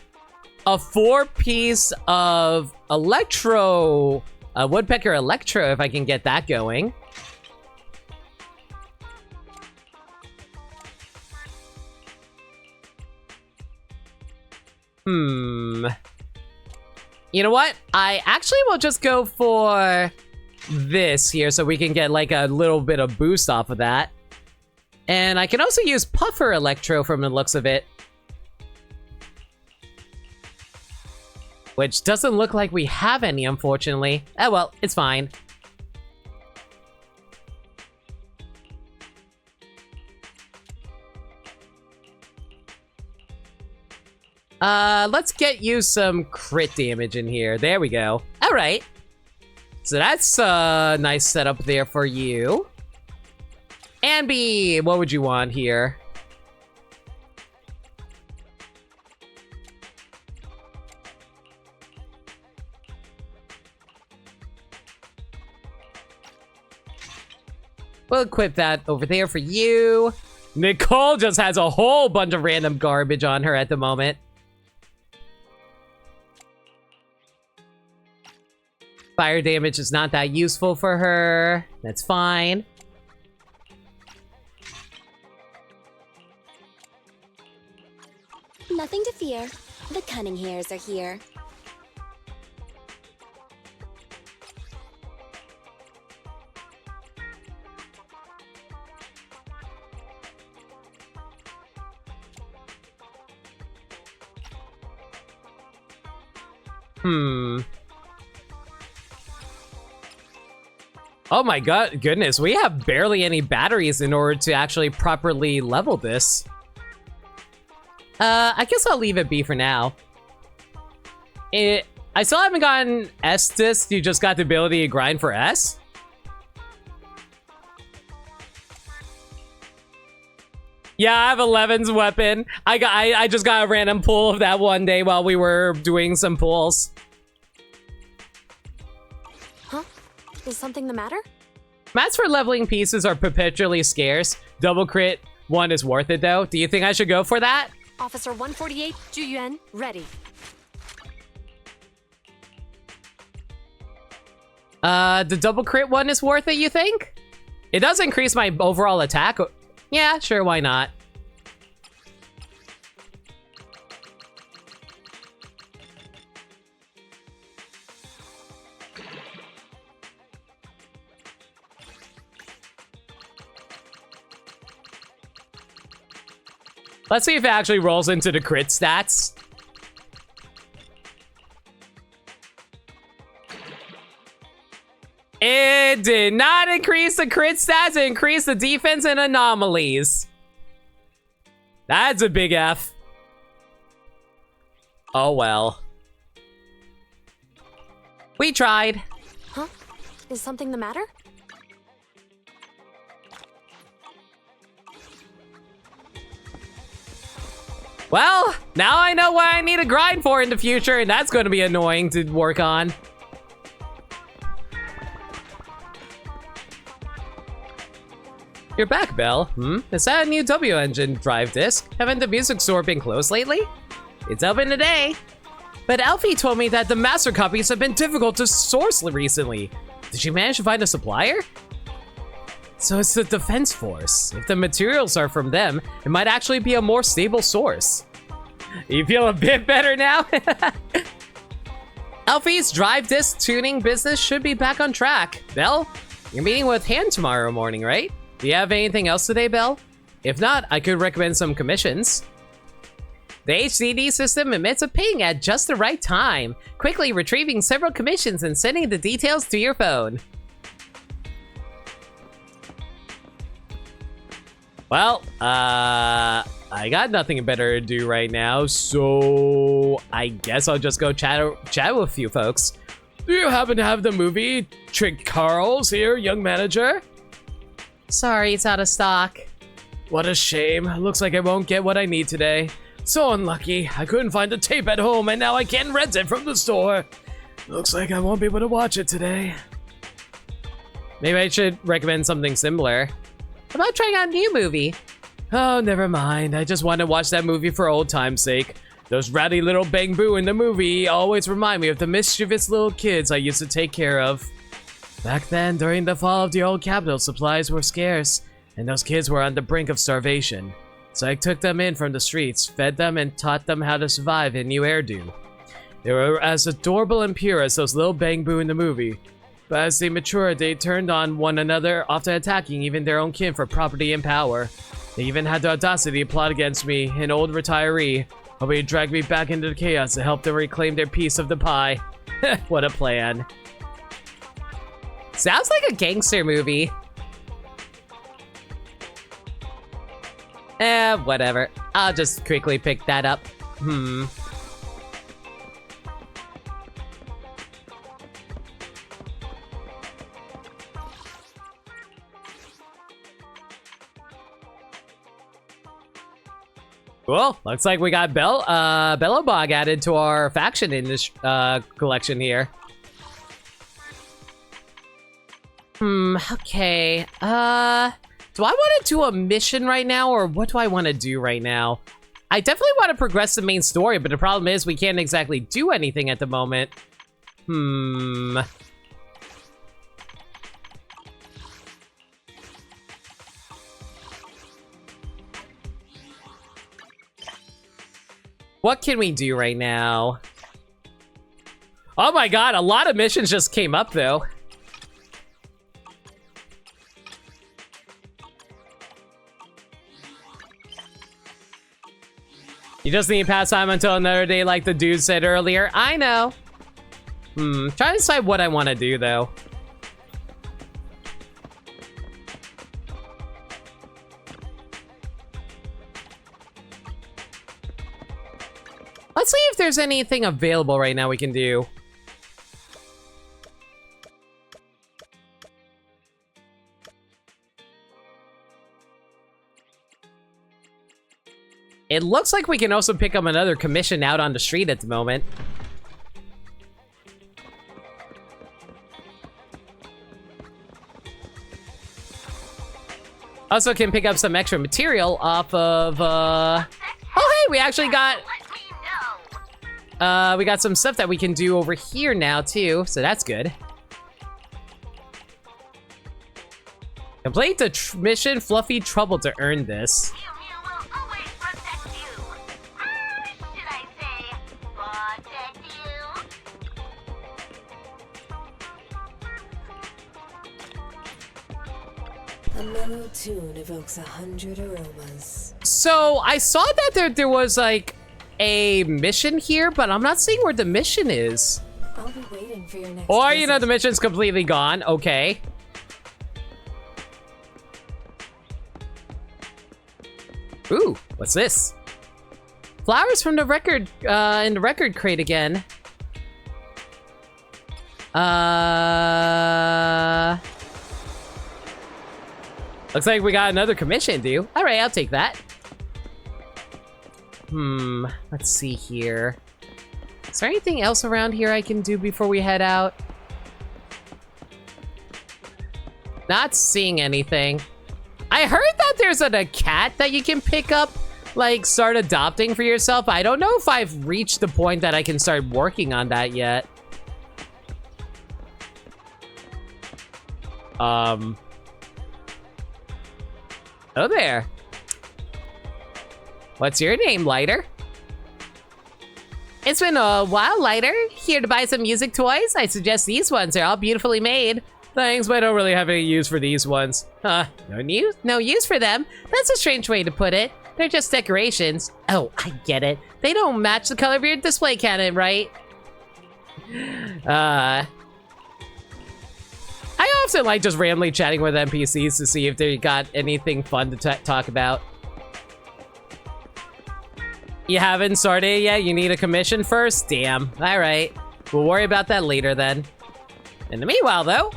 a 4-piece of electro... Woodpecker Electro, if I can get that going. You know what? I actually will just go for this here so we can get like a little bit of boost off of that. And I can also use Puffer Electro from the looks of it. Which doesn't look like we have any, unfortunately. Oh well, it's fine. Let's get you some crit damage in here. There we go. All right. So that's a nice setup there for you. Ambi, what would you want here? We'll equip that over there for you. Nicole just has a whole bunch of random garbage on her at the moment. Fire damage is not that useful for her. That's fine. Nothing to fear. The cunning hairs are here. Oh my goodness, we have barely any batteries in order to actually properly level this. I guess I'll leave it be for now. I still haven't gotten Estus. You just got the ability to grind for S? Yeah, I have 11's weapon. I just got a random pull of that one day while we were doing some pulls. Huh? Is something the matter? Mats for leveling pieces are perpetually scarce. Double crit 1 is worth it though. Do you think I should go for that? Officer 148, Juyuan, ready. The double crit 1 is worth it, you think? It does increase my overall attack. Yeah, sure, why not? Let's see if it actually rolls into the crit stats. It did not increase the crit stats, it increased the defense and anomalies. That's a big F. Oh well. We tried. Huh? Is something the matter? Well, now I know what I need to grind for in the future, and that's going to be annoying to work on. You're back, Belle. Is that a new W engine drive disc? Haven't the music store been closed lately? It's open today. But Alfie told me that the master copies have been difficult to source recently. Did she manage to find a supplier? So it's the Defense Force. If the materials are from them, it might actually be a more stable source. You feel a bit better now? Alfie's drive disc tuning business should be back on track. Belle, you're meeting with Han tomorrow morning, right? Do you have anything else today, Belle? If not, I could recommend some commissions. The HDD system emits a ping at just the right time, quickly retrieving several commissions and sending the details to your phone. Well, I got nothing better to do right now, so I guess I'll just go chat with a few folks. Do you happen to have the movie Trick Carls here, young manager? Sorry, it's out of stock. What a shame. Looks like I won't get what I need today. So unlucky. I couldn't find the tape at home, and now I can't rent it from the store. Looks like I won't be able to watch it today. Maybe I should recommend something similar. How about trying out a new movie? Oh, never mind. I just want to watch that movie for old time's sake. Those ratty little bang boo in the movie always remind me of the mischievous little kids I used to take care of. Back then, during the fall of the old capital, supplies were scarce, and those kids were on the brink of starvation. So I took them in from the streets, fed them, and taught them how to survive in New Erdu. They were as adorable and pure as those little bang boo in the movie. But as they matured, they turned on one another, often attacking even their own kin for property and power. They even had the audacity to plot against me, an old retiree, hoping to drag me back into the chaos to help them reclaim their piece of the pie. What a plan. Sounds like a gangster movie. Whatever. I'll just quickly pick that up. Cool. Looks like we got Bellobog added to our faction in this collection here. Okay. Do I want to do a mission right now, or what do I want to do right now? I definitely want to progress the main story, but the problem is we can't exactly do anything at the moment. What can we do right now? Oh my god, a lot of missions just came up though. You just need to pass time until another day like the dude said earlier. I know. Trying to decide what I want to do though. Let's see if there's anything available right now we can do. It looks like we can also pick up another commission out on the street at the moment. Also can pick up some extra material off of, oh hey, we actually got... we got some stuff that we can do over here now too, so that's good. Complete the mission Fluffy Trouble to earn this. A mellow tune evokes 100 aromas. So I saw that there was like a mission here, but I'm not seeing where the mission is. I'll be waiting for your next Or, you visit. know, the mission's completely gone. Okay. Ooh, what's this? Flowers from the record, in the record crate again. Looks like we got another commission due. All right, I'll take that. Let's see here. Is there anything else around here I can do before we head out? Not seeing anything. I heard that there's a cat that you can pick up, like start adopting for yourself. I don't know if I've reached the point that I can start working on that yet. Oh there. What's your name, Lighter? It's been a while, Lighter. Here to buy some music toys? I suggest these ones. They're all beautifully made. Thanks, but I don't really have any use for these ones. Huh, no use for them? That's a strange way to put it. They're just decorations. Oh, I get it. They don't match the color of your display cannon, right? I often like just randomly chatting with NPCs to see if they got anything fun to talk about. You haven't started yet? You need a commission first? Damn. Alright. We'll worry about that later then. In the meanwhile, though,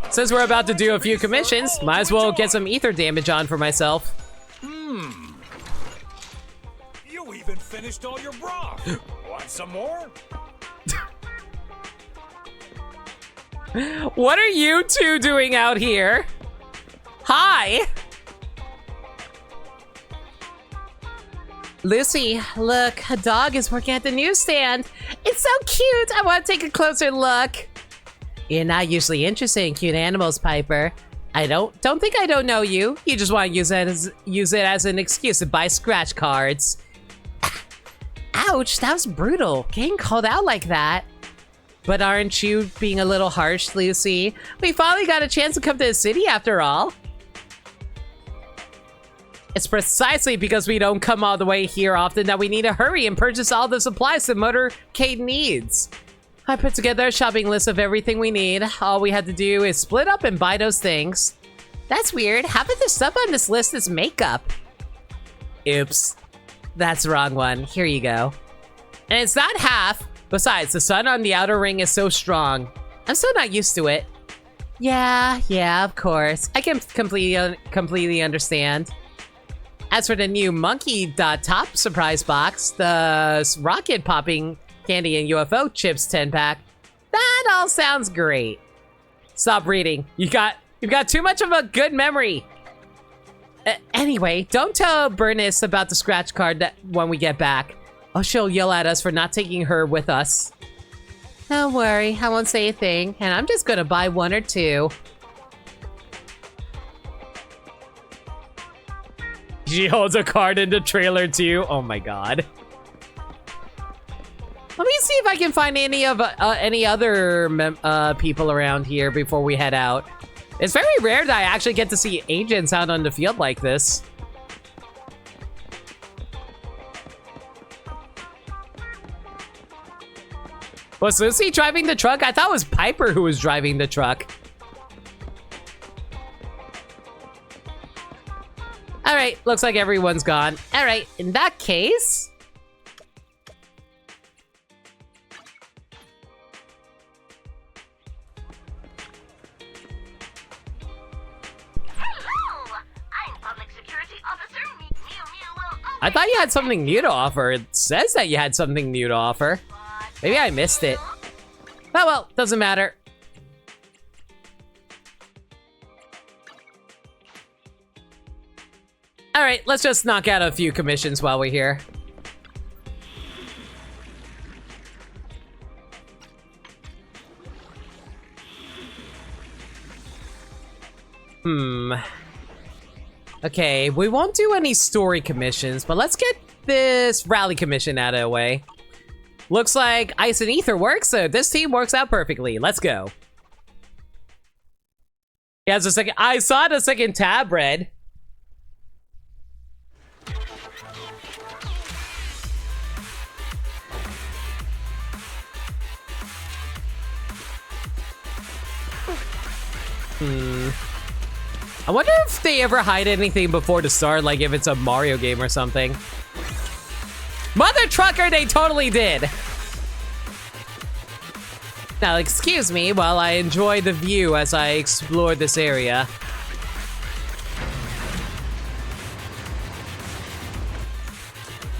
since we're about to do a few commissions, might as well get some ether damage on for myself. You even finished all your broth. Want some more? What are you two doing out here? Hi! Lucy, look, a dog is working at the newsstand. It's so cute. I want to take a closer look. You're not usually interested in cute animals, Piper. I don't think I don't know you. You just want to use it as an excuse to buy scratch cards. Ouch, that was brutal. Getting called out like that. But aren't you being a little harsh, Lucy? We finally got a chance to come to the city after all. It's precisely because we don't come all the way here often that we need to hurry and purchase all the supplies the motorcade needs. I put together a shopping list of everything we need. All we had to do is split up and buy those things. That's weird. Half of the stuff on this list is makeup. Oops. That's the wrong one. Here you go. And it's not half. Besides, the sun on the outer ring is so strong. I'm still not used to it. Yeah, of course. I can completely understand. As for the new monkey top surprise box, the rocket popping candy and UFO chips 10-pack, that all sounds great. Stop reading. You've got too much of a good memory. Anyway, don't tell Bernice about the scratch card when we get back. Oh, she'll yell at us for not taking her with us. Don't worry, I won't say a thing, and I'm just gonna buy one or two. She holds a card in the trailer too. Oh my god. Let me see if I can find any other people around here before we head out. It's very rare that I actually get to see agents out on the field like this. Was Lucy driving the truck? I thought it was Piper who was driving the truck. Alright, looks like everyone's gone. Alright, in that case... I thought you had something new to offer. It says that you had something new to offer. Maybe I missed it. Oh well, doesn't matter. Alright, let's just knock out a few commissions while we're here. Okay, we won't do any story commissions, but let's get this rally commission out of the way. Looks like Ice and Ether works, so this team works out perfectly. Let's go. He has a second. I saw the second tab, Red. I wonder if they ever hide anything before the start, like if it's a Mario game or something. Mother trucker, they totally did. Now, excuse me while I enjoy the view as I explore this area.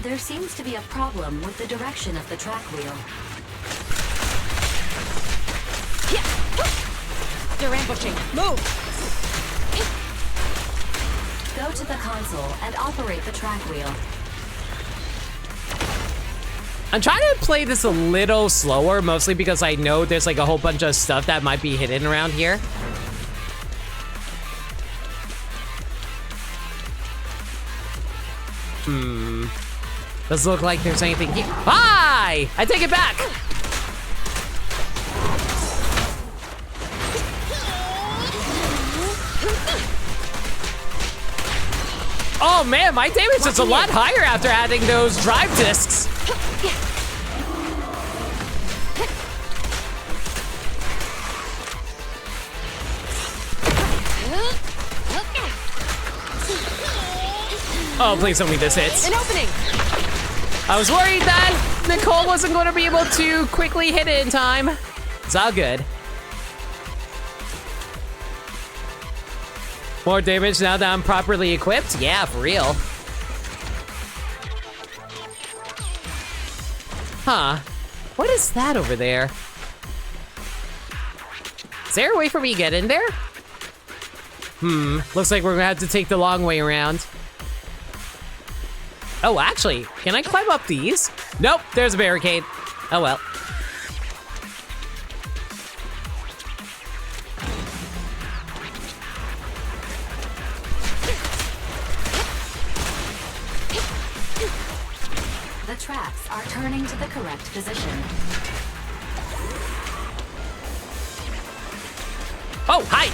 There seems to be a problem with the direction of the track wheel. They're ambushing. Move! Go to the console and operate the track wheel. I'm trying to play this a little slower, mostly because I know there's like a whole bunch of stuff that might be hidden around here. Doesn't look like there's anything here. Hi! I take it back! Oh man, my damage is a lot higher after adding those drive discs. Oh, please tell me this hits. An opening. I was worried that Nicole wasn't going to be able to quickly hit it in time. It's all good. More damage now that I'm properly equipped? Yeah, for real. Huh. What is that over there? Is there a way for me to get in there? Looks like we're gonna have to take the long way around. Oh, actually, can I climb up these? Nope, there's a barricade. Oh well. The tracks are turning to the correct position. Oh, hi!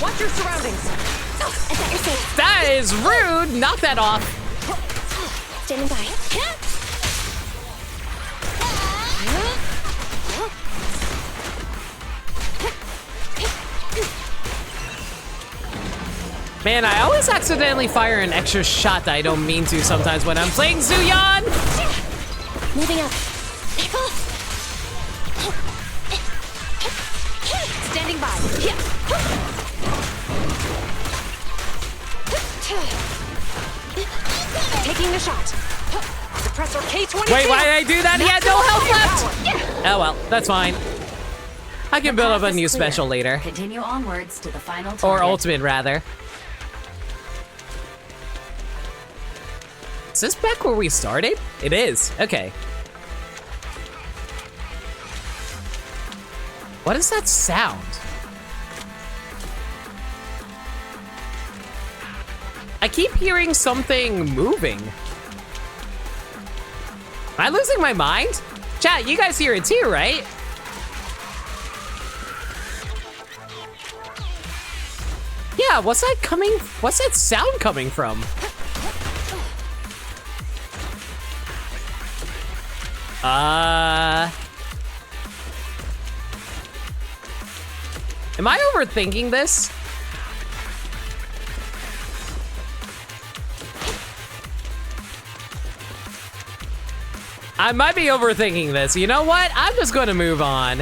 Watch your surroundings. Oh, I thought you're safe. That is rude! Knock that off. Standing by. Man, I always accidentally fire an extra shot that I don't mean to sometimes when I'm playing Zuyan! Moving up. Standing by. Taking the shot. Suppressor K-22. Wait, why did I do that? He had no health left! Oh well, that's fine. I can build up a new special later. Continue onwards to the final target. Or ultimate, rather. Is this back where we started? It is. Okay. What is that sound? I keep hearing something moving. Am I losing my mind? Chat, you guys hear it too, right? Yeah, what's that sound coming from? Am I overthinking this? I might be overthinking this. You know what? I'm just gonna move on.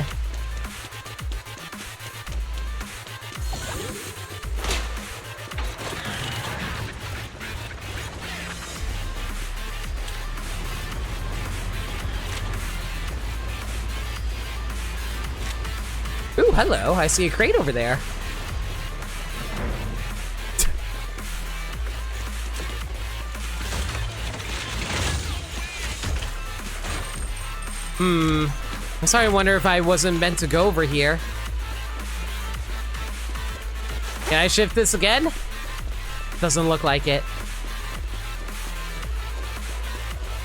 Ooh, hello. I see a crate over there. I'm sorry, I wonder if I wasn't meant to go over here. Can I shift this again? Doesn't look like it.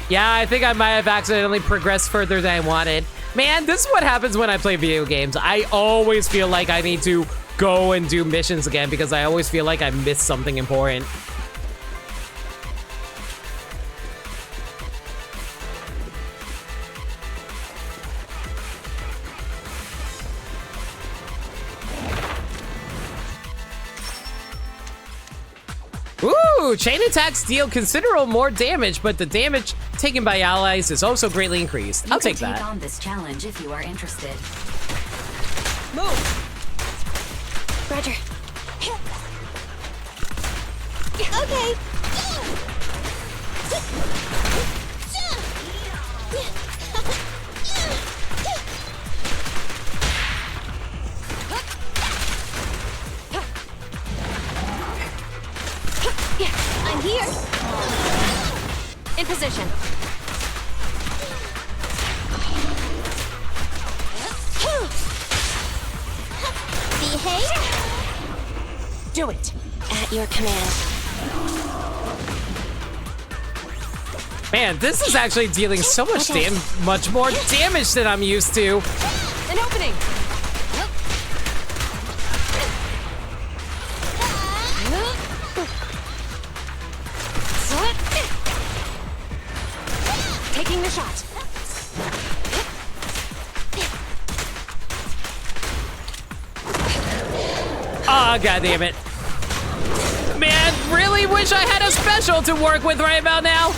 Yeah, I think I might have accidentally progressed further than I wanted. Man, this is what happens when I play video games. I always feel like I need to go and do missions again because I always feel like I missed something important. Ooh, chain attacks deal considerable more damage, but the damage taken by allies is also greatly increased. I'll take that. You can take on this challenge if you are interested. Move. Roger. Okay. I'm here. In position. Hey! Do it. At your command. Man, this is actually dealing so much much more damage than I'm used to. An opening. Taking the shot. Oh, god damn it. Man, really wish I had a special to work with right about now.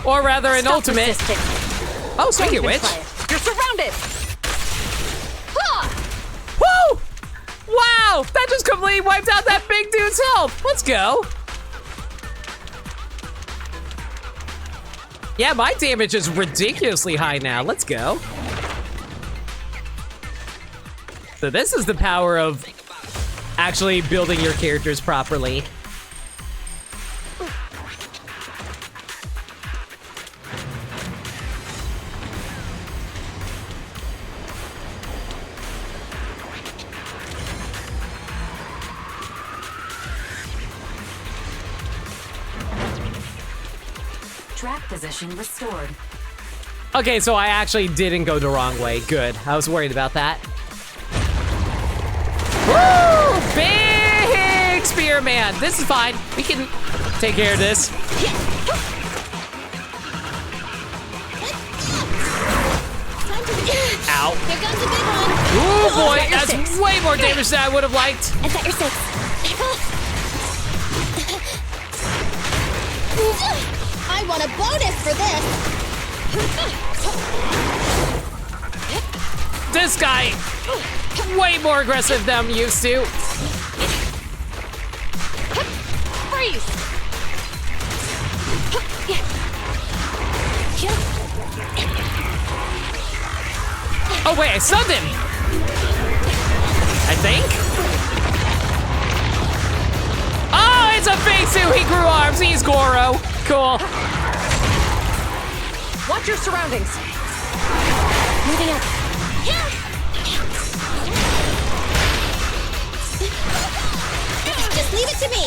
Or rather, an ultimate. Oh, speaking of which. You're surrounded. Woo! Wow! That just completely wiped out that big dude's health. Let's go. Yeah, my damage is ridiculously high now. Let's go. So this is the power of actually building your characters properly. Track position restored. Okay, so I actually didn't go the wrong way. Good. I was worried about that. Woo! Big spear man. This is fine. We can take care of this. Ow. Here comes a big one. Ooh, boy. At your That's six. way more damage than I would have liked. It's at your 6. I want a bonus for this. This guy, way more aggressive than I'm used to. Freeze. Oh wait, I stunned him. I think. Oh, it's a fake suit. He grew arms. He's Goro. Cool. Watch your surroundings. Moving up. Just leave it to me.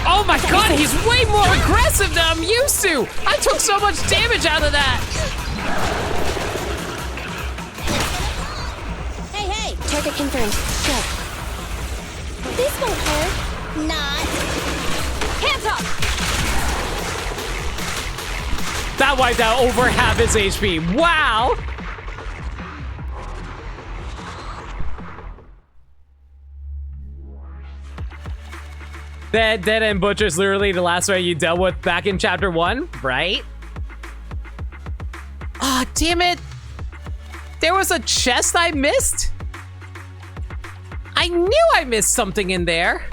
Oh my god, he's way more aggressive than I'm used to. I took so much damage out of that. Hey, hey. Target confirmed. Go. This won't hurt. Not. Hands up. That wiped out over half his HP. Wow. That Dead End Butcher's literally the last one you dealt with back in chapter 1, right? Ah, damn it. There was a chest I missed? I knew I missed something in there.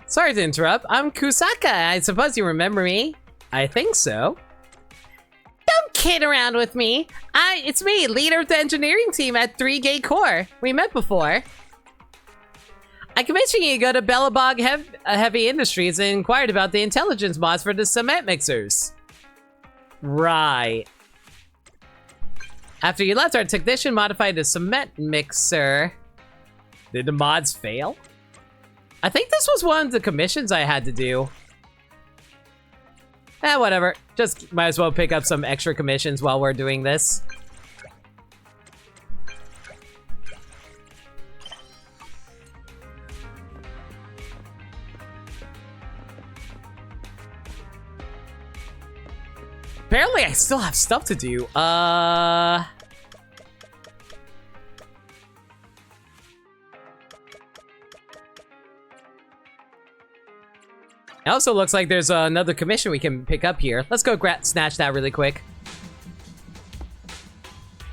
Sorry to interrupt. I'm Kusaka. I suppose you remember me. I think so. Don't kid around with me. It's me, leader of the engineering team at 3 Gate Core. We met before. I commissioned you to go to Bellabog Heavy Industries and inquired about the intelligence mods for the cement mixers. Right. After you left, our technician modified the cement mixer. Did the mods fail? I think this was one of the commissions I had to do. Whatever. Just might as well pick up some extra commissions while we're doing this. Apparently, I still have stuff to do. It also looks like there's another commission we can pick up here. Let's go snatch that really quick.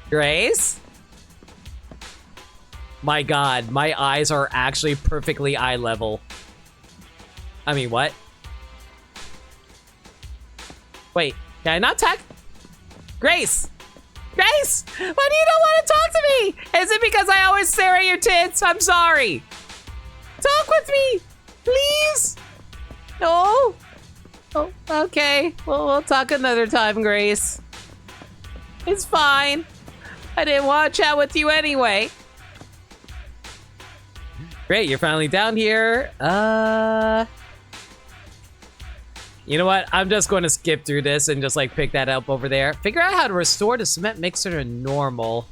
Grace? My god, my eyes are actually perfectly eye level. I mean, what? Wait, can I not talk? Grace! Grace! Why do you not want to talk to me? Is it because I always stare at your tits? I'm sorry. Talk with me, please. No? Oh, okay. Well, we'll talk another time, Grace. It's fine. I didn't want to chat with you anyway. Great, you're finally down here. You know what? I'm just going to skip through this and just like pick that up over there. Figure out how to restore the cement mixer to normal.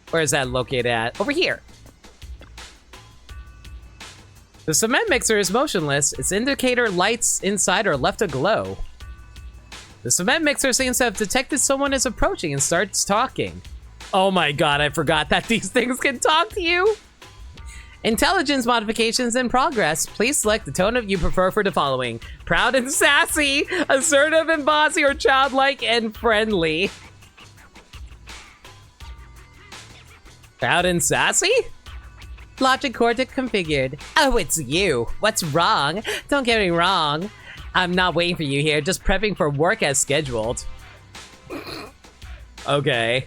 Where is that located at? Over here. The cement mixer is motionless. Its indicator lights inside are left aglow. The cement mixer seems to have detected someone is approaching and starts talking. Oh my god, I forgot that these things can talk to you. Intelligence modifications in progress. Please select the tone of you prefer for the following. Proud and sassy, assertive and bossy, or childlike and friendly. Proud and sassy? Logic cortex configured. Oh, it's you. What's wrong? Don't get me wrong. I'm not waiting for you here, just prepping for work as scheduled. Okay.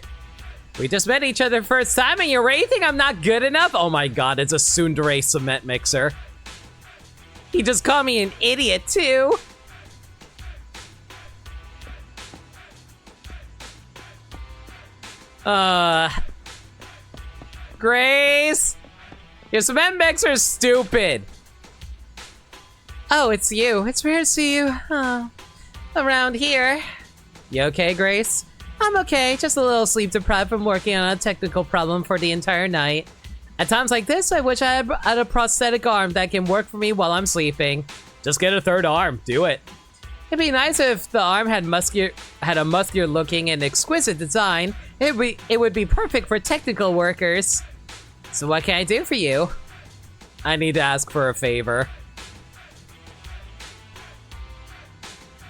We just met each other first time and you already think I'm not good enough? Oh my god, it's a tsundere cement mixer. He just called me an idiot too. Grace? Your cement mixer's stupid. Oh, it's you. It's rare to see you around here. You okay, Grace? I'm okay, just a little sleep deprived from working on a technical problem for the entire night. At times like this, I wish I had a prosthetic arm that can work for me while I'm sleeping. Just get a third arm, do it. It'd be nice if the arm had a muscular looking and exquisite design. It would be perfect for technical workers. So what can I do for you? I need to ask for a favor.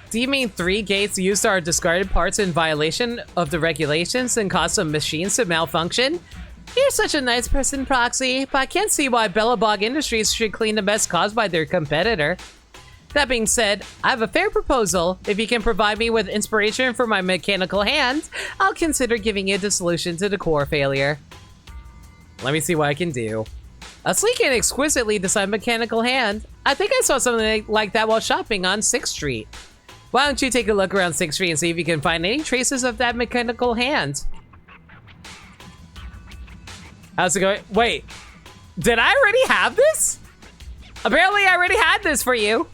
Do you mean 3 gates used our discarded parts in violation of the regulations and cause some machines to malfunction? You're such a nice person, Proxy, but I can't see why Belobog Industries should clean the mess caused by their competitor. That being said, I have a fair proposal. If you can provide me with inspiration for my mechanical hand, I'll consider giving you the solution to the core failure. Let me see what I can do. A sleek and exquisitely designed mechanical hand. I think I saw something like that while shopping on 6th Street. Why don't you take a look around 6th Street and see if you can find any traces of that mechanical hand? How's it going? Wait, did I already have this? Apparently I already had this for you.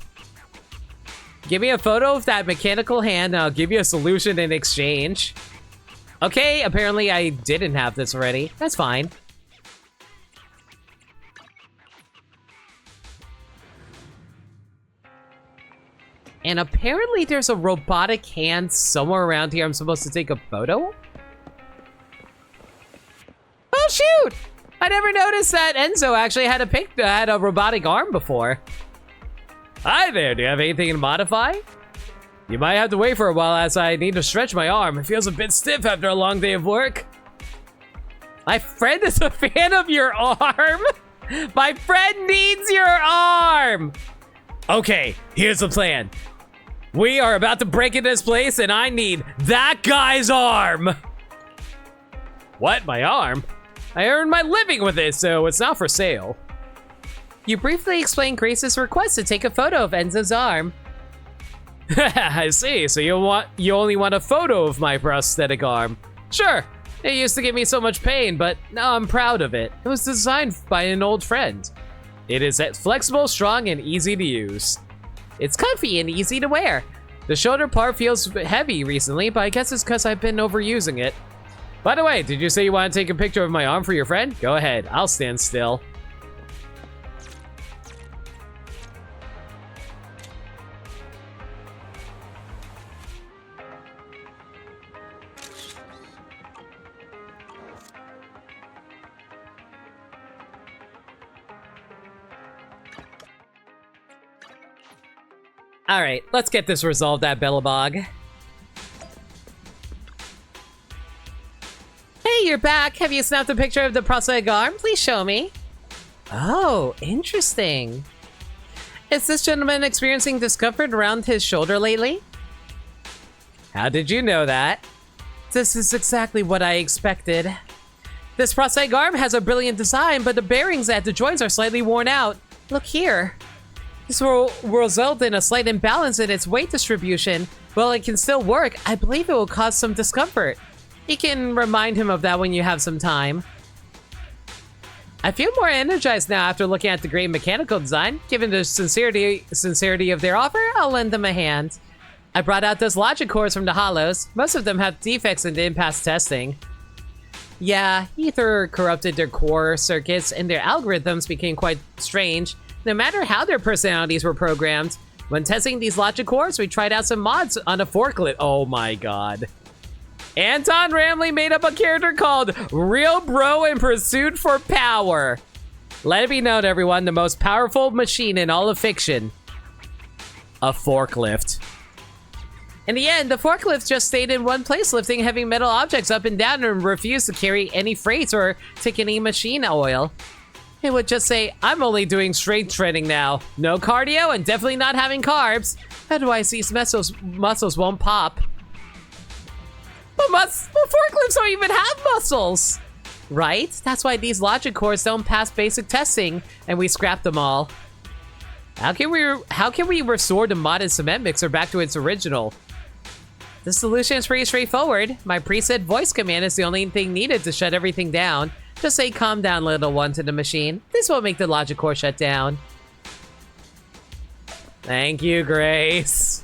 Give me a photo of that mechanical hand and I'll give you a solution in exchange. Okay, apparently I didn't have this already. That's fine. And apparently there's a robotic hand somewhere around here I'm supposed to take a photo? Oh shoot! I never noticed that Enzo actually had a robotic arm before. Hi there, do you have anything to modify? You might have to wait for a while as I need to stretch my arm. It feels a bit stiff after a long day of work. My friend is a fan of your arm? My friend needs your arm! Okay, here's the plan. We are about to break into this place and I need that guy's arm. What, my arm? I earned my living with it, so it's not for sale. You briefly explained Grace's request to take a photo of Enzo's arm. I see, so you only want a photo of my prosthetic arm. Sure, it used to give me so much pain, but now I'm proud of it. It was designed by an old friend. It is flexible, strong, and easy to use. It's comfy and easy to wear. The shoulder part feels heavy recently, but I guess it's because I've been overusing it. By the way, did you say you want to take a picture of my arm for your friend? Go ahead, I'll stand still. Alright, let's get this resolved at Belobog. Hey, you're back. Have you snapped a picture of the prosthetic arm? Please show me. Oh, interesting. Is this gentleman experiencing discomfort around his shoulder lately? How did you know that? This is exactly what I expected. This prosthetic arm has a brilliant design, but the bearings at the joints are slightly worn out. Look here. This will result in a slight imbalance in its weight distribution. While it can still work, I believe it will cause some discomfort. You can remind him of that when you have some time. I feel more energized now after looking at the great mechanical design. Given the sincerity of their offer, I'll lend them a hand. I brought out those logic cores from the hollows. Most of them have defects and didn't pass testing. Yeah, Ether corrupted their core circuits and their algorithms became quite strange, no matter how their personalities were programmed. When testing these logic cores, we tried out some mods on a forklift. Oh my god. Anton Ramley made up a character called Real Bro in Pursuit for Power. Let it be known, everyone, the most powerful machine in all of fiction. A forklift. In the end, the forklift just stayed in one place, lifting heavy metal objects up and down and refused to carry any freights or take any machine oil. It would just say, I'm only doing strength training now. No cardio and definitely not having carbs. Otherwise, these muscles won't pop. But forklifts don't even have muscles! Right? That's why these logic cores don't pass basic testing, and we scrapped them all. How can we restore the modded cement mixer back to its original? The solution is pretty straightforward. My preset voice command is the only thing needed to shut everything down. Just say calm down, little one, to the machine. This will make the logic core shut down. Thank you, Grace.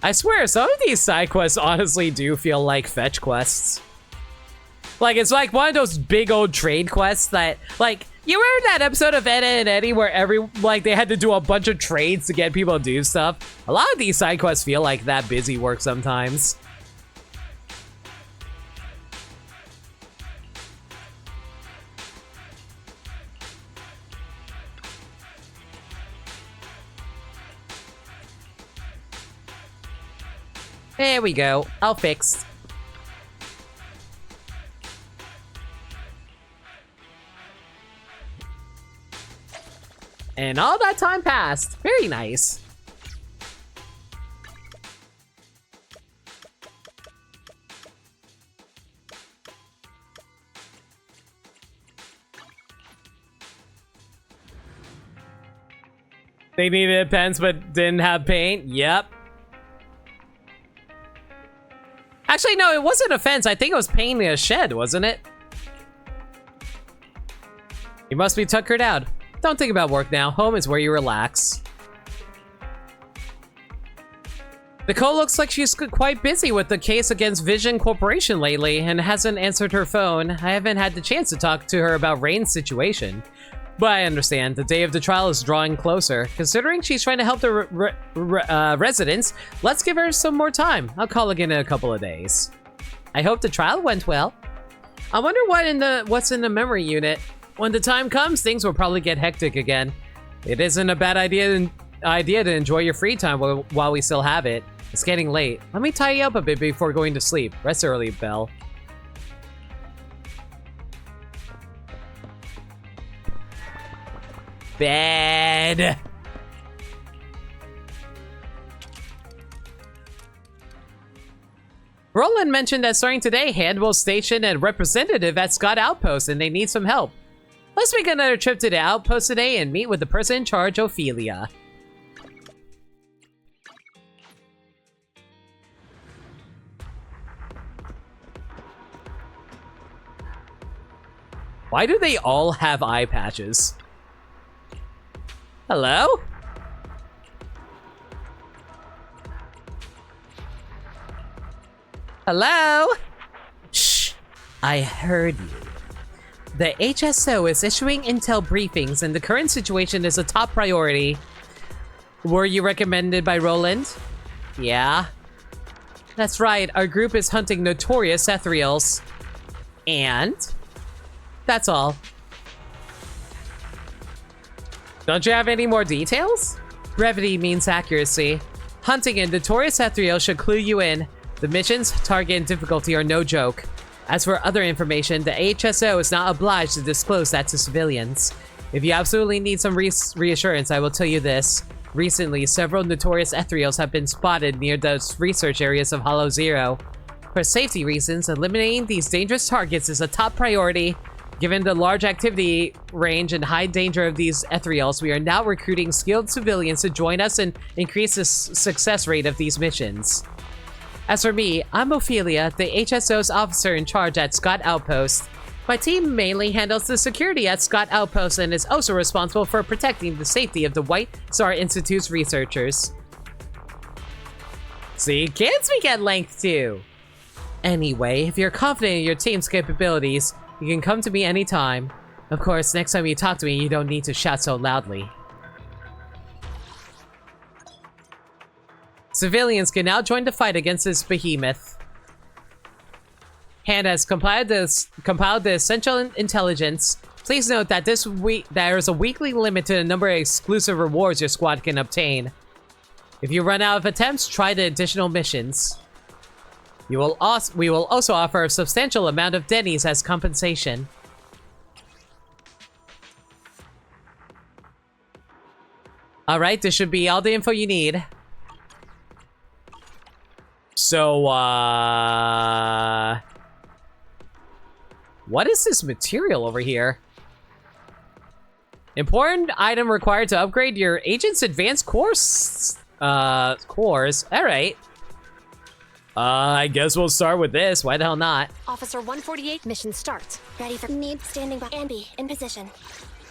I swear, some of these side quests honestly do feel like fetch quests. Like, it's like one of those big old trade quests that, like, you remember that episode of Edda and Eddie where they had to do a bunch of trades to get people to do stuff? A lot of these side quests feel like that busy work sometimes. There we go. All fixed. And all that time passed. Very nice. They needed pens but didn't have paint? Yep. Actually, no, it wasn't a fence. I think it was painting a shed, wasn't it? You must be tuckered out. Don't think about work now. Home is where you relax. Nicole looks like she's quite busy with the case against Vision Corporation lately and hasn't answered her phone. I haven't had the chance to talk to her about Rain's situation. But I understand, the day of the trial is drawing closer. Considering she's trying to help the residents, let's give her some more time. I'll call again in a couple of days. I hope the trial went well. I wonder what's in the memory unit. When the time comes, things will probably get hectic again. It isn't a bad idea to enjoy your free time while we still have it. It's getting late. Let me tie you up a bit before going to sleep. Rest early, Belle. Bed. Roland mentioned that starting today, Hand will station a representative at Scott Outpost and they need some help. Let's make another trip to the outpost today and meet with the person in charge, Ophelia. Why do they all have eye patches? Hello? Hello? Shh, I heard you. The HSO is issuing intel briefings and the current situation is a top priority. Were you recommended by Roland? Yeah. That's right, our group is hunting notorious ethereals. And? That's all. Don't you have any more details? Brevity means accuracy. Hunting a notorious ethereal should clue you in. The missions, target, and difficulty are no joke. As for other information, the HSO is not obliged to disclose that to civilians. If you absolutely need some reassurance, I will tell you this. Recently, several notorious ethereals have been spotted near the research areas of Hollow Zero. For safety reasons, eliminating these dangerous targets is a top priority. Given the large activity range and high danger of these ethereals, we are now recruiting skilled civilians to join us and increase the success rate of these missions. As for me, I'm Ophelia, the HSO's officer in charge at Scott Outpost. My team mainly handles the security at Scott Outpost and is also responsible for protecting the safety of the White Star Institute's researchers. See, can speak at length too. Anyway, if you're confident in your team's capabilities, you can come to me anytime. Of course, next time you talk to me, you don't need to shout so loudly. Civilians can now join the fight against this behemoth. Hand has compiled the essential intelligence. Please note that this week there is a weekly limit to the number of exclusive rewards your squad can obtain. If you run out of attempts, try the additional missions. We will also offer a substantial amount of Denny's as compensation. Alright, this should be all the info you need. So, what is this material over here? Important item required to upgrade your agent's advanced cores. Alright. I guess we'll start with this. Why the hell not? Officer 148, mission start. Ready for need standing by. Ambi, in position.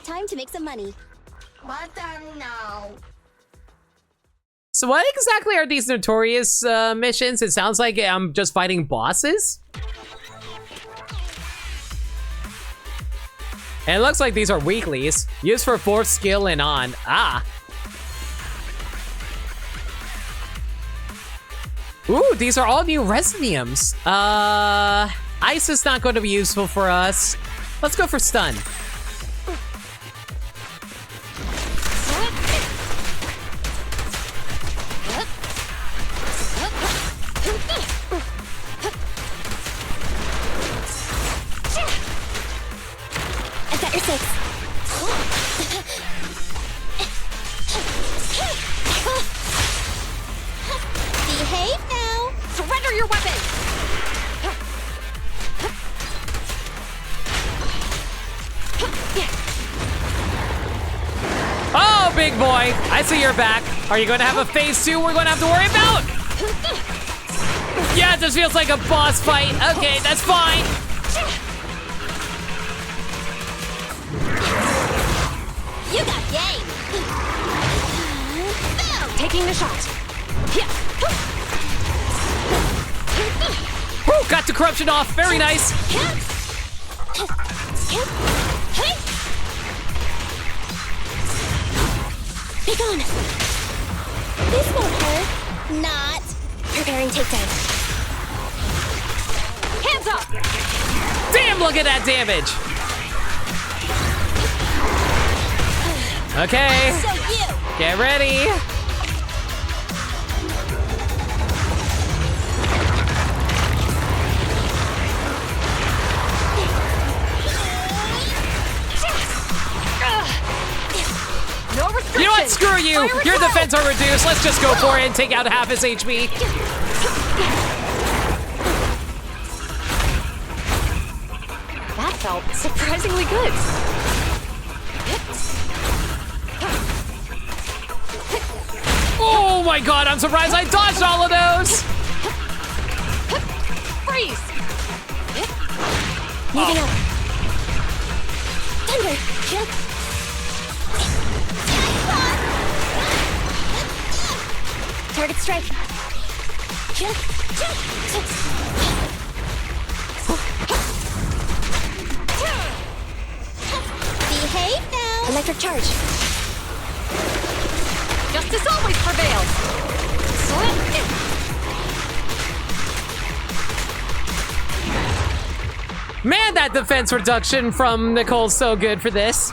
Time to make some money. What now? So what exactly are these notorious missions? It sounds like I'm just fighting bosses. And it looks like these are weeklies. Used for 4th skill and on. Ah. Ooh, these are all new Resiniums. Ice is not going to be useful for us. Let's go for stun. I've got your 6. Behave now. Surrender your weapon! Oh, big boy. I see you're back. Are you going to have a phase 2 we're going to have to worry about? Yeah, this feels like a boss fight. Okay, that's fine. You got game. Taking the shot. Woo, got the corruption off. Very nice. Be gone. This won't hurt. Not. Preparing takedown. Hands up! Damn, look at that damage. Okay. So you. Get ready. No restrictions. You know what? Screw you. Your defense are reduced. Let's just go for it and take out half his HP. That felt surprisingly good. Oh my god, I'm surprised I dodged all of those. Freeze! Moving up. Thunder. Target strike. Behave now. Electric charge. Justice always prevails. Man, that defense reduction from Nicole's so good for this.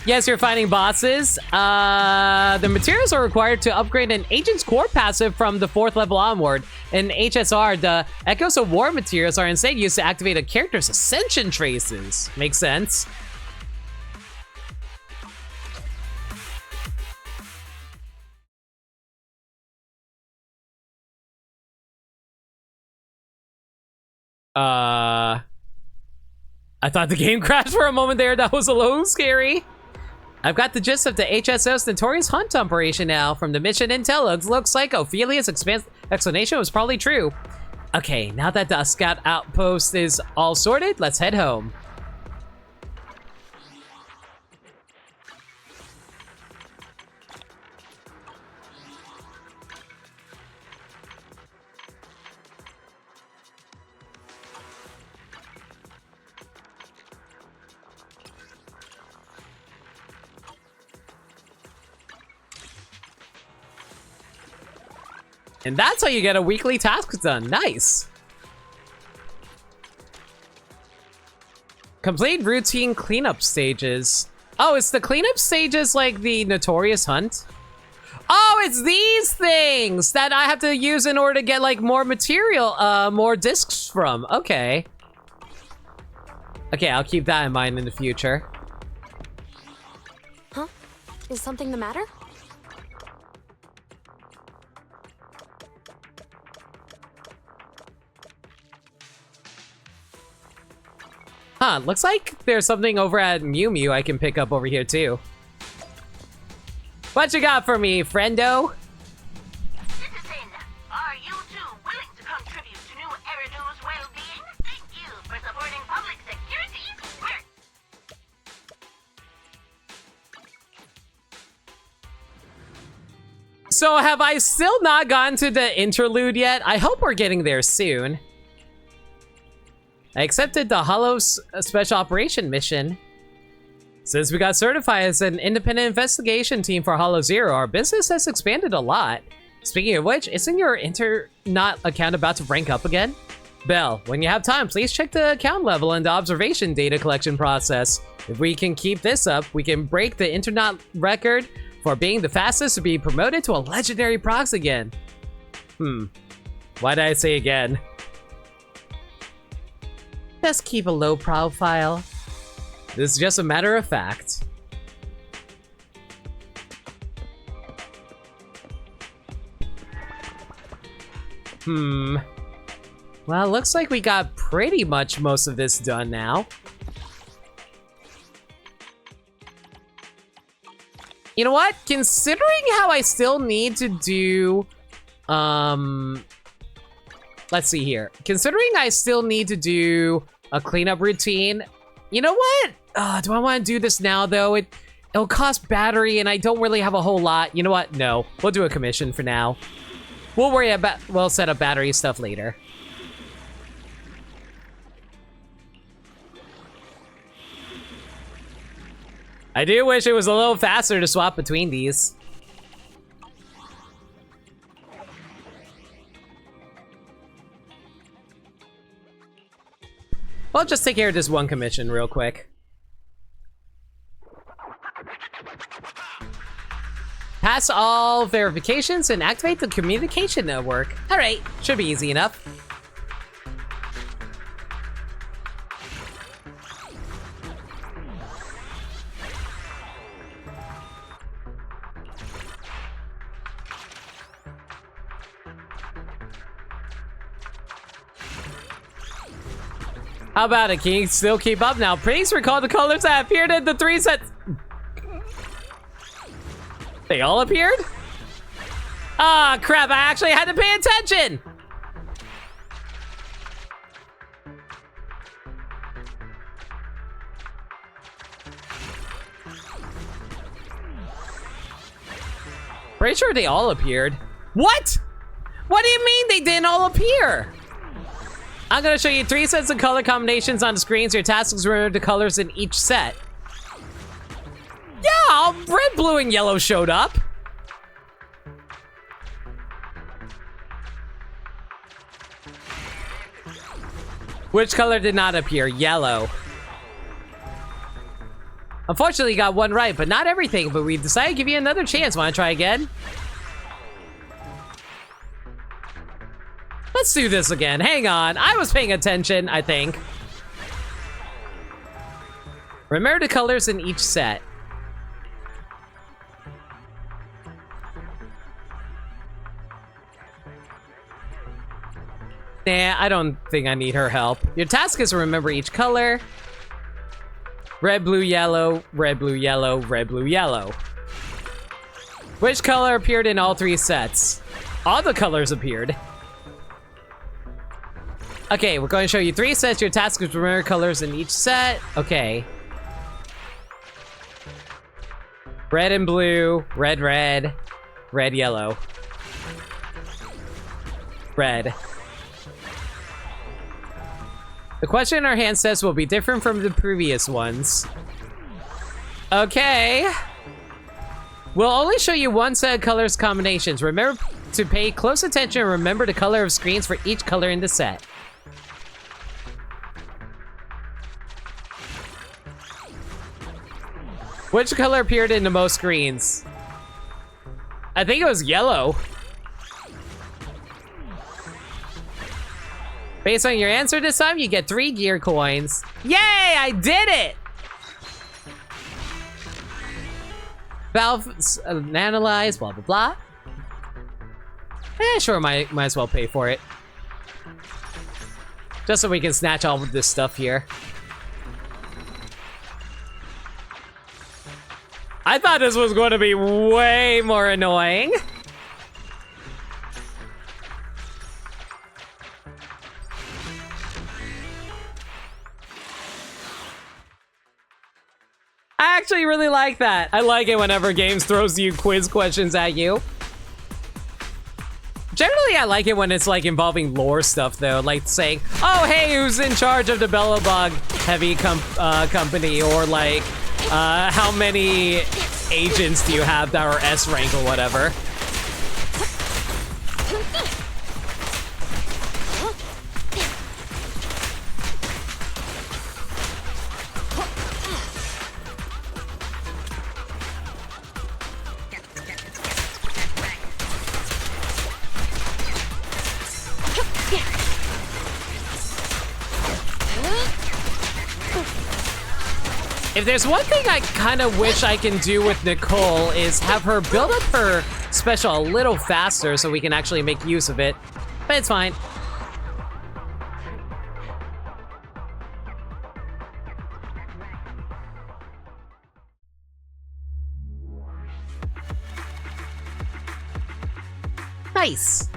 Yes, you're fighting bosses. The materials are required to upgrade an agent's core passive from the 4th level onward. In HSR, the Echoes of War materials are instead used to activate a character's ascension traces. Makes sense. I thought the game crashed for a moment there. That was a little scary. I've got the gist of the HSO's notorious hunt operation now. From the mission intel, it looks like Ophelia's explanation was probably true. Okay, now that the scout outpost is all sorted, let's head home. And that's how you get a weekly task done. Nice. Complete routine cleanup stages. Oh, it's the cleanup stages like the notorious hunt? Oh, it's these things that I have to use in order to get like more material, more discs from. Okay. Okay, I'll keep that in mind in the future. Huh? Is something the matter? Huh, looks like there's something over at Mew Mew I can pick up over here too. What you got for me, friendo? Citizen, are you too willing to contribute to New Eridu's well-being? Thank you for supporting public security's work. So have I still not gotten to the interlude yet? I hope we're getting there soon. I accepted the Hollow's special operation mission. Since we got certified as an independent investigation team for Hollow Zero, our business has expanded a lot. Speaking of which, isn't your Internaut account about to rank up again? Belle, when you have time, please check the account level and the observation data collection process. If we can keep this up, we can break the Internaut record for being the fastest to be promoted to a legendary prox again. Why did I say again? Just keep a low profile. This is just a matter of fact. Well, looks like we got pretty much most of this done now. You know what? Considering how I still need to do, let's see here. Considering I still need to do a cleanup routine, you know what? Do I want to do this now, though? It'll cost battery, and I don't really have a whole lot. You know what? No. We'll do a commission for now. We'll set up battery stuff later. I do wish it was a little faster to swap between these. I'll just take care of this one commission real quick. Pass all verifications and activate the communication network. All right, should be easy enough. How about it? Can you still keep up now? Please recall the colors that appeared in the 3 sets. They all appeared? Ah, crap, I actually had to pay attention! Pretty sure they all appeared. What? What do you mean they didn't all appear? I'm gonna show you 3 sets of color combinations on the screens. Your task is to remember the colors in each set. Yeah, red, blue, and yellow showed up. Which color did not appear? Yellow. Unfortunately, you got one right, but not everything. But we decided to give you another chance. Want to try again? Let's do this again. Hang on. I was paying attention, I think. Remember the colors in each set. Nah, I don't think I need her help. Your task is to remember each color. Red, blue, yellow, red, blue, yellow, red, blue, yellow. Which color appeared in all 3 sets? All the colors appeared. Okay, we're going to show you 3 sets. Your task is to remember colors in each set. Okay. Red and blue, red, red, red, yellow. Red. The question in our hand sets will be different from the previous ones. Okay. We'll only show you 1 set of colors combinations. Remember to pay close attention and remember the color of screens for each color in the set. Which color appeared in the most screens? I think it was yellow. Based on your answer this time, you get 3 gear coins. Yay, I did it! Valve analyze, blah, blah, blah. Sure, might as well pay for it. Just so we can snatch all of this stuff here. I thought this was going to be way more annoying. I actually really like that. I like it whenever games throws you quiz questions at you. Generally, I like it when it's like involving lore stuff though, like saying, oh, hey, who's in charge of the Belobog heavy company? Or like, how many agents do you have that are S rank or whatever? If there's one thing I kind of wish I can do with Nicole is have her build up her special a little faster so we can actually make use of it, but it's fine. Nice.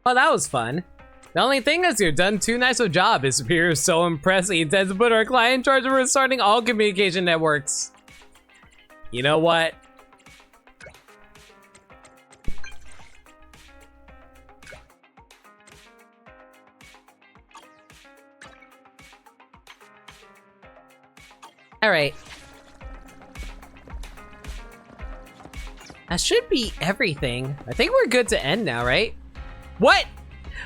Well, that was fun. The only thing is you've done too nice a job. His superior is so impressed he intends to put our client in charge of restarting all communication networks. You know what? All right. That should be everything. I think we're good to end now, right? What?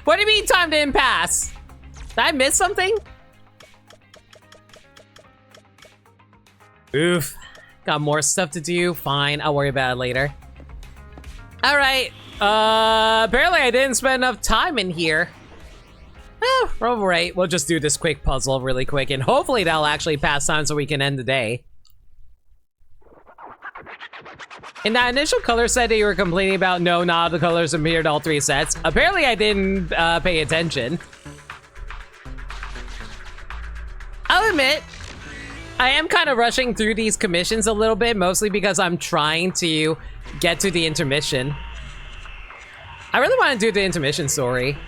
What do you mean time didn't pass? Did I miss something? Oof. Got more stuff to do. Fine, I'll worry about it later. All right. Apparently I didn't spend enough time in here. Oh, all right. We'll just do this quick puzzle really quick, and hopefully that'll actually pass time so we can end the day. In that initial color set that you were complaining about, no, not all the colors appeared all 3 sets. Apparently I didn't pay attention. I'll admit, I am kind of rushing through these commissions a little bit, mostly because I'm trying to get to the intermission. I really want to do the intermission story.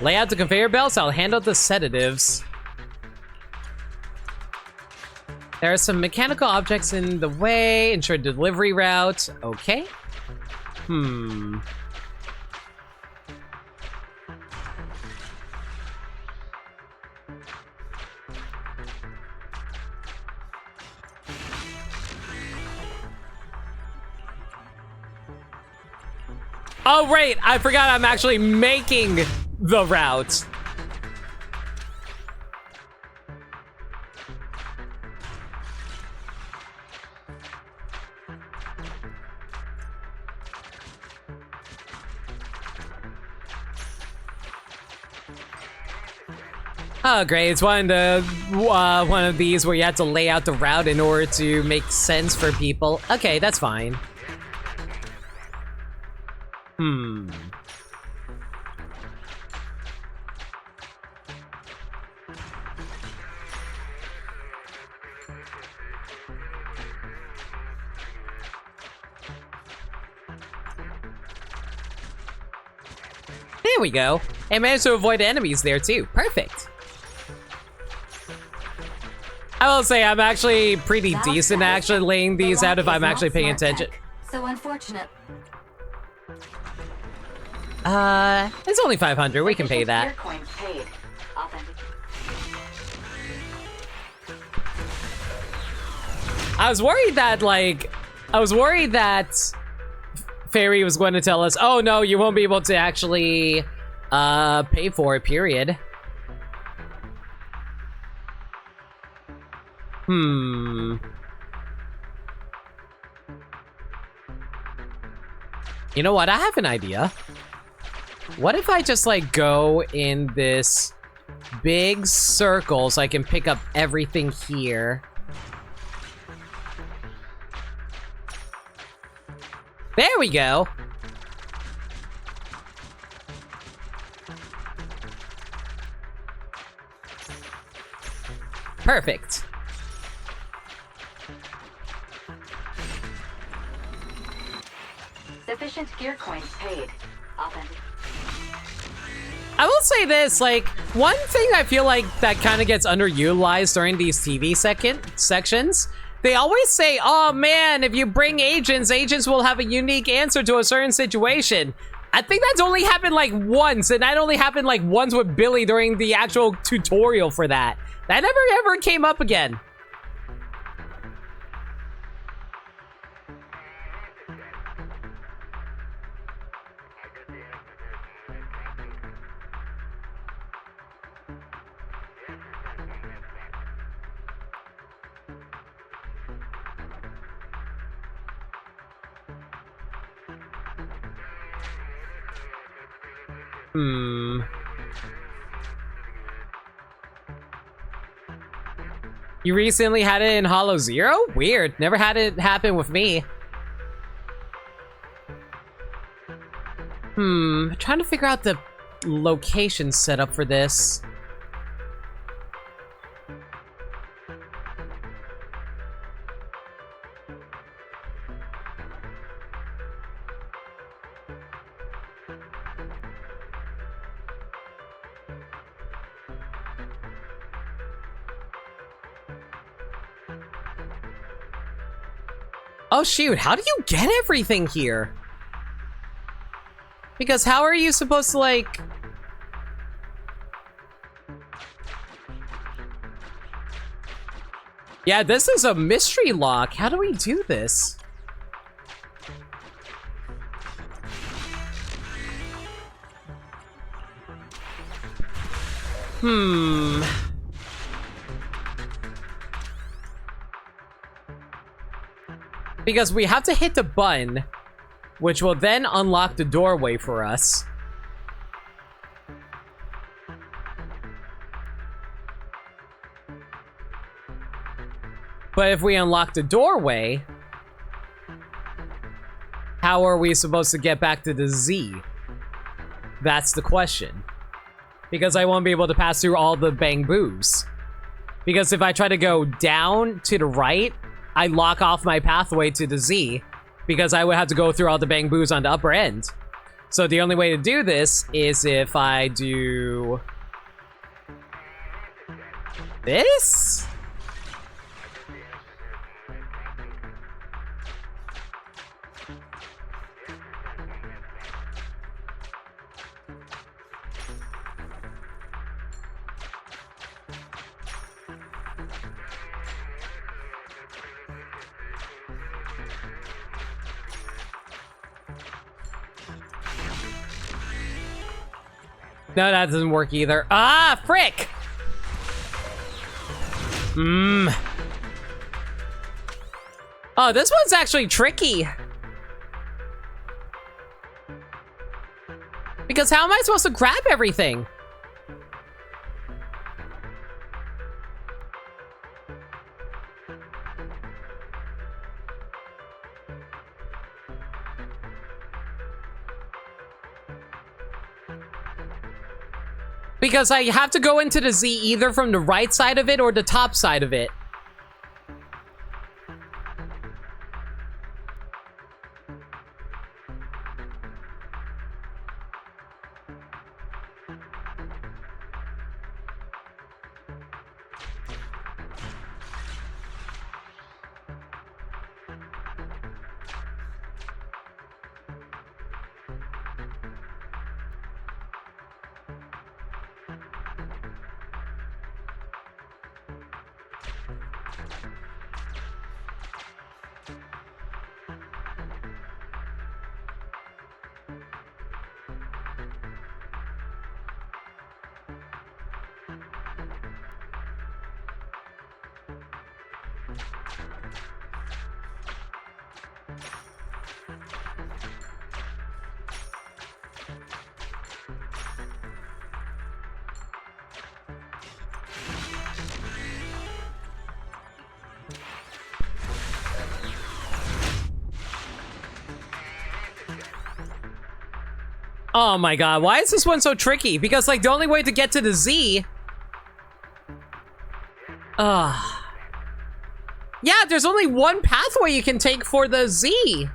Lay out the conveyor belts, I'll handle the sedatives. There are some mechanical objects in the way. Ensure delivery route. Okay. Oh, right. I forgot I'm actually making the route. Oh, great. It's one of these where you have to lay out the route in order to make sense for people. Okay, that's fine. There we go. And managed to avoid enemies there too. Perfect. I will say I'm actually pretty decent at actually laying these out if I'm actually paying attention. So unfortunate. It's only 500. We can pay that. Coins paid. Authentic. I was worried that Fairy was going to tell us, oh no, you won't be able to actually pay for it, period. You know what? I have an idea. What if I just like go in this big circle so I can pick up everything here? There we go. Perfect. Sufficient gear coins paid. Authentic. I will say this, like, one thing I feel like that kind of gets underutilized during these TV sections, they always say, oh man, if you bring agents, agents will have a unique answer to a certain situation. I think that's only happened like once, and that only happened like once with Billy during the actual tutorial for that. That never ever came up again. You recently had it in Hollow Zero? Weird. Never had it happen with me. Trying to figure out the location setup for this. Oh shoot, how do you get everything here? Because how are you supposed to like... Yeah, this is a mystery lock. How do we do this? Because we have to hit the button, which will then unlock the doorway for us. But if we unlock the doorway, how are we supposed to get back to the Z? That's the question. Because I won't be able to pass through all the bamboos. Because if I try to go down to the right, I lock off my pathway to the Z, because I would have to go through all the bamboos on the upper end. So the only way to do this is if I do... this? No, that doesn't work either. Ah, frick! Oh, this one's actually tricky. Because how am I supposed to grab everything? Because I have to go into the Z either from the right side of it or the top side of it. Oh my god, why is this one so tricky? Because, like, the only way to get to the Z... Yeah, there's only one pathway you can take for the Z.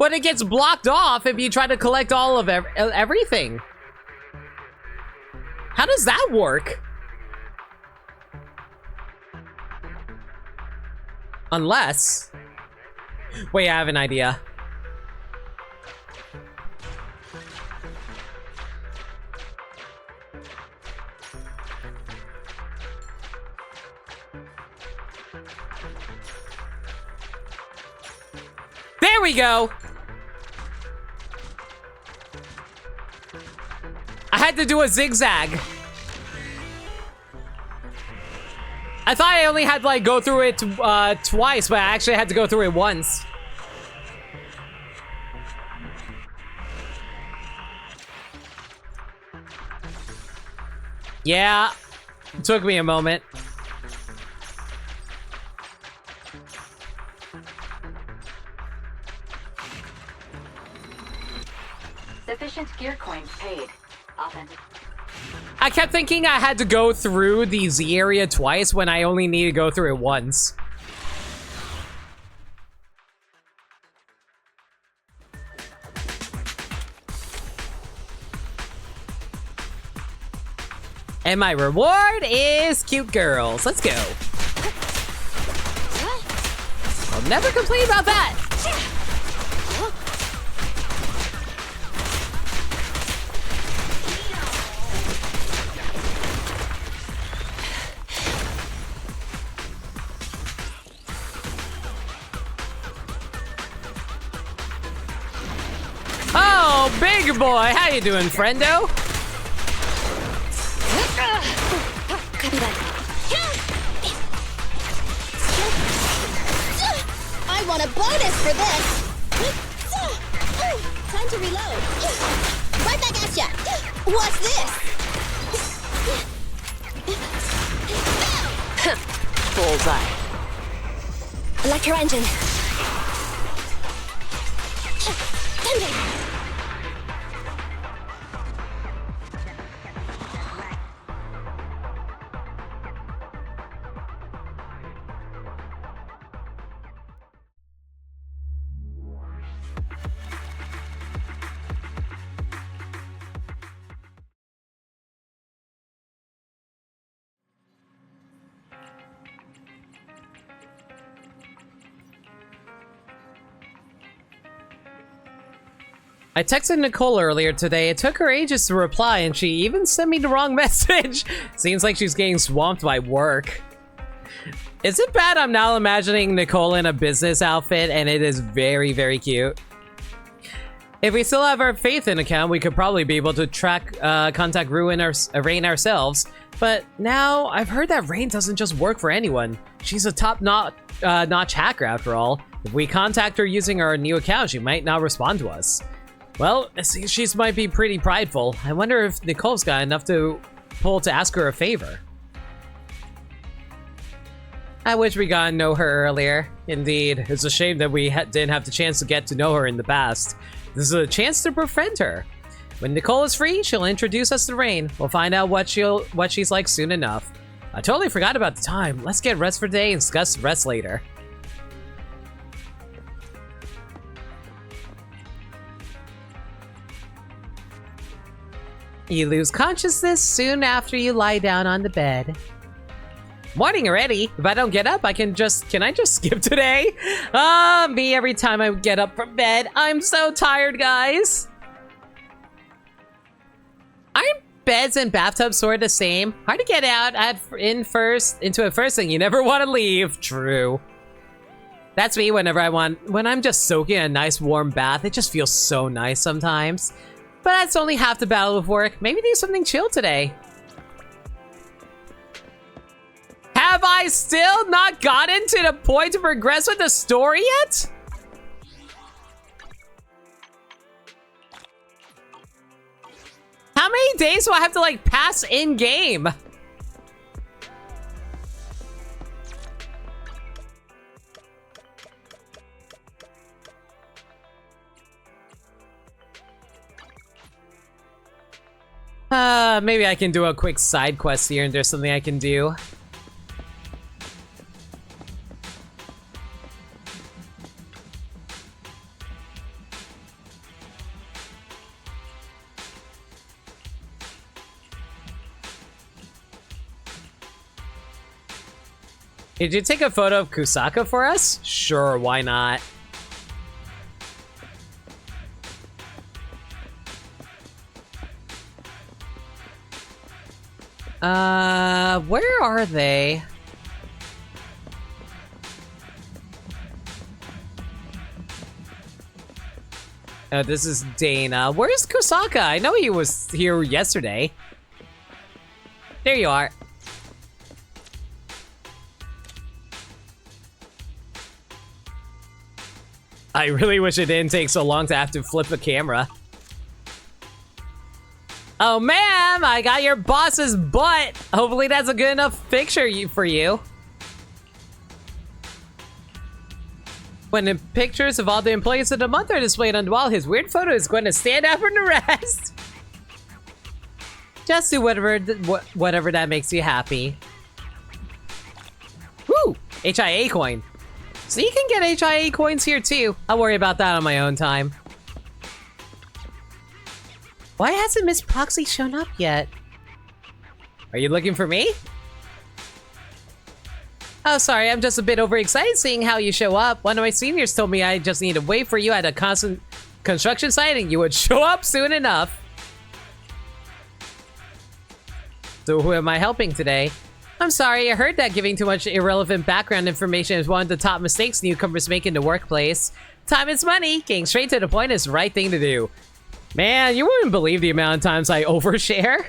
But it gets blocked off if you try to collect all of everything. How does that work? Unless... Wait, I have an idea. There we go! I had to do a zigzag. I thought I only had to, like, go through it twice, but I actually had to go through it once. Yeah, it took me a moment. Sufficient gear coins paid. Authentic. I kept thinking I had to go through the Z area twice when I only need to go through it once. And my reward is cute girls. Let's go. I'll never complain about that. Oh, big boy. How you doing, friendo? I want a bonus for this! Time to reload. Right back at ya! What's this? Bullseye. Electro engine. I texted Nicole earlier today. It took her ages to reply, and she even sent me the wrong message. Seems like she's getting swamped by work. Is it bad I'm now imagining Nicole in a business outfit, and it is very, very cute? If we still have our faith in account, we could probably be able to contact Rain ourselves. But now, I've heard that Rain doesn't just work for anyone. She's a top-notch hacker after all. If we contact her using our new account, she might not respond to us. Well, she might be pretty prideful. I wonder if Nicole's got enough to pull to ask her a favor. I wish we got to know her earlier. Indeed, it's a shame that we didn't have the chance to get to know her in the past. This is a chance to befriend her. When Nicole is free, she'll introduce us to Rain. We'll find out what she's like soon enough. I totally forgot about the time. Let's get rest for today and discuss the rest later. You lose consciousness soon after you lie down on the bed. Morning already. If I don't get up, can I just skip today? Me every time I get up from bed. I'm so tired, guys. Aren't beds and bathtubs sort of the same? Hard to get out into it first thing. You never want to leave. True. That's me when I'm just soaking in a nice warm bath. It just feels so nice sometimes. But that's only half the battle with work. Maybe do something chill today. Have I still not gotten to the point to progress with the story yet? How many days do I have to, like, pass in-game? Maybe I can do a quick side quest here and there's something I can do. Did you take a photo of Kusaka for us? Sure, why not? Where are they? Oh, this is Dana. Where's Kusaka? I know he was here yesterday. There you are. I really wish it didn't take so long to have to flip a camera. Oh, ma'am, I got your boss's butt. Hopefully that's a good enough picture for you. When the pictures of all the employees of the month are displayed on the wall, his weird photo is going to stand out from the rest. Just do whatever that makes you happy. Woo! HIA coin. So you can get HIA coins here too. I'll worry about that on my own time. Why hasn't Miss Proxy shown up yet? Are you looking for me? Oh, sorry, I'm just a bit overexcited seeing how you show up. One of my seniors told me I just need to wait for you at a constant construction site and you would show up soon enough. So who am I helping today? I'm sorry, I heard that giving too much irrelevant background information is one of the top mistakes newcomers make in the workplace. Time is money. Getting straight to the point is the right thing to do. Man, you wouldn't believe the amount of times I overshare.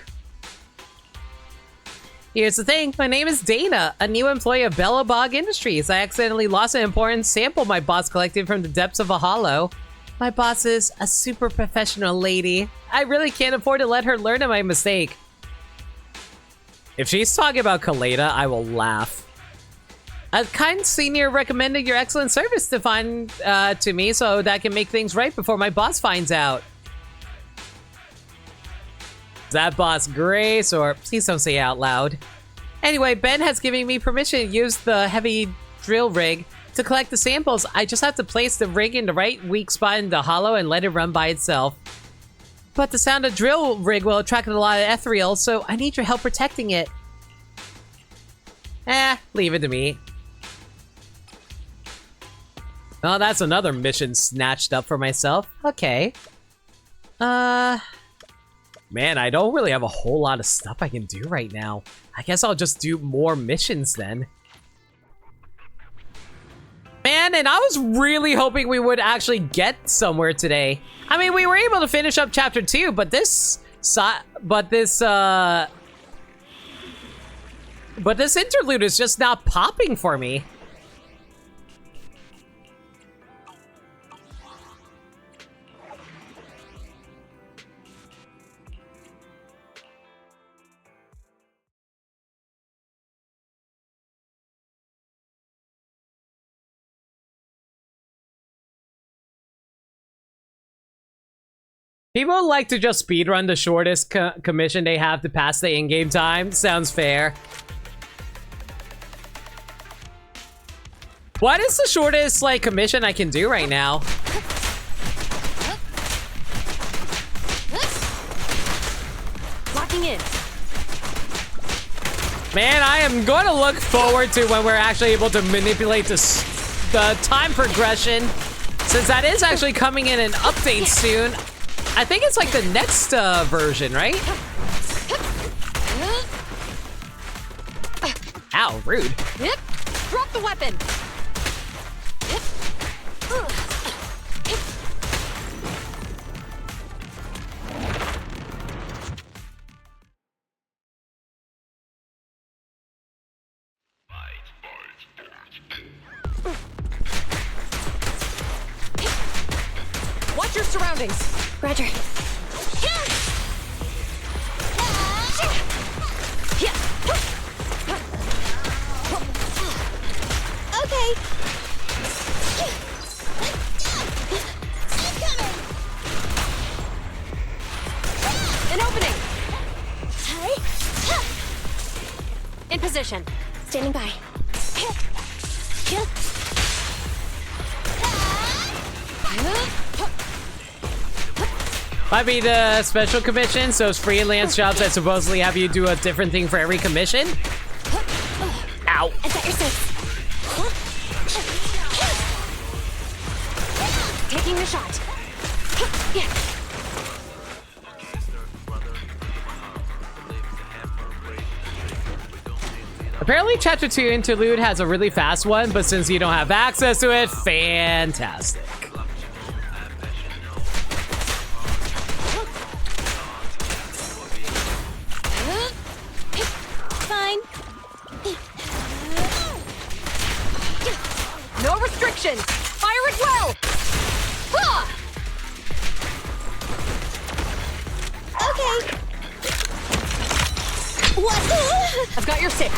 Here's the thing, my name is Dana, a new employee of Bellabog Industries. I accidentally lost an important sample my boss collected from the depths of a hollow. My boss is a super professional lady. I really can't afford to let her learn of my mistake. If she's talking about Koleda, I will laugh. A kind senior recommended your excellent service to me so that I can make things right before my boss finds out. Is that boss Grace, or please don't say it out loud. Anyway, Ben has given me permission to use the heavy drill rig to collect the samples. I just have to place the rig in the right weak spot in the hollow and let it run by itself. But the sound of drill rig will attract a lot of ethereal, so I need your help protecting it. Leave it to me. Oh, that's another mission snatched up for myself. Okay. Man, I don't really have a whole lot of stuff I can do right now. I guess I'll just do more missions then. Man, man, and I was really hoping we would actually get somewhere today. I mean, we were able to finish up chapter 2, but this interlude is just not popping for me. People like to just speedrun the shortest commission they have to pass the in-game time. Sounds fair. What is the shortest, like, commission I can do right now? Locking in. Man, I am going to look forward to when we're actually able to manipulate the time progression, since that is actually coming in an update soon. I think it's like the next version, right? Ow, rude. Drop the weapon. Watch your surroundings. Roger. Okay. An opening. In position. Standing by. Might be the special commission, so it's freelance jobs that supposedly have you do a different thing for every commission. Ow. Is that your six? Taking the shot. Apparently Chapter 2 Interlude has a really fast one, but since you don't have access to it, fantastic. Fine. No restrictions. Fire it well. Okay. What? I've got your six.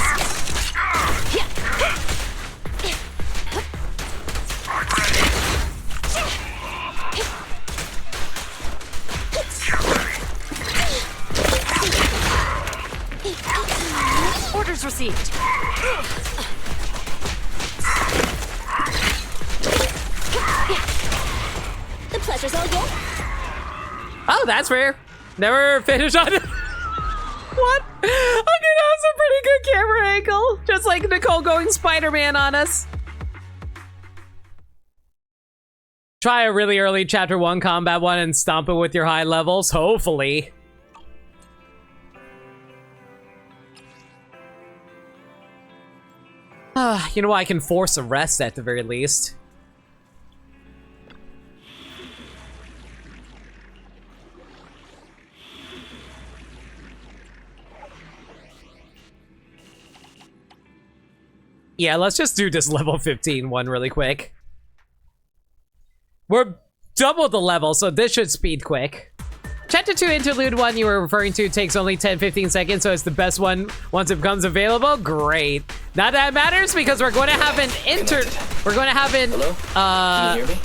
Orders received. The pleasure's all yours. Oh, that's rare. Never finished on it. What? Okay, that was a pretty good camera angle. Just like Nicole going Spider-Man on us. Try a really early Chapter 1 combat one and stomp it with your high levels, hopefully. You know, I can force a rest at the very least. Yeah, let's just do this level 15 one really quick. We're double the level, so this should speed quick. Chapter 2 Interlude 1 you were referring to takes only 10-15 seconds, so it's the best one once it becomes available. Great. Not that it matters because we're going to have an We're going to have an Hello? Can you hear me?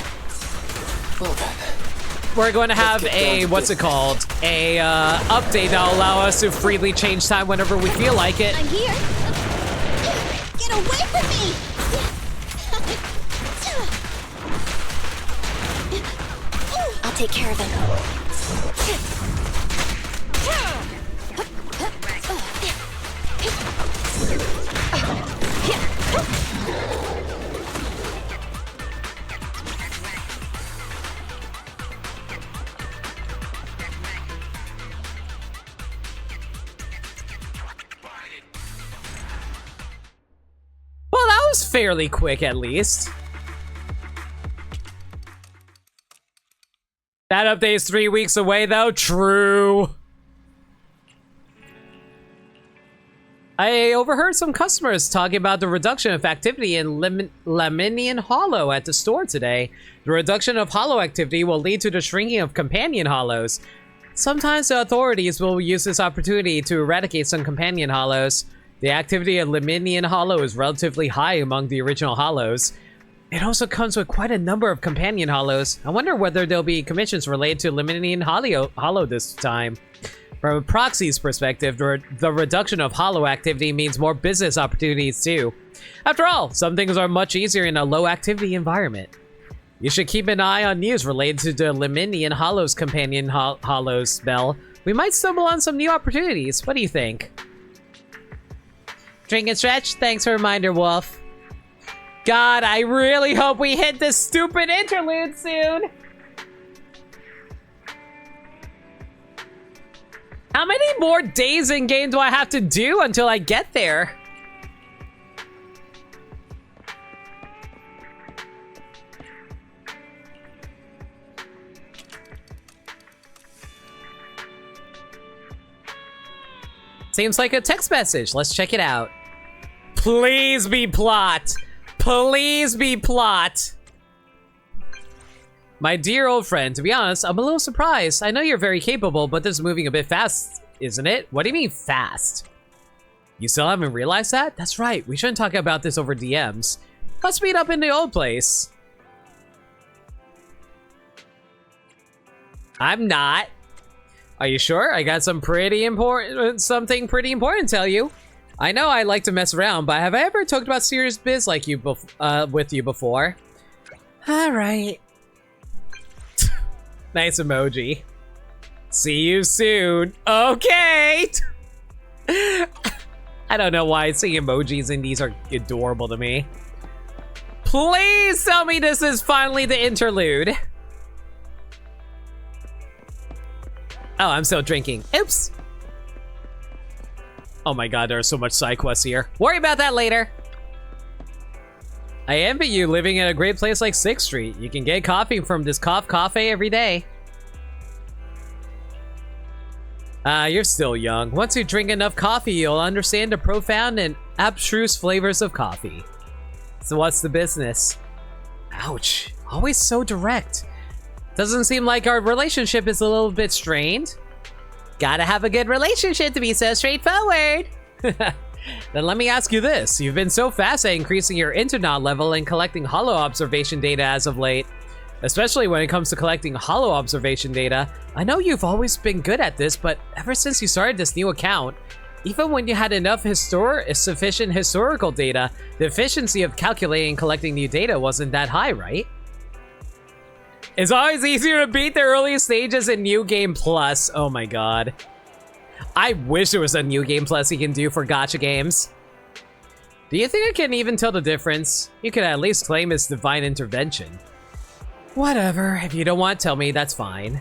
Well then. We're going to have a what's it called? A update that'll allow us to freely change time whenever we feel like it. I'm here. Get away from me! I'll take care of him. Well, that was fairly quick, at least. That update's 3 weeks away, though. True. I overheard some customers talking about the reduction of activity in Laminian Hollow at the store today. The reduction of hollow activity will lead to the shrinking of companion hollows. Sometimes the authorities will use this opportunity to eradicate some companion hollows. The activity of Laminian Hollow is relatively high among the original hollows. It also comes with quite a number of companion hollows. I wonder whether there'll be commissions related to Laminian Hollow this time. From a proxy's perspective, the reduction of hollow activity means more business opportunities too. After all, some things are much easier in a low activity environment. You should keep an eye on news related to the Laminian Hollow's companion hollows spell. We might stumble on some new opportunities. What do you think? Drink and stretch? Thanks for a reminder, Wolf. God, I really hope we hit this stupid interlude soon. How many more days in game do I have to do until I get there? Seems like a text message. Let's check it out. Please be plot. Please be plot. My dear old friend, to be honest, I'm a little surprised. I know you're very capable, but this is moving a bit fast, isn't it? What do you mean fast? You still haven't realized that? That's right. We shouldn't talk about this over DMs. Let's meet up in the old place. I'm not. Are you sure? I got something pretty important to tell you. I know I like to mess around, but have I ever talked about serious biz like you with you before? All right. Nice emoji. See you soon. Okay. I don't know why seeing emojis in these are adorable to me. Please tell me this is finally the interlude. Oh, I'm still drinking. Oops. Oh my god, there's so much side quests here. Worry about that later. I envy you living in a great place like 6th Street. You can get coffee from this cafe every day. You're still young. Once you drink enough coffee, you'll understand the profound and abstruse flavors of coffee. So what's the business? Ouch. Always so direct. Doesn't seem like our relationship is a little bit strained. Gotta have a good relationship to be so straightforward. Then let me ask you this. You've been so fast at increasing your internet level and collecting hollow observation data as of late. Especially when it comes to collecting hollow observation data. I know you've always been good at this, but ever since you started this new account, even when you had enough sufficient historical data, the efficiency of calculating and collecting new data wasn't that high, right? It's always easier to beat the early stages in New Game Plus. Oh my god. I wish there was a New Game Plus you can do for gacha games. Do you think I can even tell the difference? You could at least claim it's divine intervention. Whatever, if you don't want to tell me, that's fine.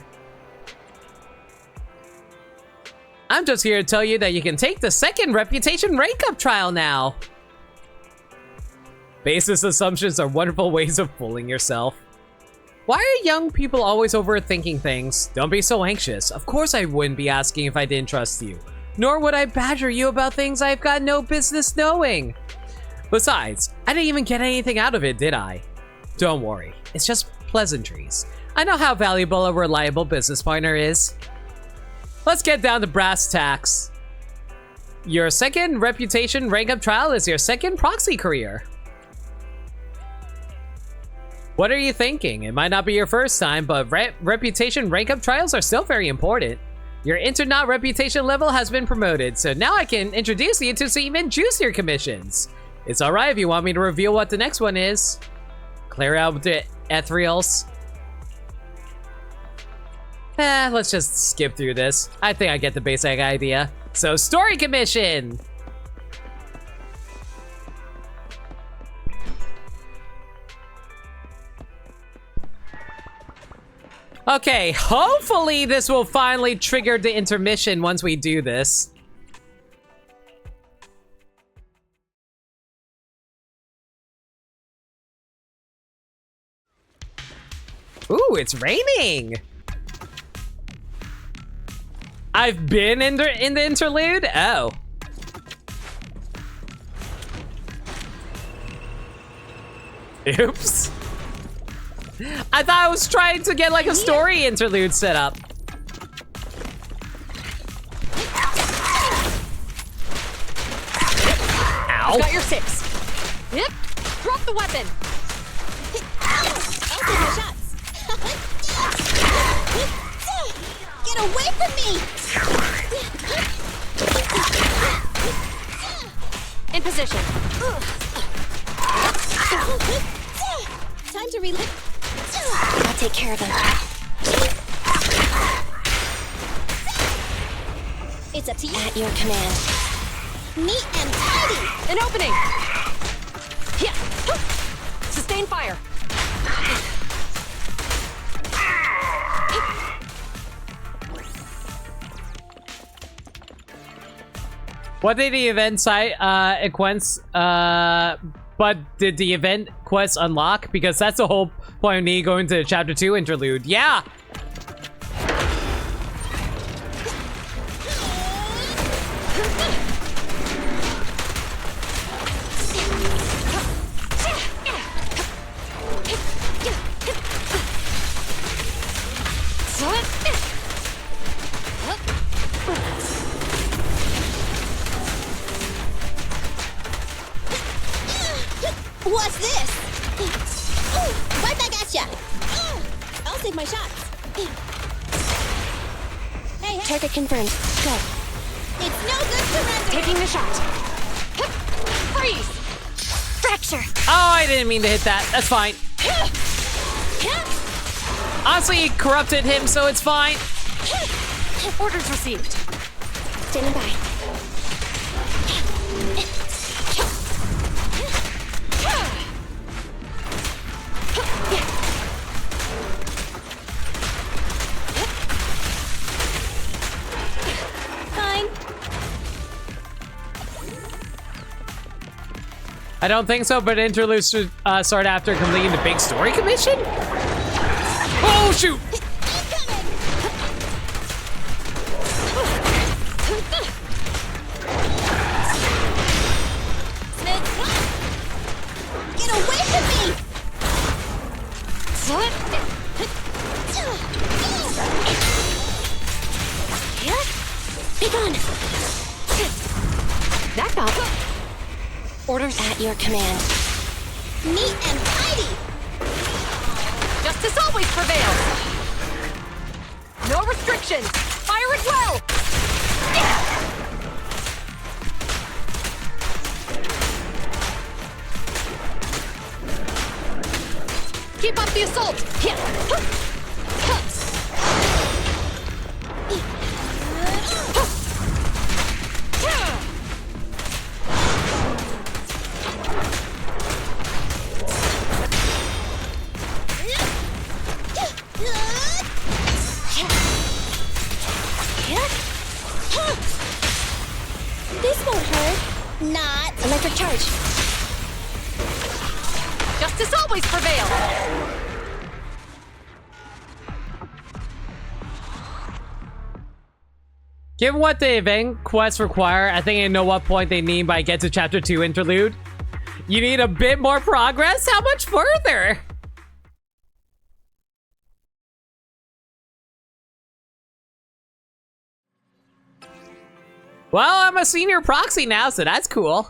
I'm just here to tell you that you can take the second reputation rank up trial now. Basis assumptions are wonderful ways of fooling yourself. Why are young people always overthinking things? Don't be so anxious. Of course I wouldn't be asking if I didn't trust you. Nor would I badger you about things I've got no business knowing. Besides, I didn't even get anything out of it, did I? Don't worry, it's just pleasantries. I know how valuable a reliable business partner is. Let's get down to brass tacks. Your second reputation rank up trial is your second proxy career. What are you thinking? It might not be your first time, but reputation rank up trials are still very important. Your internet reputation level has been promoted, so now I can introduce you to some even juicier commissions. It's alright if you want me to reveal what the next one is. Clear out the ethereals. Let's just skip through this. I think I get the basic idea. So, story commission! Okay, hopefully this will finally trigger the intermission once we do this. Ooh, it's raining! I've been in the interlude? Oh. Oops. I thought I was trying to get like a story interlude set up. Ow. I've got your 6. Yep. Drop the weapon. I'll take my shots. Get away from me! In position. Time to reload. I'll take care of him. It's up to you. At your command. Neat and tidy. An opening. Yeah. Sustain fire. What did the event site sequence but did the event quest unlock? Because that's the whole point of me going to chapter 2 interlude. Yeah. What's this? Right back at ya! I'll save my shots. Hey, hey. Target confirmed. Go. It's no good surrendering! Taking the shot. Freeze! Fracture! Oh, I didn't mean to hit that. That's fine. Honestly, it corrupted him, so it's fine. Orders received. Standing by. Fine. I don't think so, but interludes should start after completing the big story commission? Oh, shoot! Get away from me! Be gone! Back up. Orders at your command. Neat and tidy! Justice always prevails. No restrictions. Fire at will. Keep up the assault. This won't hurt. Not. Electric charge. Justice always prevails. Given what the event quests require, I think I know what point they mean by get to chapter 2 interlude. You need a bit more progress? How much further? Well, I'm a senior proxy now, so that's cool.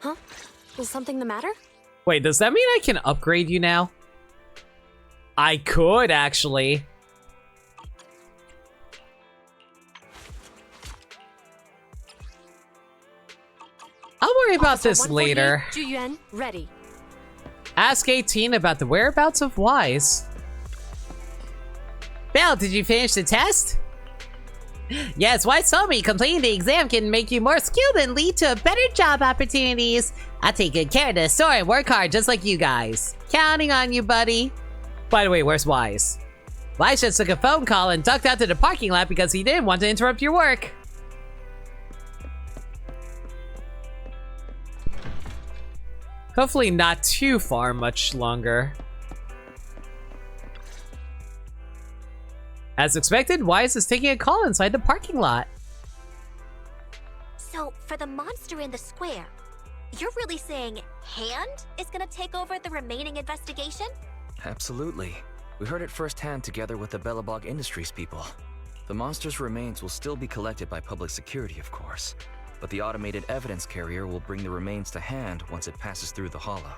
Huh? Is something the matter? Wait, does that mean I can upgrade you now? I could, actually. I'll worry about this later. Juyuan, ready. Ask 18 about the whereabouts of Wise. Belle, did you finish the test? Yes, Wise told me completing the exam can make you more skilled and lead to better job opportunities. I'll take good care of the store and work hard just like you guys. Counting on you, buddy. By the way, where's Wise? Wise just took a phone call and ducked out to the parking lot because he didn't want to interrupt your work. Hopefully not too far much longer. As expected, Wise is taking a call inside the parking lot. So, for the monster in the square, you're really saying Hand is gonna take over the remaining investigation? Absolutely. We heard it firsthand together with the Belobog Industries people. The monster's remains will still be collected by public security, of course. But the automated evidence carrier will bring the remains to Hand once it passes through the hollow.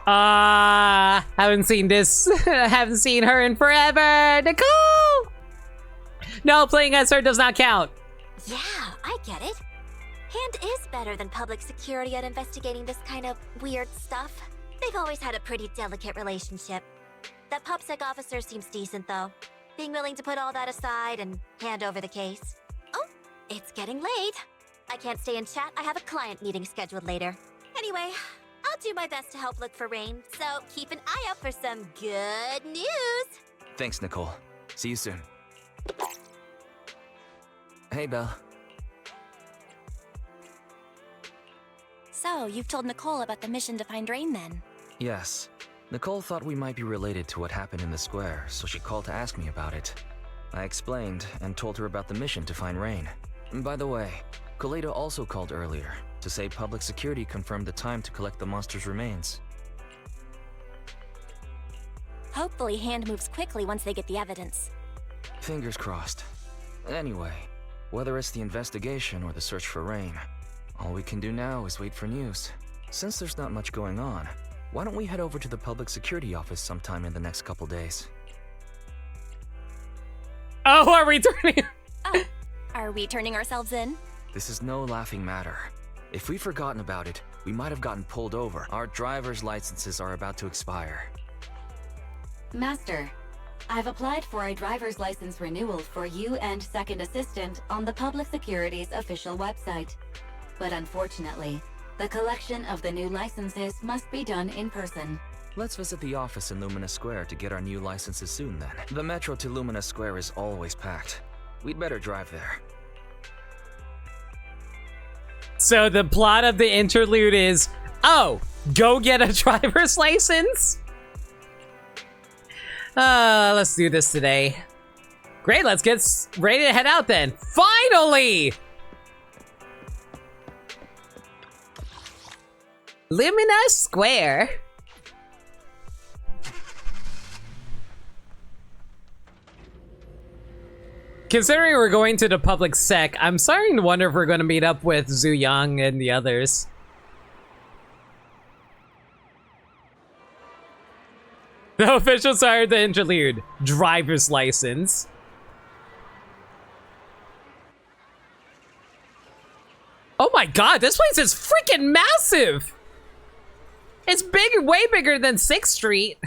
Haven't seen this. Haven't seen her in forever. Nicole! No, playing as her does not count. Yeah, I get it. Hand is better than public security at investigating this kind of weird stuff. They've always had a pretty delicate relationship. That PubSec officer seems decent, though. Being willing to put all that aside and hand over the case. Oh, it's getting late. I can't stay and chat. I have a client meeting scheduled later. Anyway, I'll do my best to help look for Rain, so keep an eye out for some good news. Thanks, Nicole. See you soon. Hey, Belle. So, you've told Nicole about the mission to find Rain, then? Yes. Nicole thought we might be related to what happened in the square, so she called to ask me about it. I explained and told her about the mission to find Rain. And by the way, Koleda also called earlier to say public security confirmed the time to collect the monster's remains. Hopefully Hand moves quickly once they get the evidence. Fingers crossed. Anyway, whether it's the investigation or the search for Rain, all we can do now is wait for news. Since there's not much going on, why don't we head over to the public security office sometime in the next couple days? Oh, are we turning? Oh, are we turning ourselves in? This is no laughing matter. If we've forgotten about it, we might have gotten pulled over. Our driver's licenses are about to expire. Master, I've applied for a driver's license renewal for you and second assistant on the Public Security's official website. But unfortunately, the collection of the new licenses must be done in person. Let's visit the office in Lumina Square to get our new licenses soon then. The metro to Lumina Square is always packed. We'd better drive there. So the plot of the interlude is, oh, go get a driver's license? Let's do this today. Great, let's get ready to head out then. Finally! Lumina Square. Considering we're going to the public sec, I'm starting to wonder if we're going to meet up with Zhu Yang and the others. The officials hired the interlude. Driver's license. Oh my god, this place is freaking massive! It's big, way bigger than 6th Street.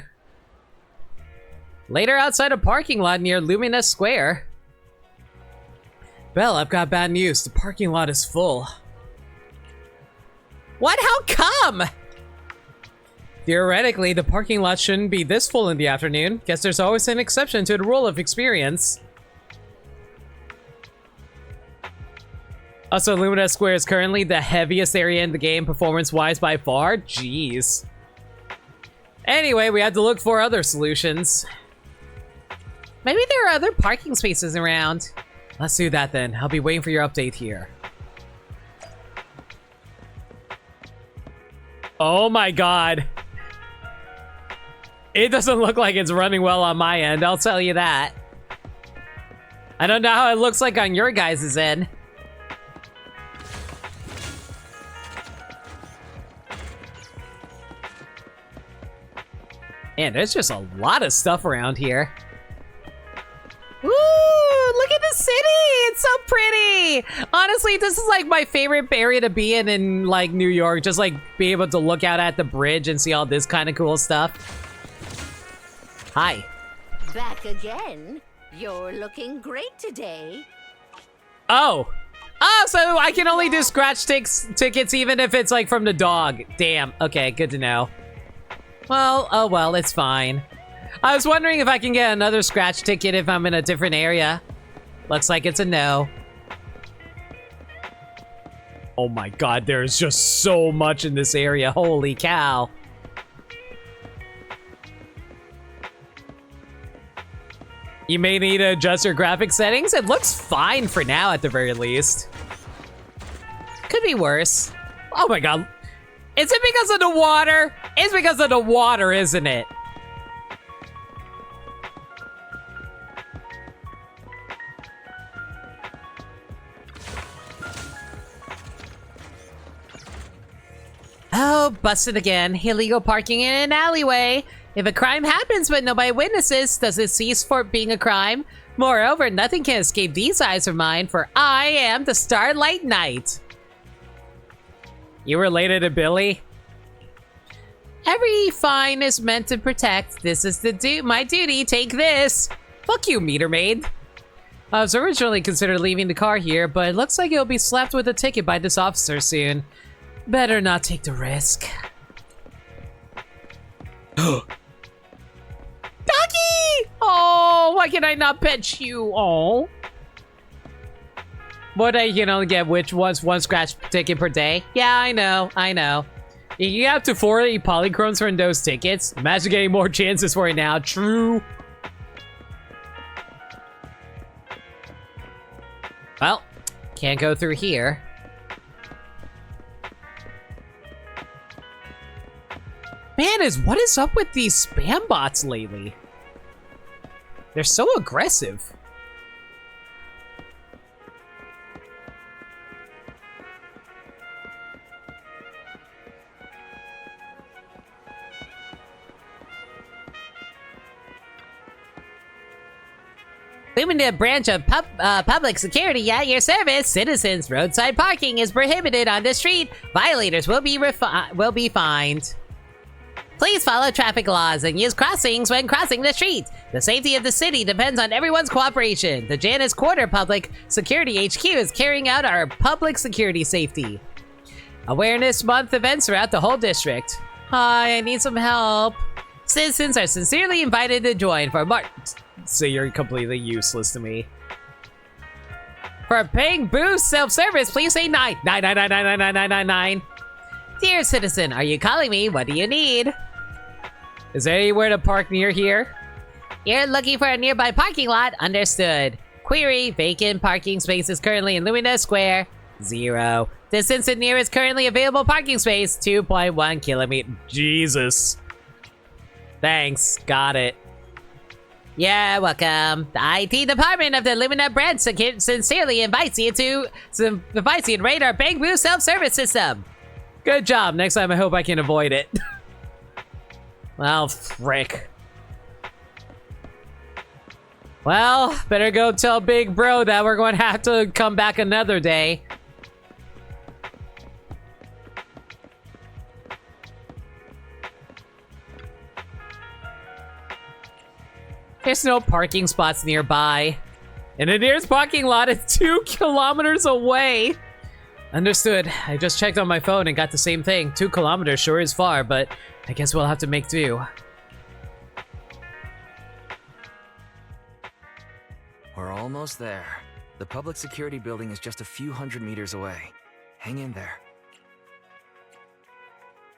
Later outside a parking lot near Lumina Square. Belle, I've got bad news. The parking lot is full. What? How come? Theoretically, the parking lot shouldn't be this full in the afternoon. Guess there's always an exception to the rule of experience. Also, Lumina Square is currently the heaviest area in the game performance-wise by far. Jeez. Anyway, we had to look for other solutions. Maybe there are other parking spaces around. Let's do that then. I'll be waiting for your update here. Oh my god. It doesn't look like it's running well on my end, I'll tell you that. I don't know how it looks like on your guys' end. Man, there's just a lot of stuff around here. Woo! Look at the city! It's so pretty! Honestly, this is like my favorite area to be in like New York. Just like be able to look out at the bridge and see all this kind of cool stuff. Hi. Back again? You're looking great today. Oh. Oh, so I can only do scratch tickets even if it's like from the dog. Damn. Okay, good to know. Well, oh well, it's fine. I was wondering if I can get another scratch ticket if I'm in a different area. Looks like it's a no. Oh my god, there's just so much in this area. Holy cow. You may need to adjust your graphic settings. It looks fine for now at the very least. Could be worse. Oh my god. Is it because of the water? It's because of the water, isn't it? Oh, busted again. Illegal parking in an alleyway. If a crime happens but nobody witnesses, does it cease for being a crime? Moreover, nothing can escape these eyes of mine, for I am the Starlight Knight. You related to Billy? Every fine is meant to protect. This is my duty. Take this. Fuck you, meter maid. I was originally considered leaving the car here, but it looks like it'll be slapped with a ticket by this officer soon. Better not take the risk. Doggy! Oh, why can I not pet you? Oh. What you can only get which one's one scratch ticket per day? Yeah, I know. You have to 40 polychromes for those tickets. Imagine getting more chances for it now. True. Well, can't go through here. Man, what is up with these spam bots lately? They're so aggressive. Limited branch of public security at your service. Citizens, roadside parking is prohibited on the street. Violators will be fined. Please follow traffic laws and use crossings when crossing the street. The safety of the city depends on everyone's cooperation. The Janus Quarter Public Security HQ is carrying out our public security safety Awareness Month events throughout the whole district. Hi, I need some help. Citizens are sincerely invited to join for So you're completely useless to me. For a paying boost self-service, please say 9. Dear citizen, are you calling me? What do you need? Is there anywhere to park near here? You're looking for a nearby parking lot? Understood. Query, vacant parking spaces currently in Lumina Square. 0. Distance to nearest currently available parking space, 2.1 kilometers. Jesus. Thanks, got it. Yeah, welcome. The IT department of the Lumina branch sincerely invites you to raid our Bang Boo self-service system. Good job. Next time I hope I can avoid it. Well, frick. Well, better go tell Big Bro that we're going to have to come back another day. There's no parking spots nearby. And the nearest parking lot is 2 kilometers away. Understood. I just checked on my phone and got the same thing. 2 kilometers sure is far, but I guess we'll have to make do. We're almost there. The public security building is just a few hundred meters away. Hang in there.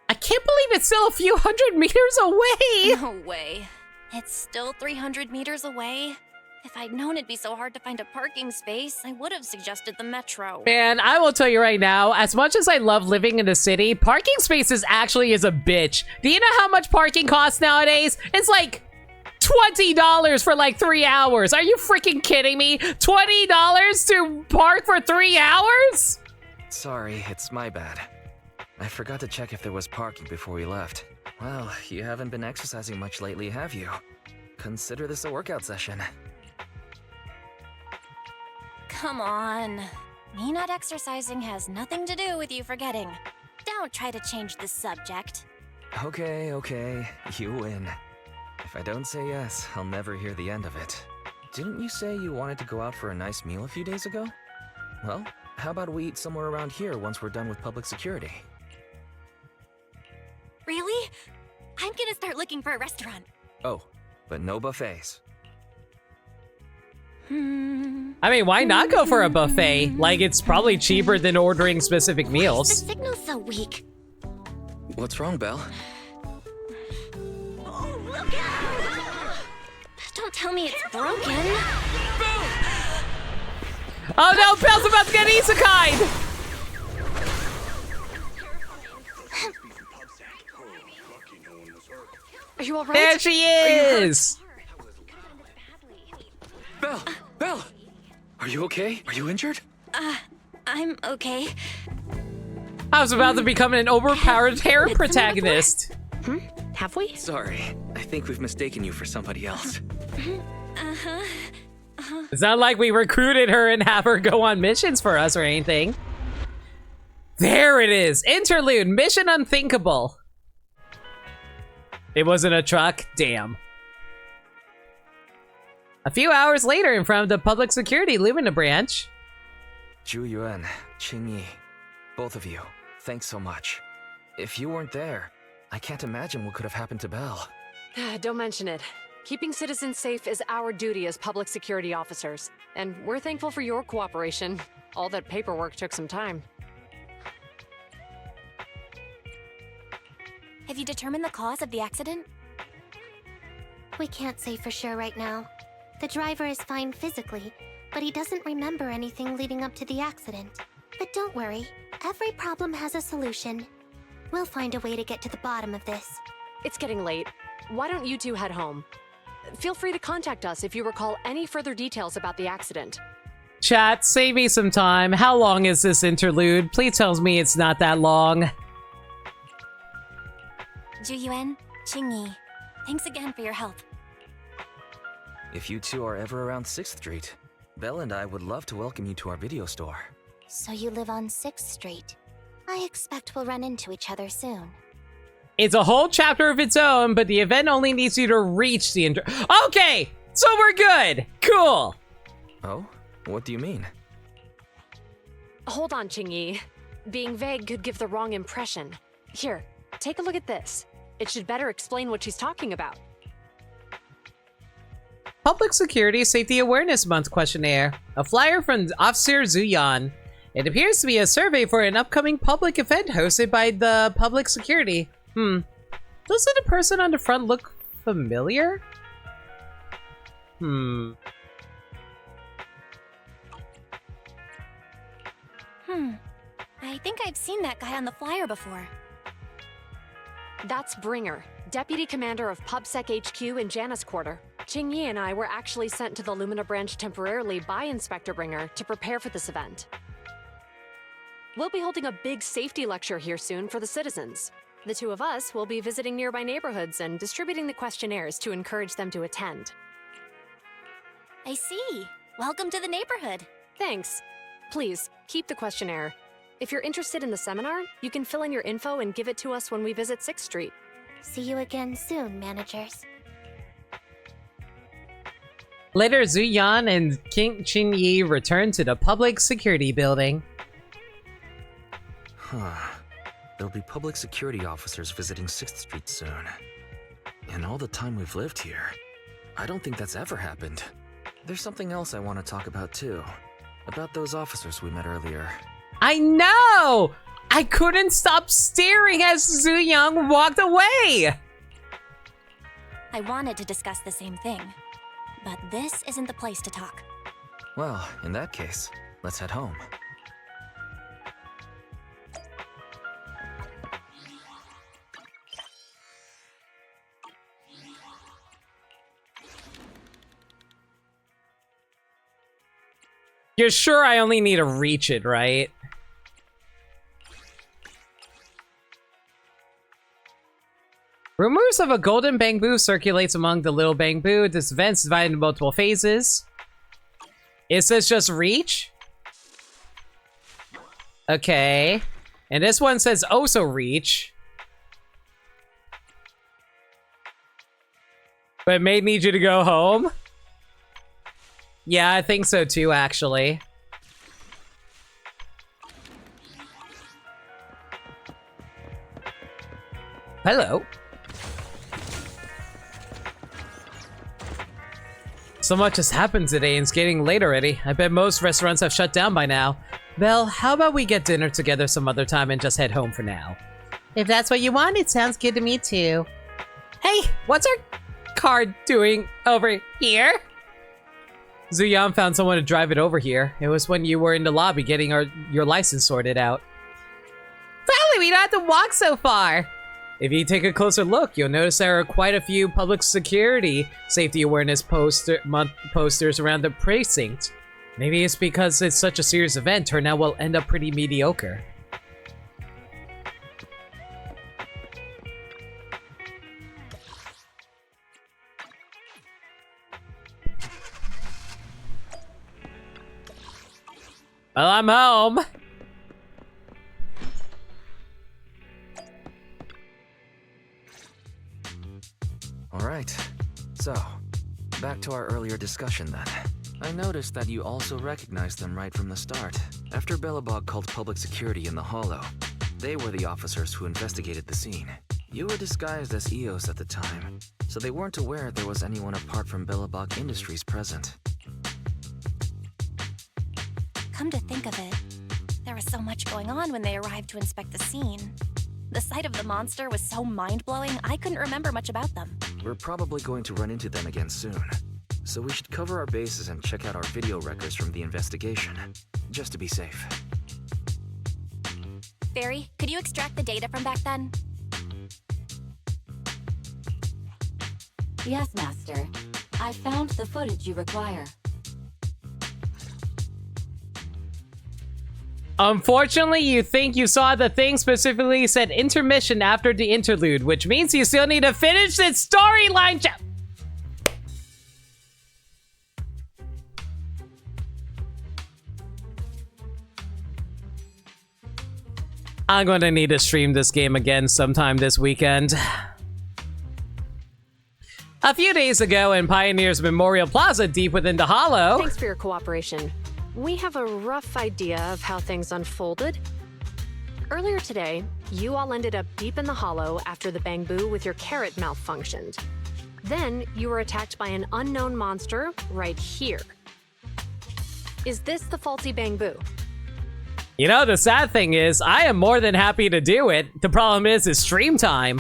I can't believe it's still a few hundred meters away! No way. It's still 300 meters away? If I'd known it'd be so hard to find a parking space, I would have suggested the metro. Man, I will tell you right now, as much as I love living in the city, parking spaces actually is a bitch. Do you know how much parking costs nowadays? It's like $20 for like 3 hours. Are you freaking kidding me? $20 to park for 3 hours? Sorry, it's my bad. I forgot to check if there was parking before we left. Well, you haven't been exercising much lately, have you? Consider this a workout session. Come on. Me not exercising has nothing to do with you forgetting. Don't try to change the subject. Okay, you win. If I don't say yes, I'll never hear the end of it. Didn't you say you wanted to go out for a nice meal a few days ago? Well, how about we eat somewhere around here once we're done with public security? Really? I'm gonna start looking for a restaurant. Oh, but no buffets. I mean, why not go for a buffet? Like, it's probably cheaper than ordering specific meals. The signal's so weak. What's wrong, Belle? Oh, look out! Don't Don't tell me it's broken. Oh no, Belle's about to get isekai'd! Are you alright? There she is! Belle! Are you okay? Are you injured? I'm okay. I was about to become an overpowered terror protagonist. Have we? Sorry, I think we've mistaken you for somebody else. It's not like we recruited her and have her go on missions for us or anything. There it is! Interlude, Mission Unthinkable. It wasn't a truck? Damn. A few hours later, in front of the public security Lumina branch. Zhu Yuan, Qing Yi, both of you, thanks so much. If you weren't there, I can't imagine what could have happened to Belle. Don't mention it. Keeping citizens safe is our duty as public security officers, and we're thankful for your cooperation. All that paperwork took some time. Have you determined the cause of the accident? We can't say for sure right now. The driver is fine physically, but he doesn't remember anything leading up to the accident. But don't worry, every problem has a solution. We'll find a way to get to the bottom of this. It's getting late. Why don't you two head home? Feel free to contact us if you recall any further details about the accident. Chat, save me some time. How long is this interlude? Please tell me it's not that long. Zhu Yuan, Qing Yi, thanks again for your help. If you two are ever around 6th Street, Belle and I would love to welcome you to our video store. So you live on 6th Street. I expect we'll run into each other soon. It's a whole chapter of its own, but the event only needs you to reach the Okay! So we're good! Cool! Oh? What do you mean? Hold on, Qing Yi. Being vague could give the wrong impression. Here, take a look at this. It should better explain what she's talking about. Public Security Safety Awareness Month questionnaire. A flyer from Officer Zuyan. It appears to be a survey for an upcoming public event hosted by the public security. Doesn't the person on the front look familiar? I think I've seen that guy on the flyer before. That's Bringer, Deputy Commander of PubSec HQ in Janus Quarter. Qing Yi and I were actually sent to the Lumina branch temporarily by Inspector Bringer to prepare for this event. We'll be holding a big safety lecture here soon for the citizens. The two of us will be visiting nearby neighborhoods and distributing the questionnaires to encourage them to attend. I see. Welcome to the neighborhood. Thanks. Please, keep the questionnaire. If you're interested in the seminar, you can fill in your info and give it to us when we visit 6th Street. See you again soon, managers. Later, Zuyan and King Qing Yi return to the public security building. There'll be public security officers visiting 6th Street soon. In all the time we've lived here, I don't think that's ever happened. There's something else I want to talk about too. About those officers we met earlier. I know! I couldn't stop staring as Zuyan walked away! I wanted to discuss the same thing, but this isn't the place to talk. Well, in that case, let's head home. You're sure I only need to reach it, right? Rumors of a golden bamboo circulates among the little bamboo. This event is divided into multiple phases. Is this just reach? Okay. And this one says also reach. But it may need you to go home? Yeah, I think so too, actually. Hello. So much has happened today and it's getting late already. I bet most restaurants have shut down by now. Belle, how about we get dinner together some other time and just head home for now? If that's what you want, it sounds good to me too. Hey, what's our car doing over here? Zuyan found someone to drive it over here. It was when you were in the lobby getting your license sorted out. Finally, we don't have to walk so far. If you take a closer look, you'll notice there are quite a few public security safety awareness posters around the precinct. Maybe it's because it's such a serious event, turnout will end up pretty mediocre. Well, I'm home. All right. So, back to our earlier discussion then. I noticed that you also recognized them right from the start. After Belobog called public security in the Hollow, they were the officers who investigated the scene. You were disguised as EOS at the time, so they weren't aware there was anyone apart from Belobog Industries present. Come to think of it, there was so much going on when they arrived to inspect the scene. The sight of the monster was so mind-blowing, I couldn't remember much about them. We're probably going to run into them again soon, so we should cover our bases and check out our video records from the investigation, just to be safe. Barry, could you extract the data from back then? Yes, Master. I found the footage you require. Unfortunately, you think you saw the thing specifically said intermission after the interlude, which means you still need to finish this storyline. I'm going to need to stream this game again sometime this weekend. A few days ago in Pioneer's Memorial Plaza deep within the Hollow. Thanks for your cooperation. We have a rough idea of how things unfolded. Earlier today, you all ended up deep in the Hollow after the bamboo with your carrot malfunctioned. Then, you were attacked by an unknown monster right here. Is this the faulty bamboo? You know, the sad thing is, I am more than happy to do it. The problem is, it's stream time.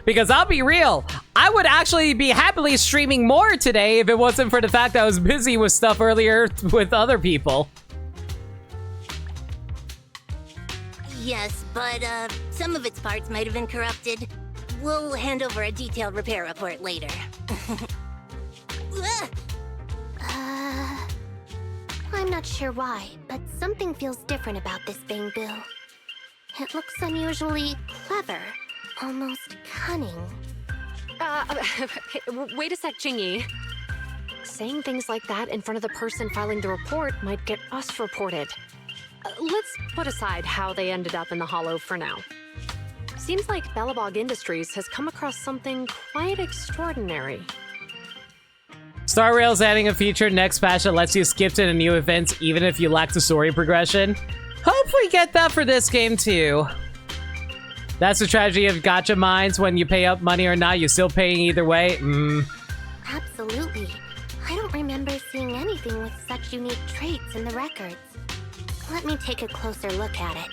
Because I'll be real, I would actually be happily streaming more today if it wasn't for the fact that I was busy with stuff earlier with other people. Yes, but some of its parts might have been corrupted. We'll hand over a detailed repair report later. I'm not sure why, but something feels different about this bamboo. It looks unusually clever, almost cunning. Wait a sec, Chingy. Saying things like that in front of the person filing the report might get us reported. Let's put aside how they ended up in the Hollow for now. Seems like Belobog Industries has come across something quite extraordinary. Star Rail's adding a feature next patch that lets you skip to the new events even if you lack the story progression. Hope we get that for this game too. That's the tragedy of gacha mines. When you pay up money or not, you're still paying either way. Absolutely. I don't remember seeing anything with such unique traits in the records. Let me take a closer look at it.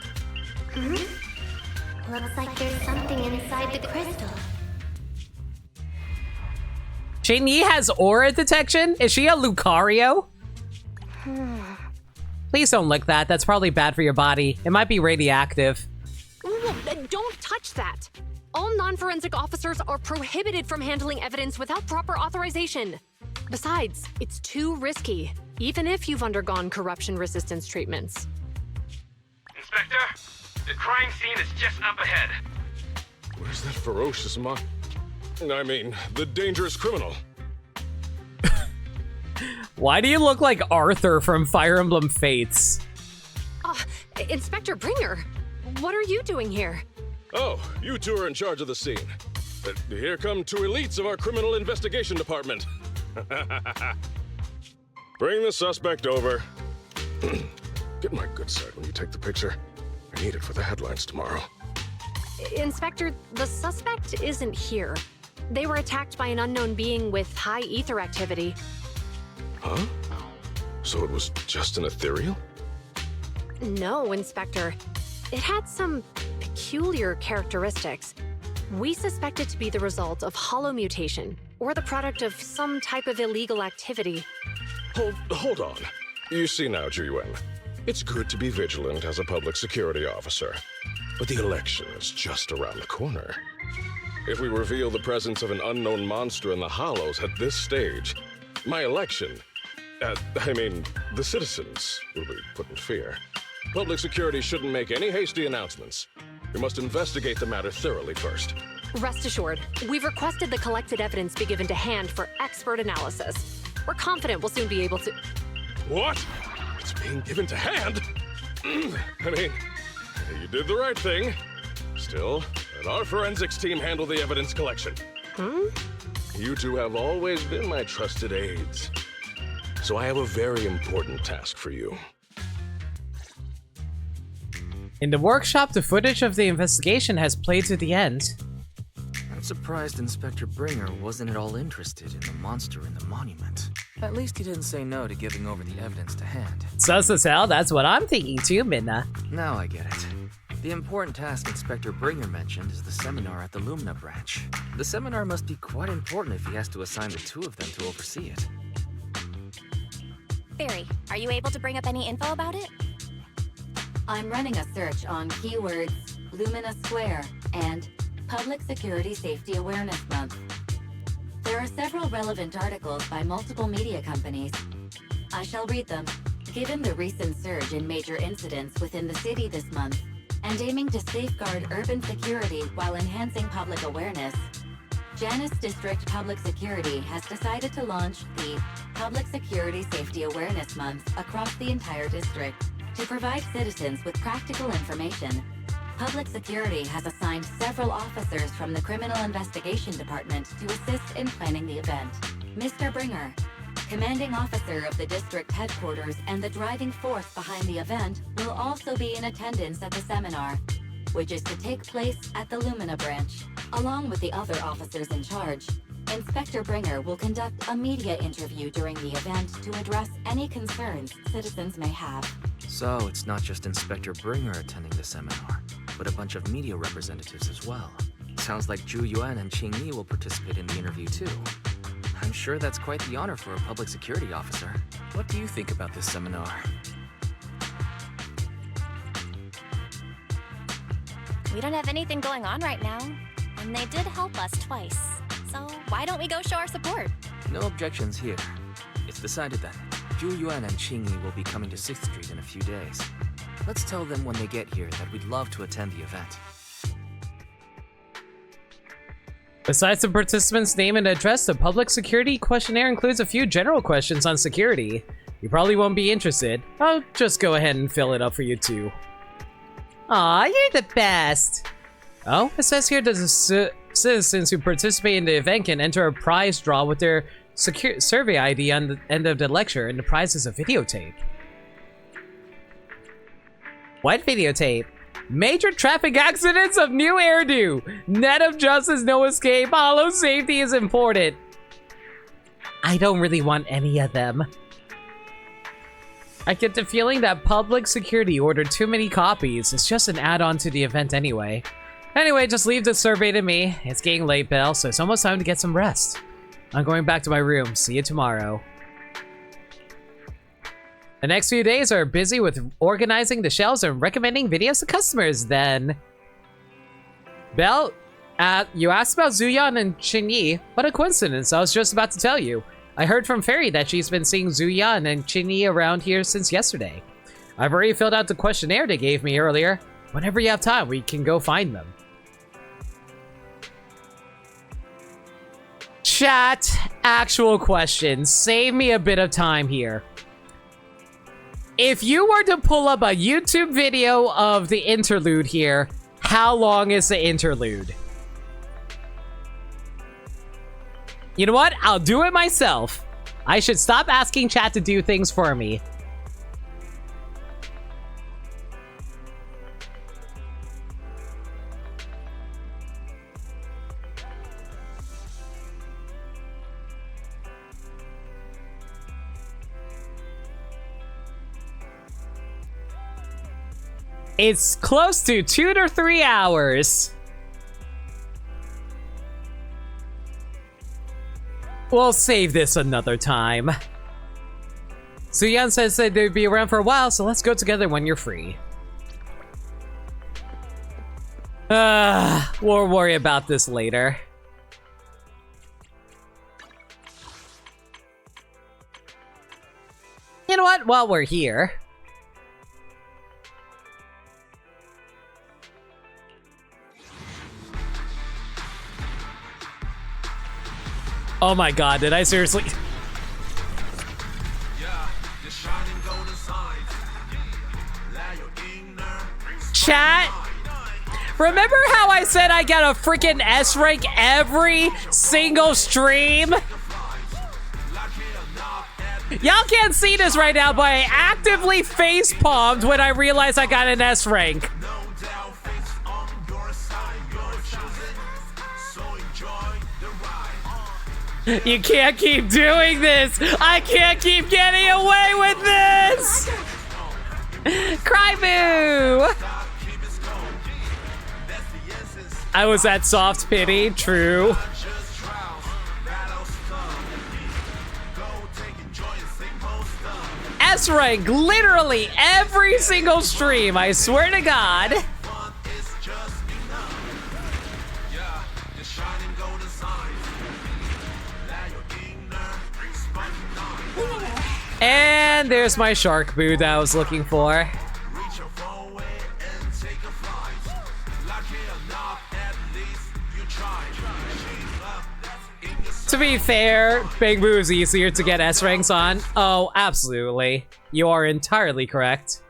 Looks like there's something inside the crystal. Chingy has aura detection? Is she a Lucario? Please don't lick that. That's probably bad for your body. It might be radioactive. Don't touch that! All non-forensic officers are prohibited from handling evidence without proper authorization. Besides, it's too risky, even if you've undergone corruption resistance treatments. Inspector, the crime scene is just up ahead. Where's that ferocious the dangerous criminal? Why do you look like Arthur from Fire Emblem Fates? Inspector Bringer, what are you doing here? Oh, you two are in charge of the scene. Here come two elites of our criminal investigation department. Bring the suspect over. Get my good side when you take the picture. I need it for the headlines tomorrow. Inspector, the suspect isn't here. They were attacked by an unknown being with high ether activity. Huh? So it was just an ethereal? No, Inspector. It had some peculiar characteristics. We suspect it to be the result of hollow mutation, or the product of some type of illegal activity. Hold on. You see now, Juyuan, it's good to be vigilant as a public security officer, but the election is just around the corner. If we reveal the presence of an unknown monster in the Hollows at this stage, my election, the citizens will be put in fear. Public security shouldn't make any hasty announcements. We must investigate the matter thoroughly first. Rest assured, we've requested the collected evidence be given to hand for expert analysis. We're confident we'll soon be able to... What? It's being given to hand? I mean, you did the right thing. Still, let our forensics team handle the evidence collection. You two have always been my trusted aides. So I have a very important task for you. In the workshop, the footage of the investigation has played to the end. I'm surprised Inspector Bringer wasn't at all interested in the monster in the monument. At least he didn't say no to giving over the evidence to hand. Sus as hell, that's what I'm thinking too, Midna. Now I get it. The important task Inspector Bringer mentioned is the seminar at the Lumina branch. The seminar must be quite important if he has to assign the two of them to oversee it. Barry, are you able to bring up any info about it? I'm running a search on keywords Lumina Square and Public Security Safety Awareness Month. There are several relevant articles by multiple media companies. I shall read them. Given the recent surge in major incidents within the city this month, and aiming to safeguard urban security while enhancing public awareness, Janus District Public Security has decided to launch the Public Security Safety Awareness Month across the entire district to provide citizens with practical information. Public Security has assigned several officers from the Criminal Investigation Department to assist in planning the event. Mr. Bringer, commanding officer of the district headquarters and the driving force behind the event, will also be in attendance at the seminar, which is to take place at the Lumina branch. Along with the other officers in charge, Inspector Bringer will conduct a media interview during the event to address any concerns citizens may have. So it's not just Inspector Bringer attending the seminar, but a bunch of media representatives as well. Sounds like Zhu Yuan and Qing Yi will participate in the interview too. I'm sure that's quite the honor for a public security officer. What do you think about this seminar? We don't have anything going on right now, and they did help us twice. So why don't we go show our support? No objections here. It's decided then. Zhu Yuan and Qing Yi will be coming to 6th Street in a few days. Let's tell them when they get here that we'd love to attend the event. Besides the participants' name and address, the public security questionnaire includes a few general questions on security. You probably won't be interested. I'll just go ahead and fill it up for you too. Aw, you're the best! Oh, it says here that the citizens who participate in the event can enter a prize draw with their survey ID on the end of the lecture, and the prize is a videotape. What videotape? Major traffic accidents of new hairdo. Net of justice, no escape. Hollow safety is important. I don't really want any of them. I get the feeling that public security ordered too many copies. It's just an add-on to the event anyway. Anyway, just leave the survey to me. It's getting late, Belle, so it's almost time to get some rest. I'm going back to my room. See you tomorrow. The next few days are busy with organizing the shelves and recommending videos to customers, then. Belle, you asked about Zuyan and Qing Yi. What a coincidence, I was just about to tell you. I heard from Fairy that she's been seeing Zuyan and Qing Yi around here since yesterday. I've already filled out the questionnaire they gave me earlier. Whenever you have time, we can go find them. Chat, actual questions. Save me a bit of time here. If you were to pull up a YouTube video of the interlude here, how long is the interlude? You know what? I'll do it myself. I should stop asking chat to do things for me. It's close to 2 to 3 hours. We'll save this another time. Suyan says that they'd be around for a while, so let's go together when you're free. We'll worry about this later. You know what? While we're here... Oh my god, did I seriously... Chat, remember how I said I get a freaking S rank every single stream? Y'all can't see this right now, but I actively face palmed when I realized I got an S rank. You can't keep doing this! I can't keep getting away with this! Cry boo! I was at soft pity, true. S rank literally every single stream, I swear to God. And there's my shark boo that I was looking for. To be fair, Big Boo is easier to get S ranks on. Oh, absolutely. You are entirely correct.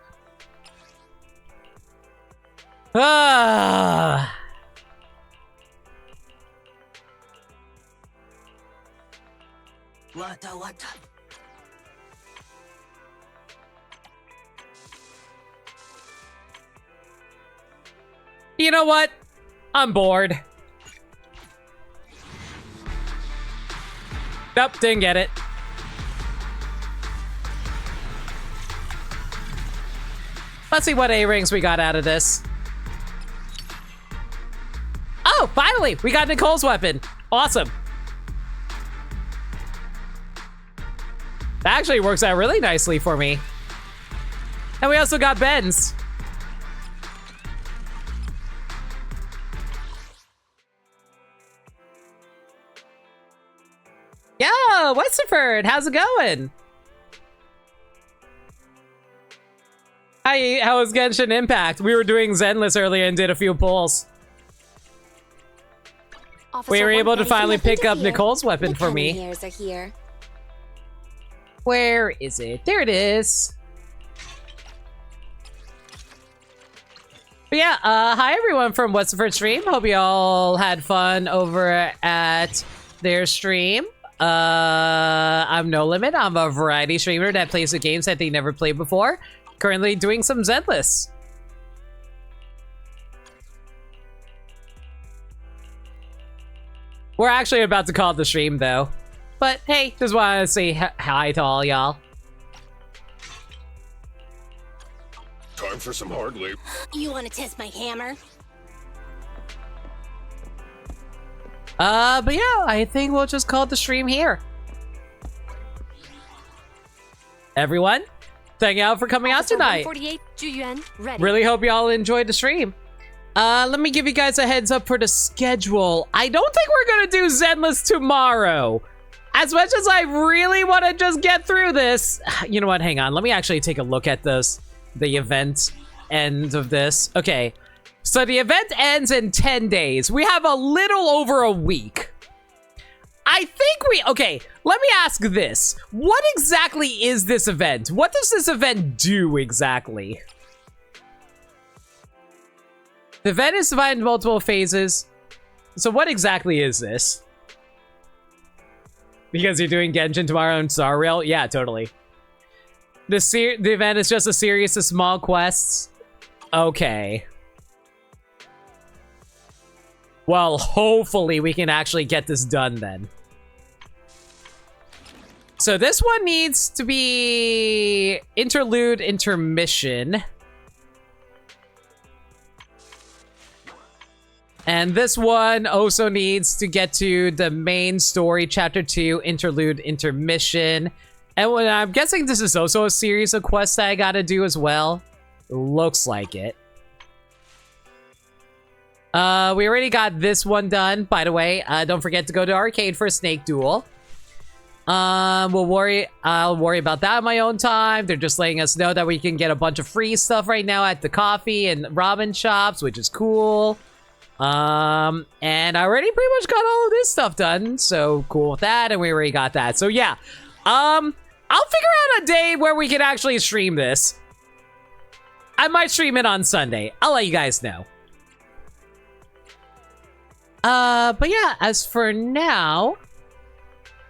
Ah. What? You know what? I'm bored. Nope, didn't get it. Let's see what A-rings we got out of this. Oh, finally! We got Nicole's weapon. Awesome. That actually works out really nicely for me. And we also got Ben's. Yo, Westerford, how's it going? How was Genshin Impact? We were doing Zenless earlier and did a few pulls. Officer, we were able to finally pick up here. Nicole's weapon The for Kenny me. hairs are here. Where is it? There it is. But yeah, hi everyone from Westerford Stream. Hope you all had fun over at their stream. I'm No Limit. I'm a variety streamer that plays the games that they never played before. Currently doing some Zenless. We're actually about to call the stream though. But hey, just wanted to say hi to all y'all. Time for some hard labor. You want to test my hammer? But yeah, I think we'll just call the stream here. Everyone, thank y'all for coming out tonight. 148, Juyuan, ready. Really hope y'all enjoyed the stream. Let me give you guys a heads up for the schedule. I don't think we're gonna do Zenless tomorrow. As much as I really want to just get through this. You know what, hang on. Let me actually take a look at this, the event end of this. Okay. So the event ends in 10 days. We have a little over a week. I think okay, let me ask this. What exactly is this event? What does this event do exactly? The event is divided into multiple phases. So what exactly is this? Because you're doing Genshin tomorrow on Star Rail? Yeah, totally. The event is just a series of small quests. Okay. Well, hopefully we can actually get this done then. So this one needs to be interlude intermission. And this one also needs to get to the main story, Chapter 2, Interlude Intermission. And when I'm guessing this is also a series of quests that I gotta do as well. Looks like it. We already got this one done, by the way. Don't forget to go to Arcade for a Snake Duel. I'll worry about that on my own time. They're just letting us know that we can get a bunch of free stuff right now at the coffee and ramen shops, which is cool. And I already pretty much got all of this stuff done, so cool with that, and we already got that. So yeah, I'll figure out a day where we can actually stream this. I might stream it on Sunday. I'll let you guys know. But yeah, as for now,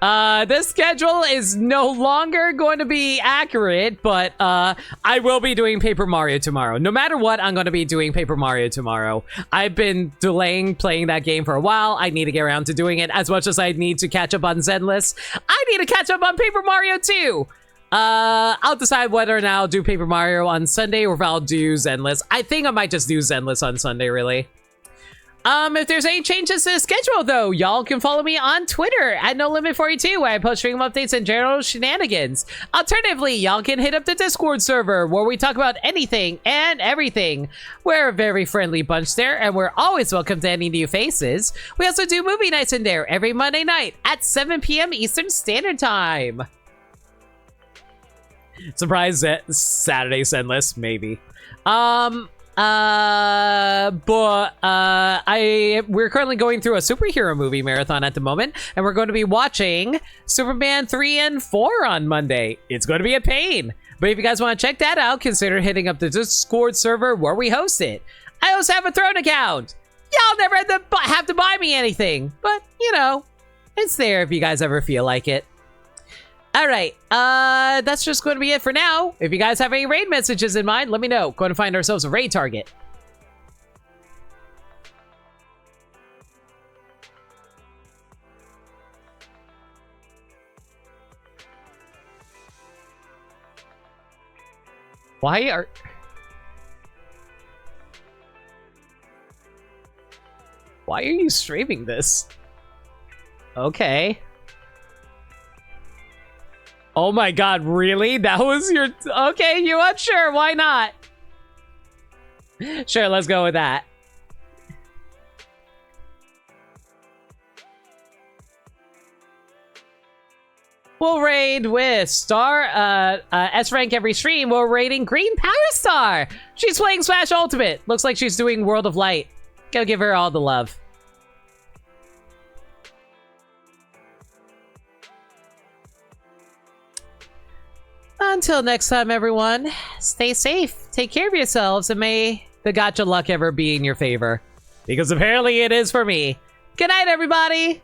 this schedule is no longer going to be accurate, but I will be doing Paper Mario tomorrow. No matter what, I'm going to be doing Paper Mario tomorrow. I've been delaying playing that game for a while. I need to get around to doing it as much as I need to catch up on Zenless. I need to catch up on Paper Mario too. I'll decide whether or not I'll do Paper Mario on Sunday or if I'll do Zenless. I think I might just do Zenless on Sunday, really. If there's any changes to the schedule, though, y'all can follow me on Twitter at NoLimit42, where I post stream updates and general shenanigans. Alternatively, y'all can hit up the Discord server, where we talk about anything and everything. We're a very friendly bunch there, and we're always welcome to any new faces. We also do movie nights in there every Monday night at 7 p.m. Eastern Standard Time. Surprise that Saturday Zenless, maybe. We're currently going through a superhero movie marathon at the moment, and we're going to be watching Superman 3 and 4 on Monday. It's going to be a pain, but if you guys want to check that out, consider hitting up the Discord server where we host it. I also have a Throne account. Y'all never have to buy me anything, but you know, it's there if you guys ever feel like it. All right, that's just going to be it for now. If you guys have any raid messages in mind, let me know. Going to find ourselves a raid target. Why are you streaming this? Okay. Oh my god, really? That was your... Okay, you want? Sure, why not? Sure, let's go with that. We'll raid with Star, S-Rank every stream. We're raiding Green Power Star. She's playing Smash Ultimate. Looks like she's doing World of Light. Go give her all the love. Until next time, everyone, stay safe, take care of yourselves, and may the gacha luck ever be in your favor. Because apparently it is for me. Good night, everybody!